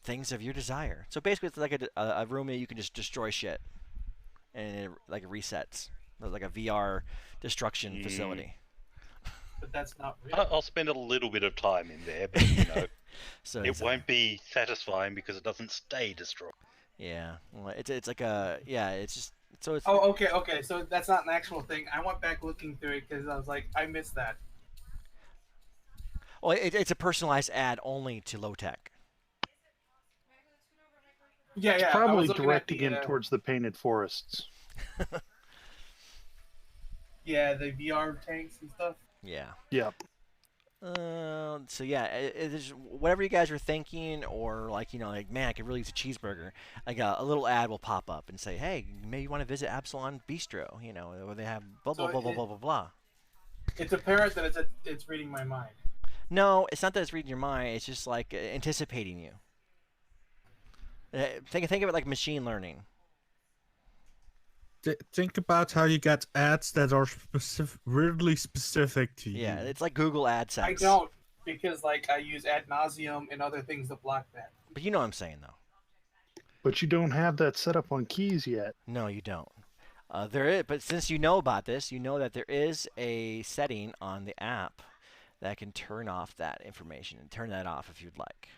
things of your desire. So basically, it's like a room that you can just destroy shit, and it resets. It's like a VR destruction facility. But that's not real. I'll spend a little bit of time in there, but So it won't be satisfying because it doesn't stay destroyed. Yeah, well, it's like it's just so it's. Oh, okay. So that's not an actual thing. I went back looking through it because I was like, I missed that. Well, it's a personalized ad only to Low-Tech. Yeah. It's probably directing him towards the painted forests. Yeah, the VR tanks and stuff. Yeah. Yep. So yeah, it's whatever you guys are thinking, or like like man, I could really use a cheeseburger. Like a little ad will pop up and say, hey, maybe you want to visit Absalon Bistro, where they have blah blah So blah blah blah blah blah. it's apparent that it's reading my mind. No, it's not that it's reading your mind. It's just like anticipating you. Think of it like machine learning. Think about how you get ads that are weirdly specific to you. Yeah, it's like Google AdSense. I don't, because like I use ad nauseum and other things to block that. But you know what I'm saying, though. But you don't have that set up on keys yet. No, you don't. There is, but since you know about this, you know that there is a setting on the app that can turn off that information and turn that off if you'd like.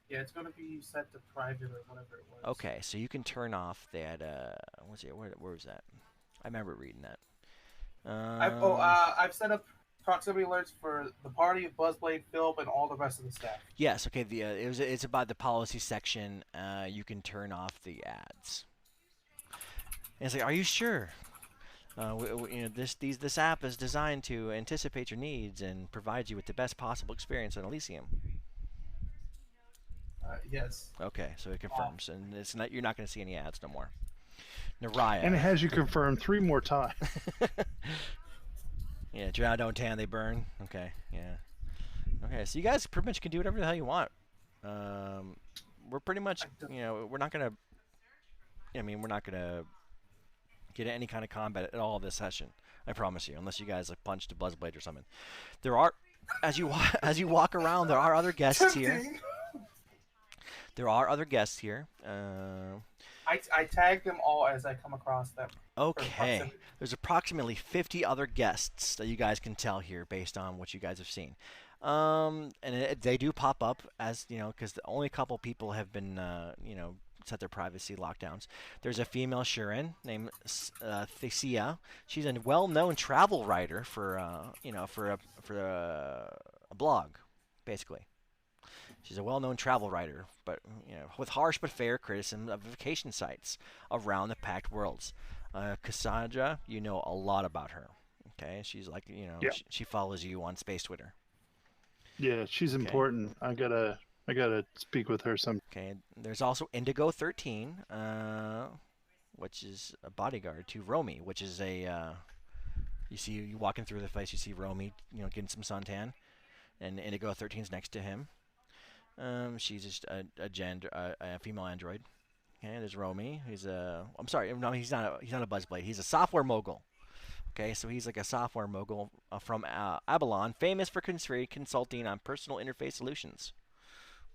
Yeah, it's gonna be set to private or whatever it was. Okay, so you can turn off that. What's it? Where was that? I remember reading that. I've set up proximity alerts for the party, Buzzblade, Philip, and all the rest of the staff. Yes. Okay. It's about the policy section. You can turn off the ads. And it's like, are you sure? This app is designed to anticipate your needs and provide you with the best possible experience on Elysium. Yes. Okay, so it confirms, and you're not going to see any ads no more. Naraya. And it has you confirmed 3 more times. Yeah, drown, don't tan, they burn. Okay, yeah. Okay, so you guys pretty much can do whatever the hell you want. We're pretty much, we're not going to, we're not going to get any kind of combat at all this session. I promise you, unless you guys like punched a Buzzblade or something. There are, as you walk around, there are other guests here. There are other guests here. I tag them all as I come across them. Okay. There's approximately 50 other guests that you guys can tell here based on what you guys have seen. They do pop up as, because only a couple people have been, set their privacy lockdowns. There's a female Shurin named Thesia. She's a well-known travel writer for a blog, basically. She's a well-known travel writer, but with harsh but fair criticism of vacation sites around the Pact Worlds. Cassandra, you know a lot about her. Okay, she's like she follows you on Space Twitter. Yeah, she's important. I gotta speak with her some. Okay, there's also Indigo 13, which is a bodyguard to Romy, which is a you walking through the place, you see Romy, getting some suntan, and Indigo 13's next to him. She's just a female android. Okay, there's Romy. I'm sorry, no, he's not a Buzzblade. He's a software mogul. Okay, so he's like a software mogul from Abalon, famous for consulting on personal interface solutions.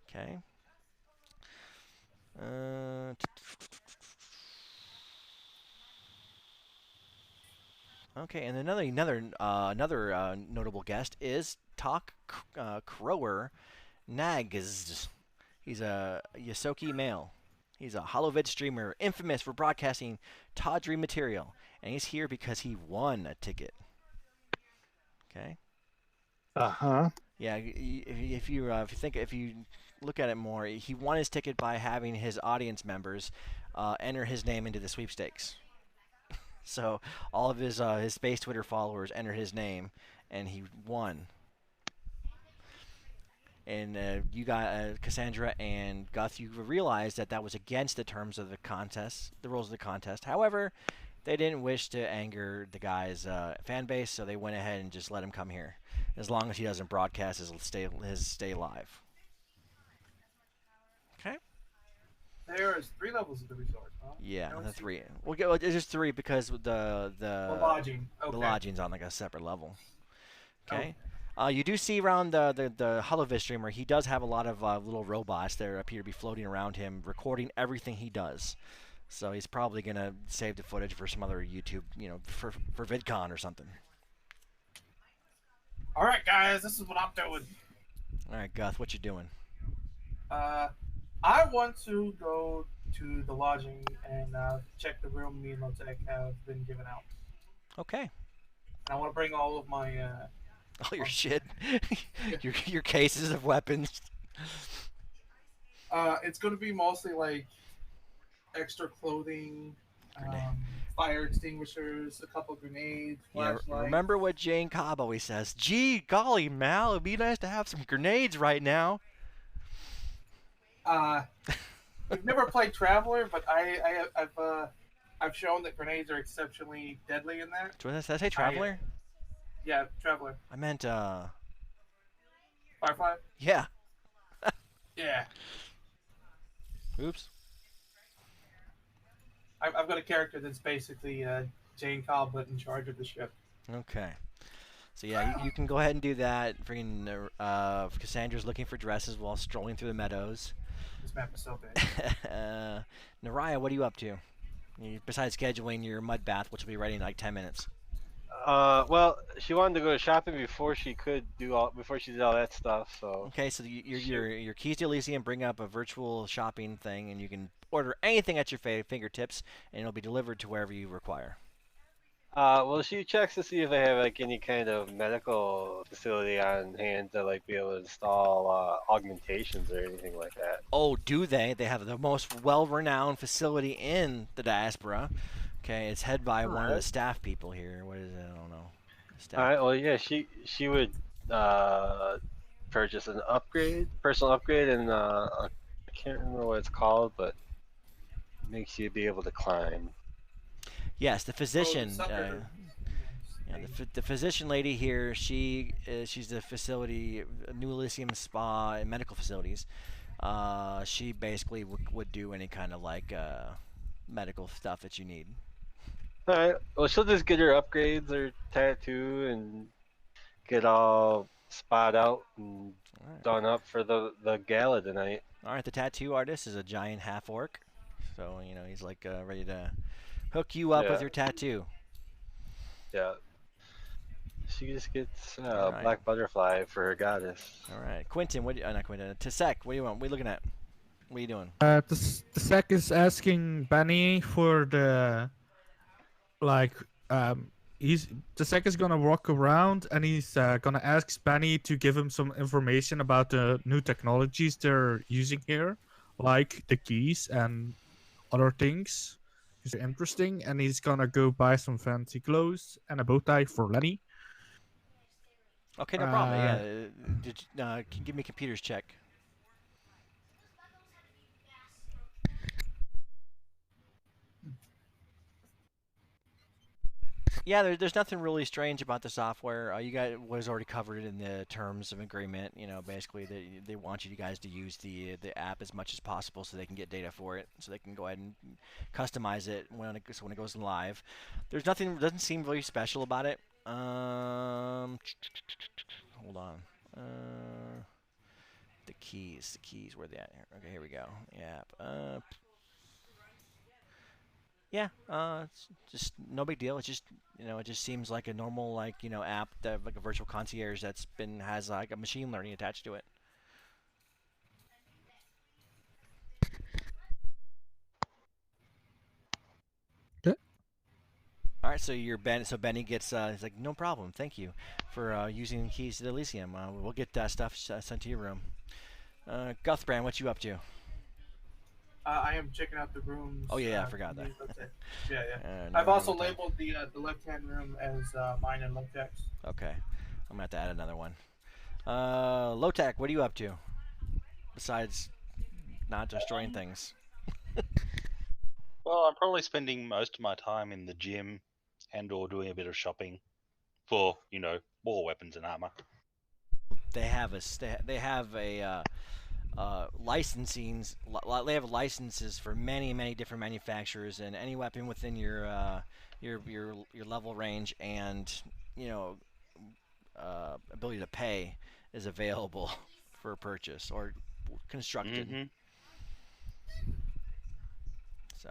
Okay. Okay, and another notable guest is Talk Crower Nags. He's a Yosoki male. He's a HoloVid streamer, infamous for broadcasting tawdry material, and he's here because he won a ticket. Okay. Yeah, if you look at it more, he won his ticket by having his audience members enter his name into the sweepstakes. So all of his Space Twitter followers entered his name, and he won. And you got Cassandra and Guth, you realized that was against the terms of the contest, the rules of the contest. However, they didn't wish to anger the guy's fan base, so they went ahead and just let him come here, as long as he doesn't broadcast his stay live. Okay. There is 3 levels of the resort, huh? Yeah, the 3. It's just 3 because the lodging. Okay. The lodging's on like a separate level. Okay. You do see around the HoloVid streamer, he does have a lot of little robots that appear to be floating around him, recording everything he does. So he's probably going to save the footage for some other YouTube, for VidCon or something. All right, guys, this is what I'm doing. All right, Guth, what you doing? I want to go to the lodging and check the room me and Lotec have been given out. Okay. And I want to bring all of my... all your shit. your cases of weapons. It's going to be mostly like extra clothing, fire extinguishers, a couple grenades, Yeah, flashlights. remember what Jane Cobb always says. Gee, golly, Mal, it'd be nice to have some grenades right now. We've never played Traveler, but I've shown that grenades are exceptionally deadly in that. Did I say Traveler? Yeah, Traveler. I meant, Firefly? yeah. Yeah. Oops. I've got a character that's basically Jane Cobb, but in charge of the ship. Okay. So yeah, you can go ahead and do that. Freaking Cassandra's looking for dresses while strolling through the meadows. This map is so big. Naraya, what are you up to? Besides scheduling your mud bath, which will be ready in like 10 minutes. Well, she wanted to go shopping before she did all that stuff. So Okay, so your Keys to Elysium bring up a virtual shopping thing, and you can order anything at your fingertips, and it'll be delivered to wherever you require. well, she checks to see if they have like any kind of medical facility on hand to like be able to install augmentations or anything like that. Oh, do they? They have the most well-renowned facility in the diaspora. Okay, it's head by one of the Alright. staff people here. What is it? I don't know. Staff. All right. Well, yeah, she would purchase an personal upgrade, and I can't remember what it's called, but it makes you be able to climb. Yes, the physician. sucker. Yeah, the physician lady here. She's the facility, New Elysium Spa and medical facilities. She basically would do any kind of like medical stuff that you need. All right. Well, she'll just get her upgrades, her tattoo, and get all spot out and All right. done up for the gala tonight. All right. The tattoo artist is a giant half orc, so you know he's like ready to hook you up with Yeah. your tattoo. Yeah. She just gets Alright. black butterfly for her goddess. All right, Quentin. Not Quentin. Tasek. What do you want? What are you looking at? What are you doing? The sec is asking Benny for the the sec is gonna walk around and he's gonna ask Benny to give him some information about the new technologies they're using here, like the keys and other things. It's interesting, and he's gonna go buy some fancy clothes and a bow tie for Lenny. Okay, no problem. Yeah. Can you give me a computer's check? Yeah, there's nothing really strange about the software. You guys was already covered in the terms of agreement. You know, basically they want you guys to use the app as much as possible so they can get data for it, so they can go ahead and customize it when it goes live. There's nothing doesn't seem really special about it. Hold on. The keys, where they at here? Okay, here we go. Yeah. Yeah, it's just no big deal. It's just it just seems like a normal app that like a virtual concierge has like a machine learning attached to it. Okay. All right, so Benny gets he's like, no problem, thank you for using Keys to Elysium. We'll get that stuff sent to your room. Guthbrand, what you up to? I am checking out the rooms. Oh yeah, I forgot that. Yeah. No I've also room time. labeled the left-hand room as mine and Lotex. Okay, I'm gonna have to add another one. Lotek, what are you up to? Besides not destroying things. Well, I'm probably spending most of my time in the gym and/or doing a bit of shopping for, war weapons and armor. They have licensings. They have licenses for many different manufacturers, and any weapon within your level range and ability to pay is available for purchase or constructed. Mm-hmm. So,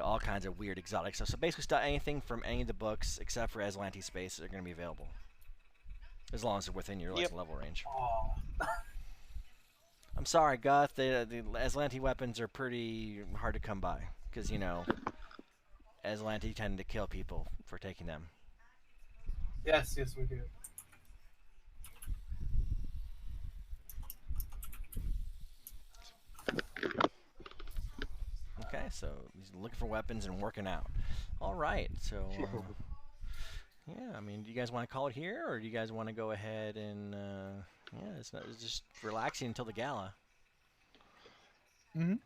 all kinds of weird exotic stuff. So basically, anything from any of the books except for Aslanti Space are going to be available, as long as they're within your level range. Aw. I'm sorry, Guth. The Aslanti weapons are pretty hard to come by because Aslanti tend to kill people for taking them. Yes, we do. Okay, So he's looking for weapons and working out. All right. So yeah, I mean, do you guys want to call it here, or do you guys want to go ahead and it's just relaxing until the gala?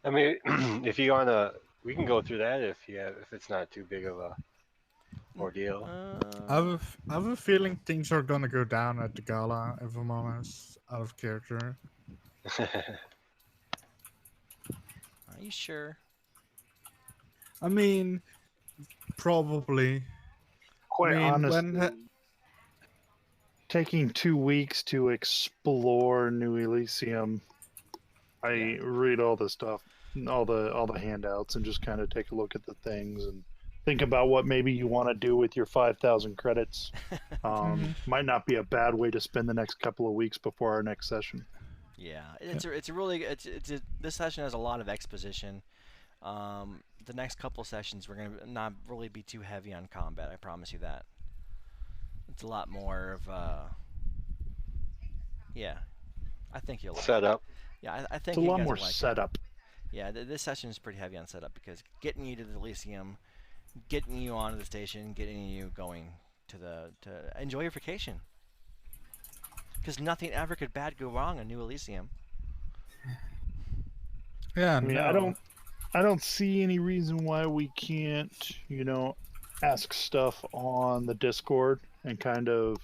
I mean, if you wanna, we can go through that if it's not too big of a ordeal. I have a feeling things are gonna go down at the gala, if I'm honest, out of character. Are you sure? I mean, probably. Quite I mean, honestly, when taking 2 weeks to explore New Elysium, I read all the stuff, all the handouts, and just kind of take a look at the things and think about what maybe you want to do with your 5,000 credits. Might not be a bad way to spend the next couple of weeks before our next session. Yeah, it's this session has a lot of exposition. The next couple sessions we're gonna not really be too heavy on combat. I promise you that. It's a lot more of yeah. I think you'll like it. Setup. Yeah, I think It's a you lot guys more will like it. setup. Yeah, this session is pretty heavy on setup because getting you to the Elysium, getting you onto the station, getting you going to enjoy your vacation. Because nothing ever could bad go wrong on New Elysium. yeah, I mean, I don't see any reason why we can't, ask stuff on the Discord and kind of,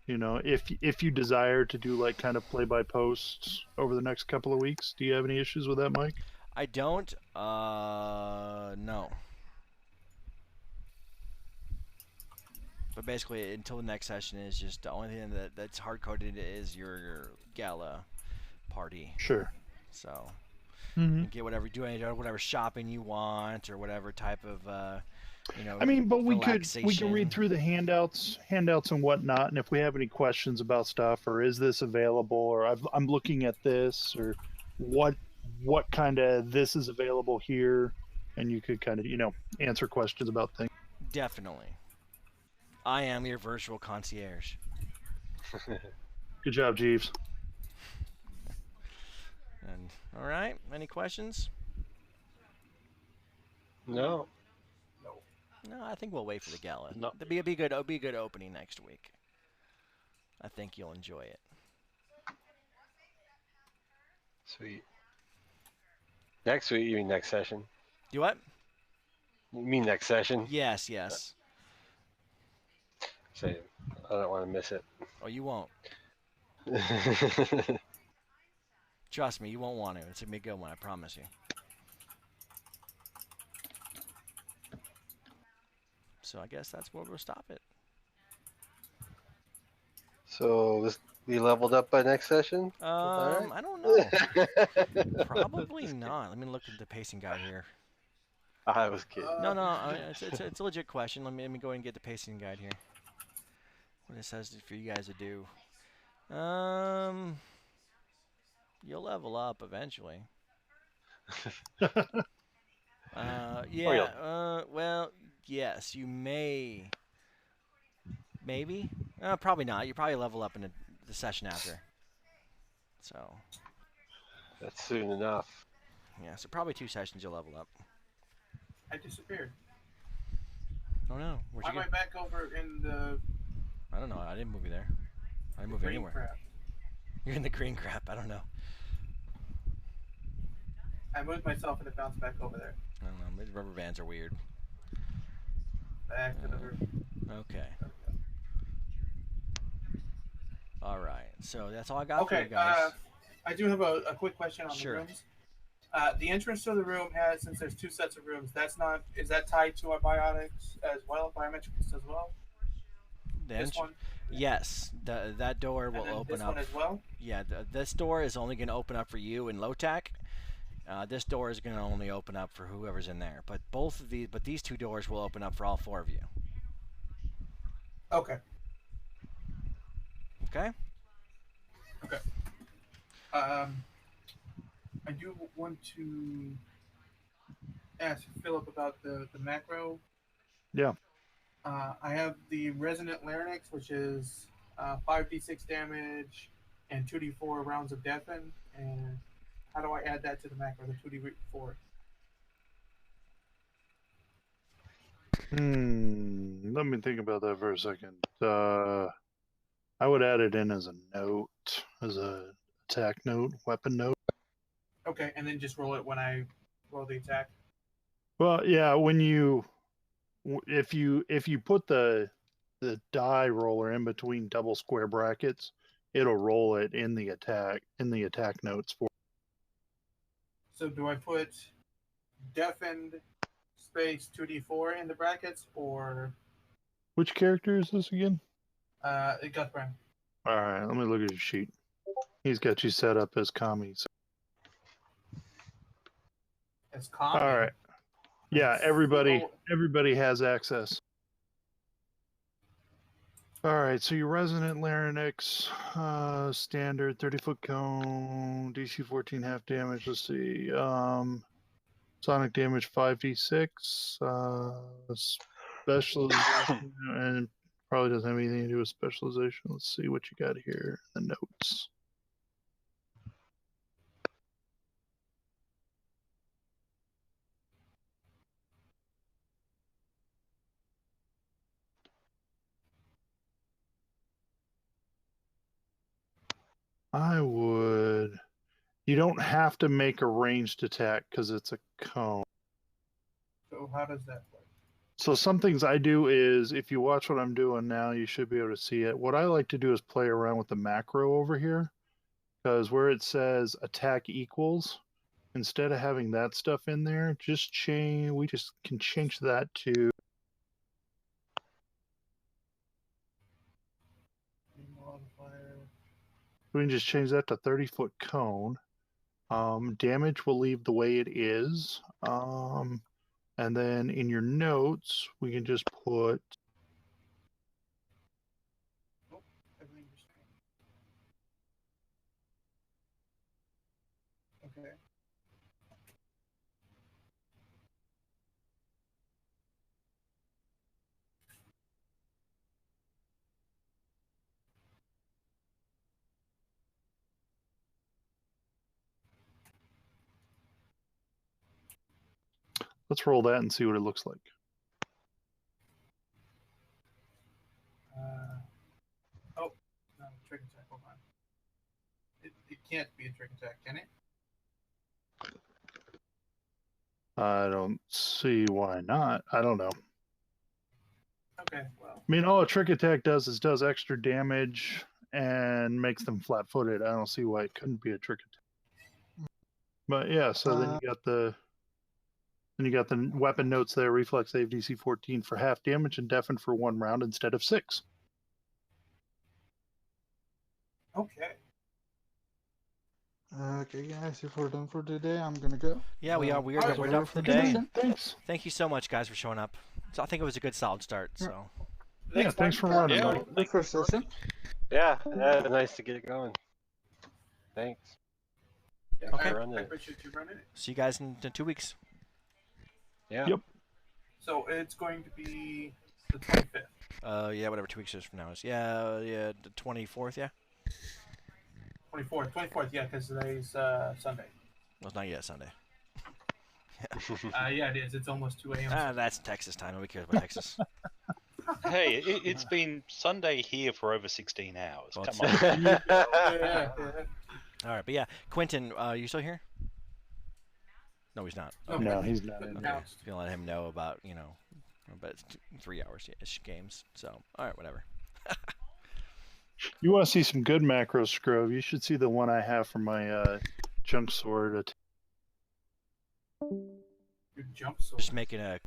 if you desire to do like kind of play by posts over the next couple of weeks. Do you have any issues with that, Mike? I don't. No. But basically, until the next session is just the only thing that's hard coded is your gala party. Sure. So Mhm. you get whatever shopping you want or whatever type of I mean, but we can relaxation. read through the handouts and whatnot, and if we have any questions about stuff, or is this available, or I'm looking at this, or what kind of this is available here, and you could kind of answer questions about things. Definitely. I am your virtual concierge. Good job, Jeeves. And all right, any questions? No. No, I think we'll wait for the gala. No. It'll be a good opening next week. I think you'll enjoy it. Sweet. Next week, you mean next session? Do what? You mean next session? Yes, yes. Say, I don't want to miss it. Oh, you won't. Trust me, you won't want to. It's gonna be a good one, I promise you. So I guess that's where we'll stop it. So this be leveled up by next session? I don't know. Probably not. Let me look at the pacing guide here. I was kidding. No, it's a legit question. Let me go ahead and get the pacing guide here. What it says for you guys to do. You'll level up eventually. Well, yes, you may. Maybe? Probably not. You probably level up in the session after. So. That's soon enough. Yeah, so probably 2 sessions you'll level up. I disappeared. Oh no, where'd Why you am I go? back over in the I don't know. I didn't move you there. I didn't move you green anywhere. crap? You're in the green crap. I don't know. I moved myself and it bounced back over there. I don't know. Maybe rubber bands are weird. Back to the room. Okay. All right. So that's all I got for Okay, you guys. I do have a quick question on Sure. the rooms. The entrance to the room has, since there's 2 sets of rooms, is that tied to our biotics as well, biometrics as well? The This entr- one? Yes, that door will And then open this up. one as well? Yeah, this door is only going to open up for you in low-tech. This door is going to only open up for whoever's in there. But these 2 doors will open up for all 4 of you. Okay. Okay? Okay. I do want to ask Philip about the macro. Yeah. I have the resonant larynx, which is 5d6 damage and 2d4 rounds of deafen. And how do I add that to the macro, the 2d4? Let me think about that for a second. I would add it in as a note, as a attack note, weapon note. Okay, and then just roll it when I roll the attack. Well, yeah, when if you put the die roller in between double square brackets, it'll roll it in the attack notes for. So do I put deafened space 2d4 in the brackets, or Which character is this again? Guthbrand? All right, let me look at your sheet. He's got you set up as commies. It's common. All right. Yeah, Roll- everybody has access. All right, so your resonant larynx, standard 30-foot cone, DC 14 half damage. Let's see. Sonic damage 5d6. Specialization and probably doesn't have anything to do with specialization. Let's see what you got here. The notes. I would. You don't have to make a ranged attack because it's a cone. So how does that work? So some things I do is, if you watch what I'm doing now, you should be able to see it. What I like to do is play around with the macro over here, because where it says attack equals, instead of having that stuff in there, just change. We just can change that to. Modifier. We can just change that to 30-foot cone. Damage will leave the way it is. And then in your notes, we can just put. Everything just changed. Okay. Let's roll that and see what it looks like. Oh, no, trick attack. Hold on. It can't be a trick attack, can it? I don't see why not. I don't know. Okay, well. I mean, all a trick attack does is does extra damage and makes them flat-footed. I don't see why it couldn't be a trick attack. But yeah, so then you got the weapon notes there. Reflex save DC 14 for half damage and deafen for 1 round instead of 6. Okay. Okay, guys, if we're done for today, I'm gonna go. Yeah, we are. We're Alright, done for the good day. night. Thanks. Thank you so much, guys, for showing up. So I think it was a good solid start. So Yeah, thanks for running. Yeah. buddy. Good first session. Yeah, nice to get it going. Thanks. Yeah, Okay. I Run it. appreciate you running it. see you guys in 2 weeks. Yeah. Yep. So it's going to be the 25th. Yeah, whatever 2 weeks is from now is. Yeah, the 24th. Yeah. 24th, yeah, because today's Sunday. Well, it's not yet Sunday. Yeah, it is. It's almost 2 a.m. That's Texas time. Nobody cares about Texas. Hey, it's been Sunday here for over 16 hours. Well, Come it's- on. Yeah. All right, but yeah, Quentin, you still here? No, he's not. No, No, but- he's not but in Okay, there. announced. gonna let him know about but it's 3 hours ish games. So all right, whatever. You want to see some good macros, Scrove? You should see the one I have for my junk sword. Your jump sword. Just making a